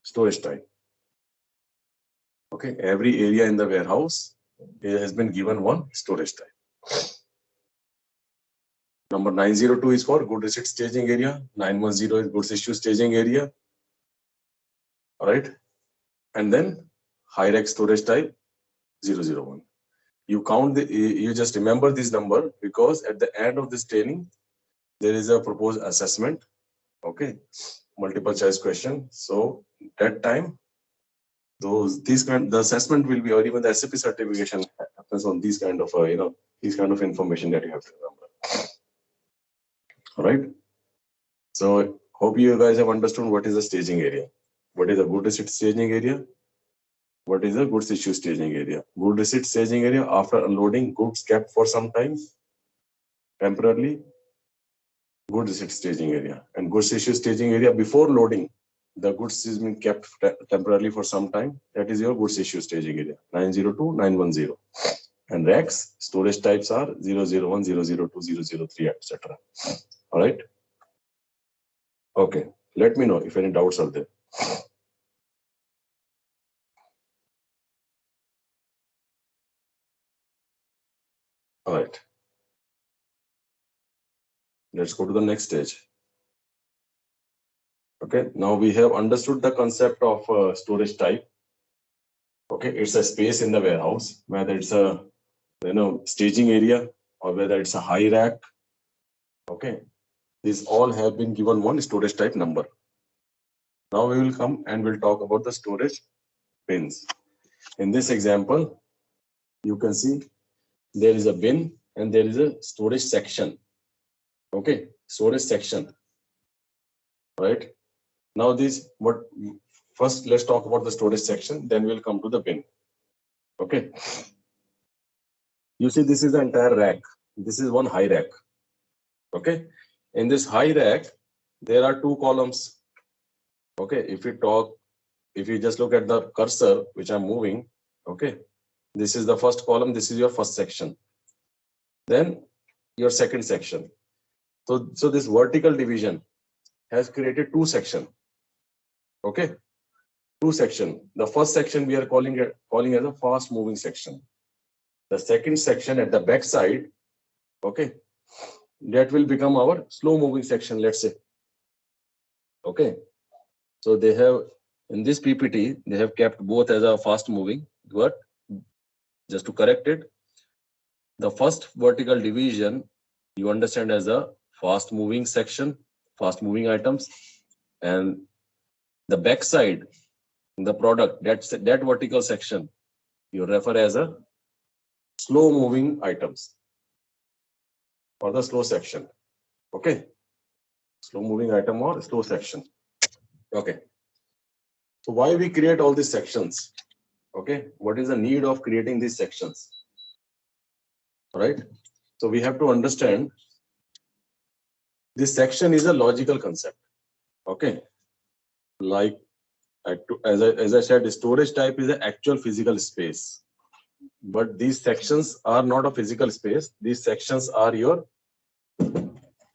storage type. Okay, every area in the warehouse has been given one storage type. Number 902 is for good receipt staging area, 910 is goods issue staging area. All right, and then high rack storage type 001. You count you just remember this number, because at the end of this training there is a proposed assessment. Okay, multiple choice question. So that time the assessment will be, or even the SAP certification happens on these kind of these kind of information that you have to remember. All right. So hope you guys have understood what is the staging area. What is a good receipt staging area? What is a goods issue staging area? Good receipt staging area after unloading, goods kept for some time temporarily. Goods receipt staging area, and goods issue staging area before loading. The goods is being kept temporarily for some time. That is your goods issue staging area, 902, 910. And racks, storage types are 001, 002, 003, etc. All right. Okay. Let me know if any doubts are there. All right. Let's go to the next stage. Okay. Now we have understood the concept of storage type. Okay. It's a space in the warehouse, whether it's a staging area or whether it's a high rack. Okay. These all have been given one storage type number. Now we will come and we'll talk about the storage bins. In this example, you can see there is a bin and there is a storage section. Okay, storage section. Right. Now first let's talk about the storage section, then we'll come to the bin. Okay. You see, this is the entire rack. This is one high rack. Okay. In this high rack, there are two columns. Okay. If you just look at the cursor, which I'm moving, okay. This is the first column. This is your first section. Then your second section. So this vertical division has created two sections. Okay. Two sections. The first section we are calling as a fast moving section. The second section at the back side, okay, that will become our slow moving section, let's say. Okay. So they have, in this PPT, they have kept both as a fast moving, but just to correct it, the first vertical division you understand as a fast moving section, fast moving items, and the back side, the product, that vertical section you refer as a slow moving items or the slow section. Okay. Slow moving item or slow section. Okay. So why we create all these sections? Okay. What is the need of creating these sections? All right. So we have to understand this section is a logical concept. Okay. Like as I said, storage type is an actual physical space. But these sections are not a physical space. These sections are your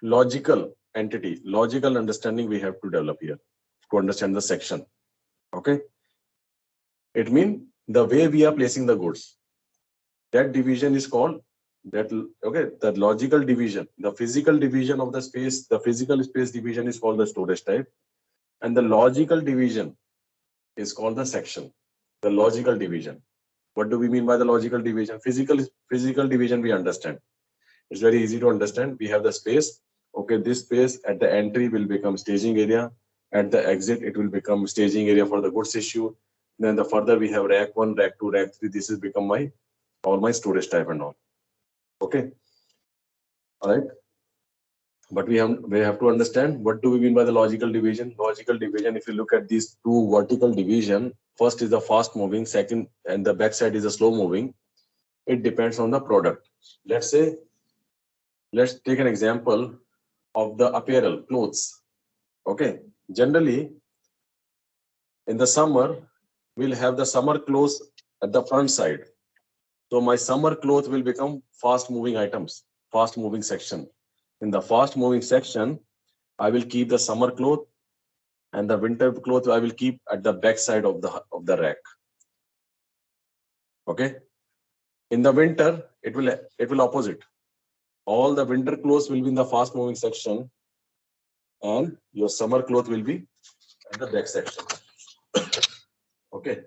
logical entity, logical understanding we have to develop here to understand the section. Okay. It means the way we are placing the goods. That division is called that. Okay. The logical division, the physical division of the space, the physical space division is called the storage type. And the logical division is called the section. The logical division. What do we mean by the logical division? Physical division we understand. It's very easy to understand. We have the space. Okay, this space at the entry will become staging area. At the exit, it will become staging area for the goods issue. Then the further we have rack 1, rack 2, rack 3. This has become all my storage type and all. Okay. All right. But we have to understand what do we mean by the logical division. Logical division, if you look at these two vertical division, first is the fast moving, second and the back side is the slow moving. It depends on the product. Let's take an example of the apparel, clothes. Okay. Generally, in the summer, we'll have the summer clothes at the front side. So my summer clothes will become fast moving items, fast moving section. In the fast moving section, I will keep the summer cloth and the winter cloth I will keep at the back side of the rack. Okay. In the winter, it will opposite. All the winter clothes will be in the fast moving section and your summer cloth will be at the back section. Okay.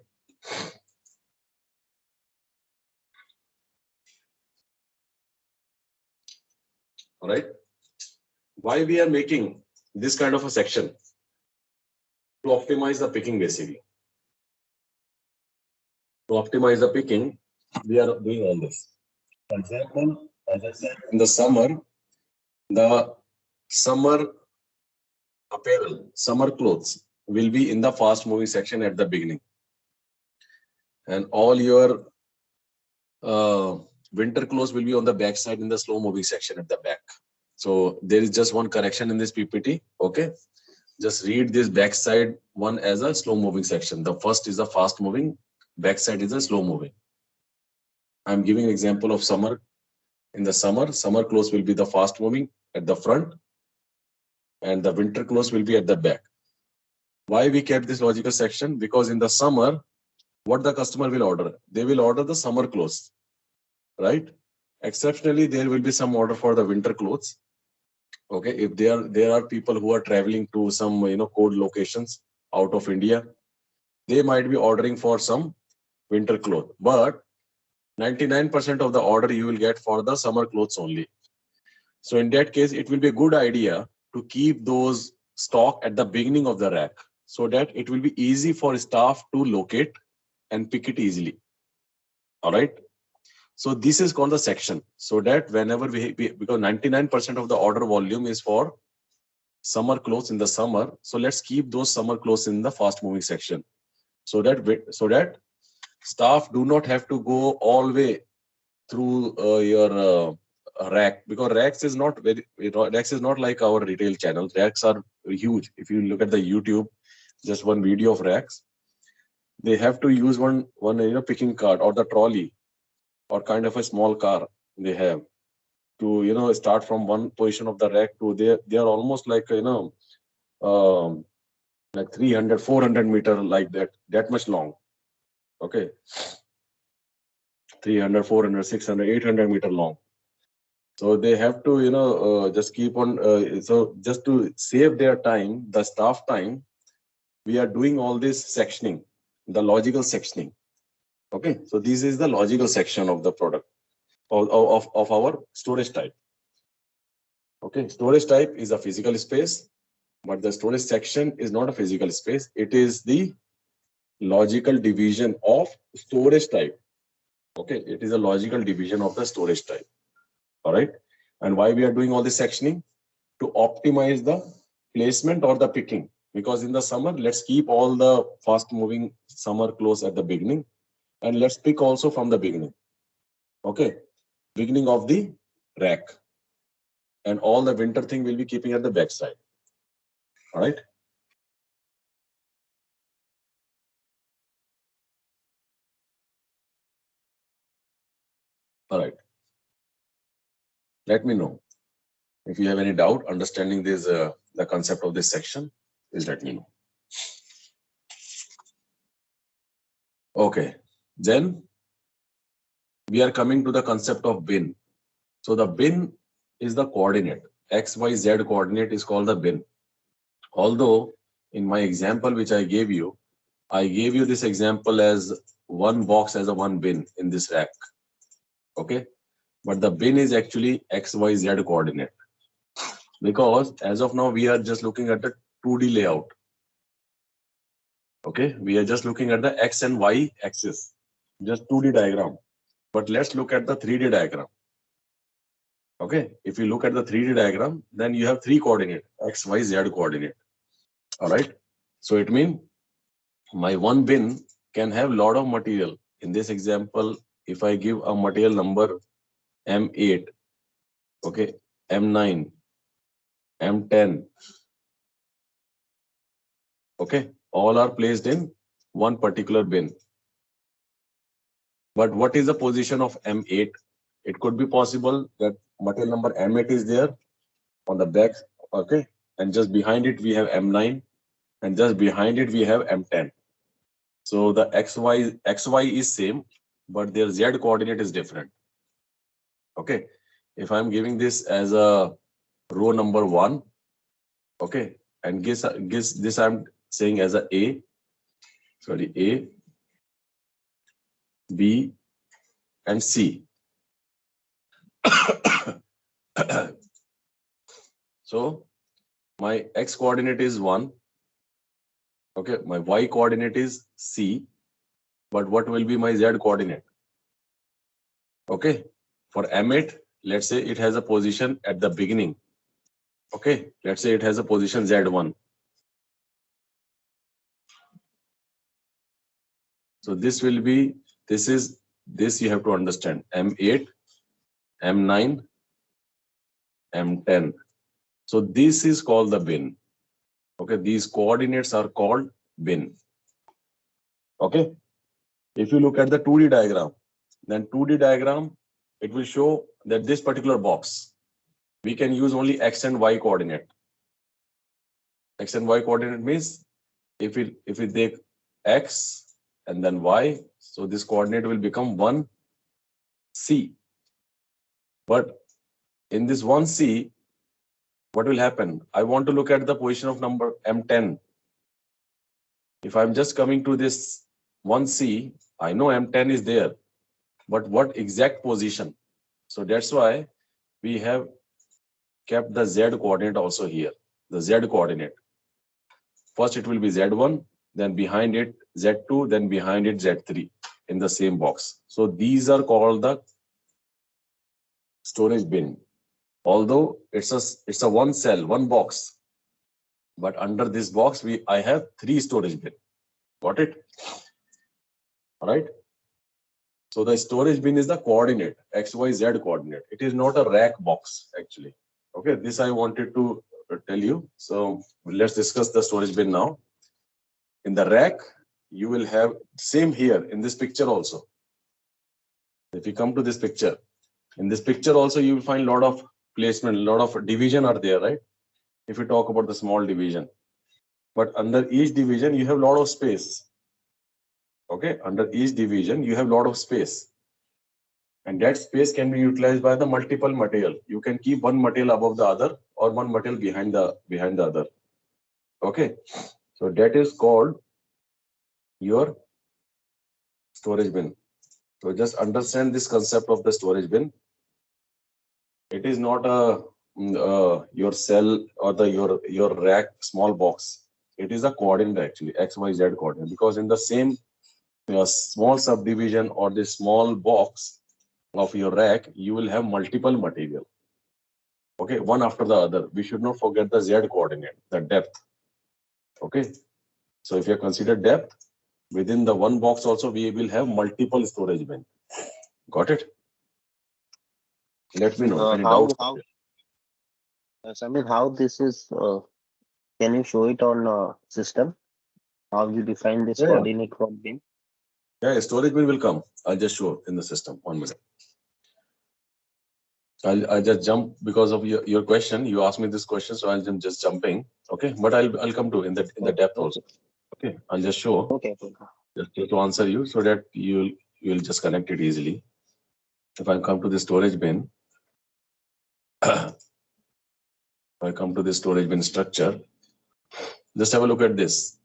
All right. Why we are making this kind of a section? To optimize the picking basically. to optimize the picking, we are doing all this. For example, as I said, in the summer apparel, summer clothes will be in the fast moving section at the beginning. And all your winter clothes will be on the back side in the slow moving section at the back. So there is just one correction in this PPT. Okay. Just read this backside one as a slow moving section. The first is a fast moving, backside is a slow moving. I'm giving an example of summer. In the summer clothes will be the fast moving at the front and the winter clothes will be at the back. Why we kept this logical section? Because in the summer, what the customer will order? They will order the summer clothes, right? Exceptionally, there will be some order for the winter clothes. Okay, if there are people who are traveling to some cold locations out of India, they might be ordering for some winter clothes. But 99% of the order you will get for the summer clothes only. So in that case, it will be a good idea to keep those stock at the beginning of the rack so that it will be easy for staff to locate and pick it easily. All right. So this is called the section, so that whenever because 99% of the order volume is for summer clothes in the summer. So let's keep those summer clothes in the fast moving section so that staff do not have to go all the way through your rack, because racks is not like our retail channel. Racks are huge. If you look at the YouTube, just one video of racks, they have to use one picking cart or the trolley or kind of a small car they have to start from one position of the rack to they are almost like like 300 400 meter, like that much long. Okay, 300 400 600 800 meter long. So they have to just keep on so just to save their time, the staff time, we are doing all this sectioning, the logical sectioning. Okay, so this is the logical section of the product of our storage type. Okay, storage type is a physical space, but the storage section is not a physical space. It is the logical division of storage type. Okay, it is a logical division of the storage type. All right. And why we are doing all this sectioning? To optimize the placement or the picking. Because in the summer, let's keep all the fast moving summer clothes at the beginning. And let's pick also from the beginning. Okay, beginning of the rack. And all the winter thing will be keeping at the back side. All right. All right. Let me know if you have any doubt understanding this, the concept of this section. Please let me know. Okay. Then we are coming to the concept of bin. So the bin is the coordinate. X, Y, Z coordinate is called the bin. Although in my example which I gave you this example as one box as a one bin in this rack. Okay. But the bin is actually X, Y, Z coordinate. Because as of now, we are just looking at the 2D layout. Okay. We are just looking at the X and Y axis. Just 2D diagram. But let's look at the 3D diagram. Okay. If you look at the 3D diagram, then you have three coordinate, X, Y, Z coordinate. All right. So it means my one bin can have a lot of material. In this example, if I give a material number M8, okay, M9, M10, okay, all are placed in one particular bin. But what is the position of M8? It could be possible that material number M8 is there on the back, okay, and just behind it we have M9, and just behind it we have M10. So the XY is same, but their Z coordinate is different. Okay, if I'm giving this as a row number 1, okay, and this I'm saying as a A, B, and C. So my X coordinate is 1. Okay, my Y coordinate is C, But what will be my Z coordinate? Okay. For M8, let's say it has a position at the beginning. Okay. Let's say it has a position Z1. So this will be, this you have to understand. M8, M9, M10. So this is called the bin. Okay. These coordinates are called bin. Okay. If you look at the 2D diagram, then 2D diagram, it will show that this particular box, we can use only X and Y coordinate. X and Y coordinate means if we take X and then Y, so this coordinate will become 1C. But in this 1C, what will happen? I want to look at the position of number M10. If I'm just coming to this 1C, I know M10 is there, but what exact position? So that's why we have kept the Z coordinate also here, the Z coordinate. First it will be Z1, then behind it Z2, then behind it Z3 in the same box. So these are called the storage bin. Although it's a one cell, one box, but under this box I have 3 storage bin. Got it? All right. So the storage bin is the coordinate, XYZ coordinate. It is not a rack box actually. Okay, this I wanted to tell you. So let's discuss the storage bin now. In the rack, you will have same here in this picture also. If you come to this picture, in this picture also you will find a lot of placement, a lot of division are there, right? If you talk about the small division, but under each division you have a lot of space. Okay, under each division you have a lot of space, and that space can be utilized by the multiple material. You can keep one material above the other or one material behind the other. Okay, so that is called your storage bin. So just understand this concept of the storage bin. It is not a your cell or your rack small box. It is a coordinate actually, XYZ coordinate, because in the same small subdivision or the small box of your rack, you will have multiple material. Okay, one after the other. We should not forget the Z coordinate, the depth. Okay, so if you consider depth, within the one box also we will have multiple storage bin. Got it? Let me know any doubt. Samir, how this is? Can you show it on system? How you define this coordinate for bin? Yeah, storage bin will come. I'll just show in the system. 1 minute. I'll just jump because of your question. You asked me this question, so I'm just jumping. Okay, but I'll come to in the depth also. Okay, I'll just show. Okay. Just to answer you so that you'll just connect it easily. If I come to the storage bin, if I come to the storage bin structure, just have a look at this.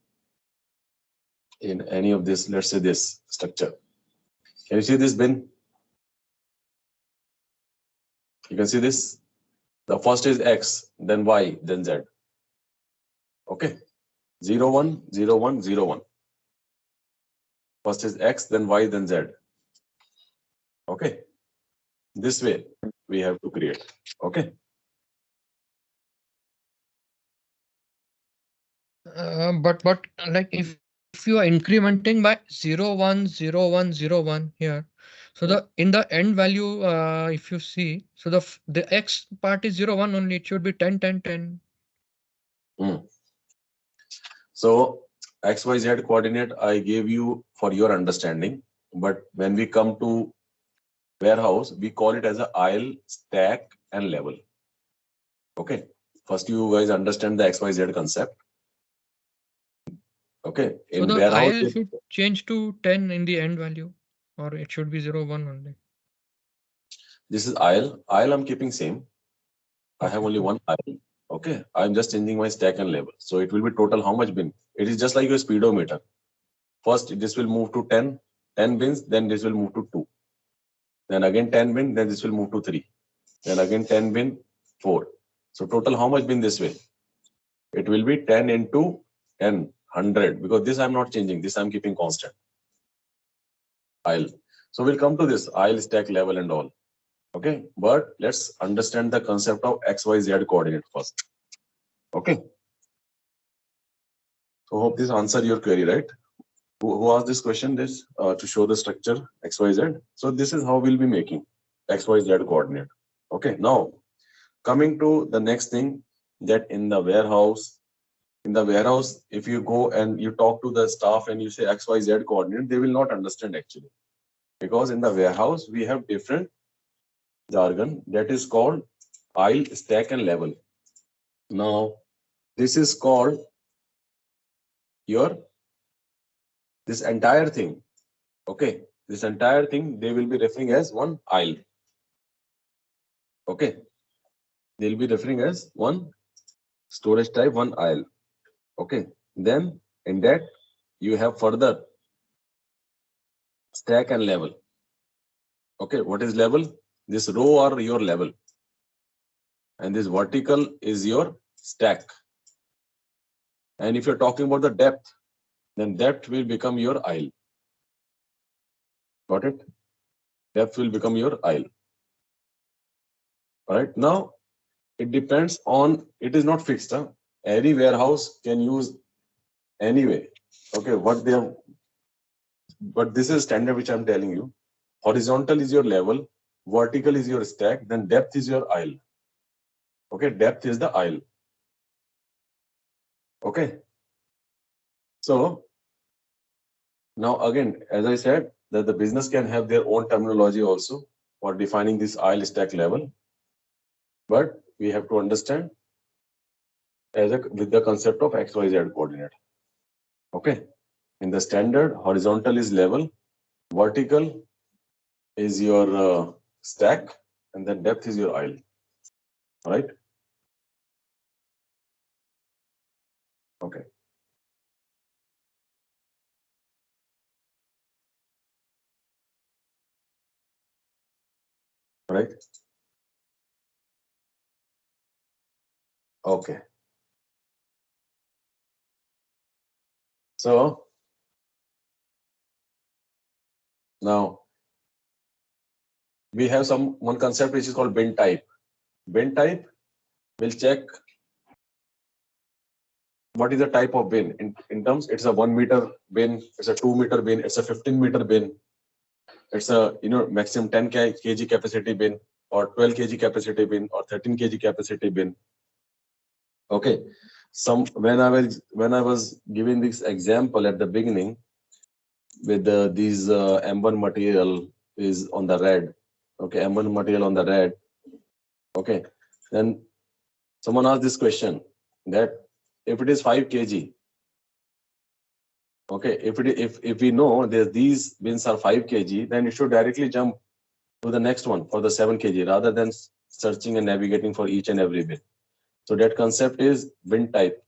In any of this, let's say this structure. Can you see this bin? You can see this. The first is X, then Y, then Z. Okay. 0, 1, 0, 1, 0, 1. First is X, then Y, then Z. Okay. This way we have to create. Okay. But like if you are incrementing by 0, 1, 0, 1, 0, 1 here, so the in the end value, if you see, so the X part is 0, 1 only. It should be 10, 10, 10. So XYZ coordinate I gave you for your understanding, but when we come to warehouse, we call it as a aisle, stack, and level. Okay. First, you guys understand the XYZ concept. Okay. So in the warehouse, aisle should change to 10 in the end value, or it should be 0, 1 only. This is aisle. Aisle I'm keeping same. I have only one aisle. Okay. I'm just changing my stack and level. So it will be total how much bin? It is just like your speedometer. First, this will move to 10 bins, then this will move to 2. Then again 10 bin, then this will move to 3. Then again 10 bin, 4. So total how much bin this way? It will be 10 into 10, 100, because this I'm not changing. This I'm keeping constant. aisle. So we'll come to this aisle stack level and all. Okay, but let's understand the concept of XYZ coordinate first. Okay. So hope this answer your query, right? Who asked this question? This to show the structure XYZ. So this is how we'll be making XYZ coordinate. Okay. Now coming to the next thing, that in the warehouse, if you go and you talk to the staff and you say XYZ coordinate, they will not understand actually, because in the warehouse we have different jargon that is called aisle, stack, and level. Now this is called this entire thing. Okay, this entire thing they will be referring as one aisle. Okay, they'll be referring as one storage type, one aisle. Okay, then in that you have further stack and level. Okay, what is level? This row are your level, and this vertical is your stack. And if you're talking about the depth, then depth will become your aisle. Got it? Depth will become your aisle. All right. Now it depends on, it is not fixed. Huh? Any warehouse can use anyway. Okay, what they have, but this is standard which I'm telling you. Horizontal is your level, vertical is your stack, then depth is your aisle. Okay, depth is the aisle. Okay. So now again, as I said, that the business can have their own terminology also for defining this aisle, stack, level. But we have to understand with the concept of XYZ coordinate. Okay. In the standard, horizontal is level, vertical is your stack, and then depth is your aisle. All right. Okay. All right. Okay. So now we have one concept which is called bin type. Bin type will check what is the type of bin. In terms, it's a 1 meter bin, it's a 2 meter bin, it's a 15 meter bin, it's a maximum 10 kg capacity bin, or 12 kg capacity bin, or 13 kg capacity bin. Okay. When I was giving this example at the beginning with these M1 material is on the red. Okay, M1 material on the red. Okay, then someone asked this question that if it is 5 kg, okay, if we know that these bins are 5 kg, then you should directly jump to the next one for the 7 kg rather than searching and navigating for each and every bin. So that concept is bin type.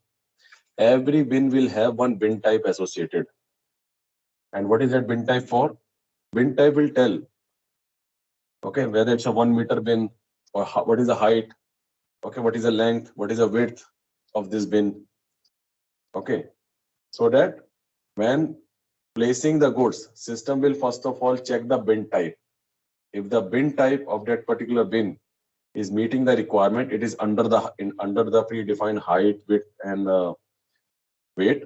Every bin will have one bin type associated. And what is that bin type for? Bin type will tell, okay, whether it's a 1 meter bin, or what is the height, okay, what is the length, what is the width of this bin. Okay, so that when placing the goods, system will first of all check the bin type. If the bin type of that particular bin is meeting the requirement, it is under the predefined height, width, and weight,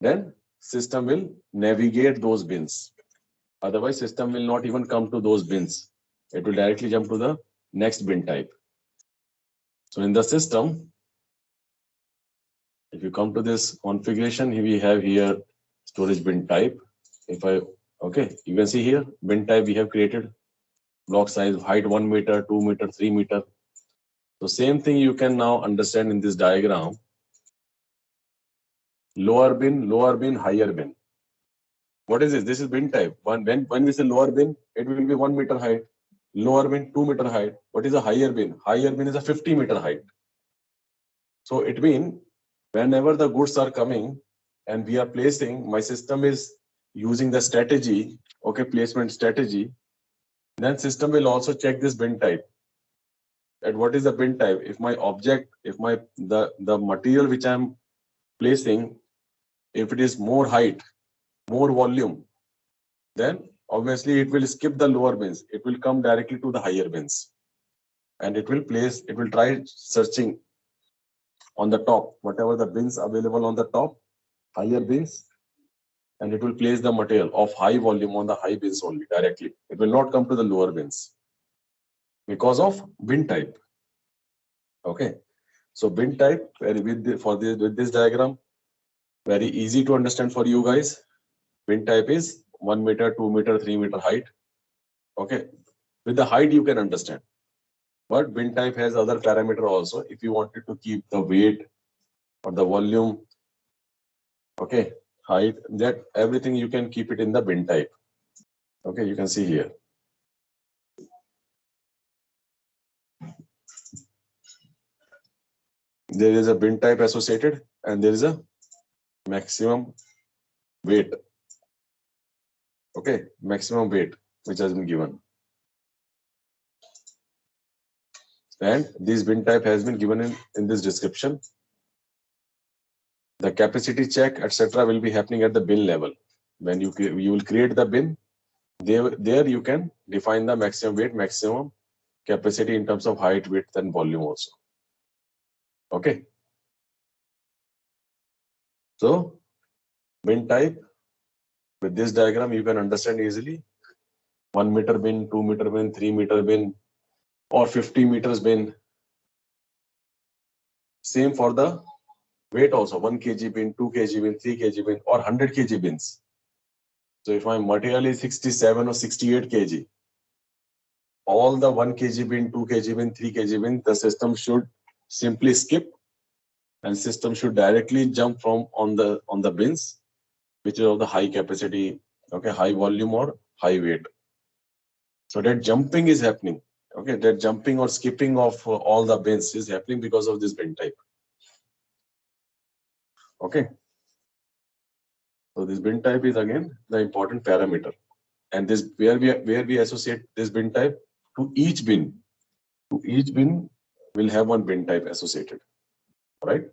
then system will navigate those bins. Otherwise, system will not even come to those bins. It will directly jump to the next bin type. So in the system, if you come to this configuration, we have here storage bin type. Okay, you can see here bin type we have created, block size, height 1 meter, 2 meter, 3 meter. So same thing you can now understand in this diagram. Lower bin, higher bin. What is this? This is bin type. When we say lower bin, it will be 1 meter height. Lower bin, 2 meter height. What is a higher bin? Higher bin is a 50 meter height. So it means whenever the goods are coming and we are placing, my system is using the strategy, okay, placement strategy, then system will also check this bin type. And what is the bin type? If my object, the material which I'm placing, if it is more height, more volume, then obviously it will skip the lower bins. It will come directly to the higher bins. And it will try searching on the top, whatever the bins available on the top, higher bins, and it will place the material of high volume on the high bins only directly. It will not come to the lower bins because of bin type. Okay. So bin type, with this diagram, very easy to understand for you guys. Bin type is 1 meter, 2 meter, 3 meter height. Okay. With the height you can understand. But bin type has other parameter also. If you wanted to keep the weight or the volume, okay, height, that everything you can keep it in the bin type. Okay, you can see here. There is a bin type associated and there is a maximum weight. Okay, maximum weight which has been given. And this bin type has been given in this description. The capacity check, etc., will be happening at the bin level. When you will create the bin, there you can define the maximum weight, maximum capacity in terms of height, width, and volume also. Okay. So bin type with this diagram you can understand easily. 1 meter bin, 2 meter bin, 3 meter bin, or 50 meters bin. Same for the weight also, 1 kg bin, 2 kg bin, 3 kg bin, or 100 kg bins. So if my material is 67 or 68 kg, all the 1 kg bin, 2 kg bin, 3 kg bin, the system should simply skip, and system should directly jump from on the bins, which is of the high capacity, okay, high volume or high weight. So that jumping is happening. Okay, that jumping or skipping of all the bins is happening because of this bin type. Okay. So this bin type is again the important parameter, and this where we associate this bin type to each bin. To each bin will have one bin type associated, right?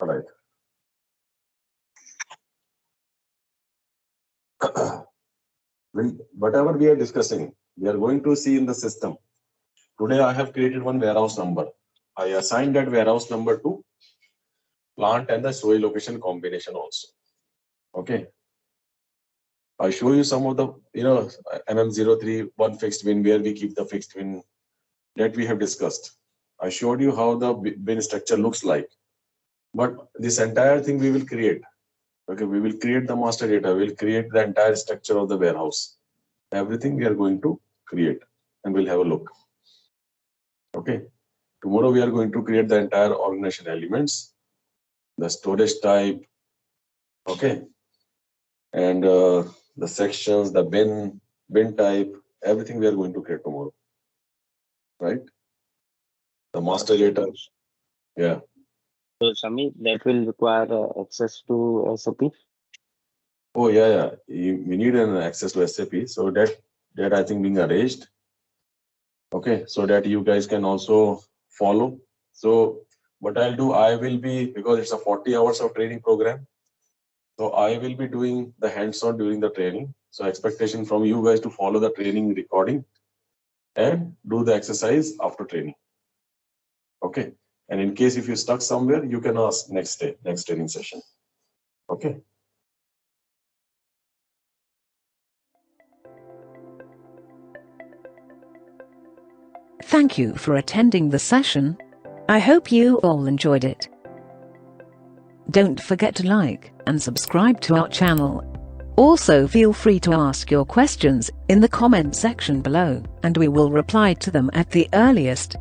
All right. Whatever we are discussing, we are going to see in the system. Today I have created one warehouse number. I assigned that warehouse number to plant and the SOE location combination also. Okay. I show you some of the, MM03, one fixed bin, where we keep the fixed bin that we have discussed. I showed you how the bin structure looks like. But this entire thing we will create. Okay, we will create the master data, we will create the entire structure of the warehouse. Everything we are going to create, and we'll have a look. Okay. Tomorrow we are going to create the entire organization elements, the storage type, okay, and the sections, the bin type, everything we are going to create tomorrow, right? The master data, yeah. So Sami, that will require access to SAP. Oh yeah. We need an access to SAP, so that I think being arranged. Okay, so that you guys can also follow. So what I'll do, I will be, because it's a 40 hours of training program, so I will be doing the hands-on during the training. So expectation from you guys to follow the training recording and do the exercise after training. Okay, and in case if you're stuck somewhere, you can ask next training session. Okay. Thank you for attending the session. I hope you all enjoyed it. Don't forget to like and subscribe to our channel. Also feel free to ask your questions in the comment section below, and we will reply to them at the earliest.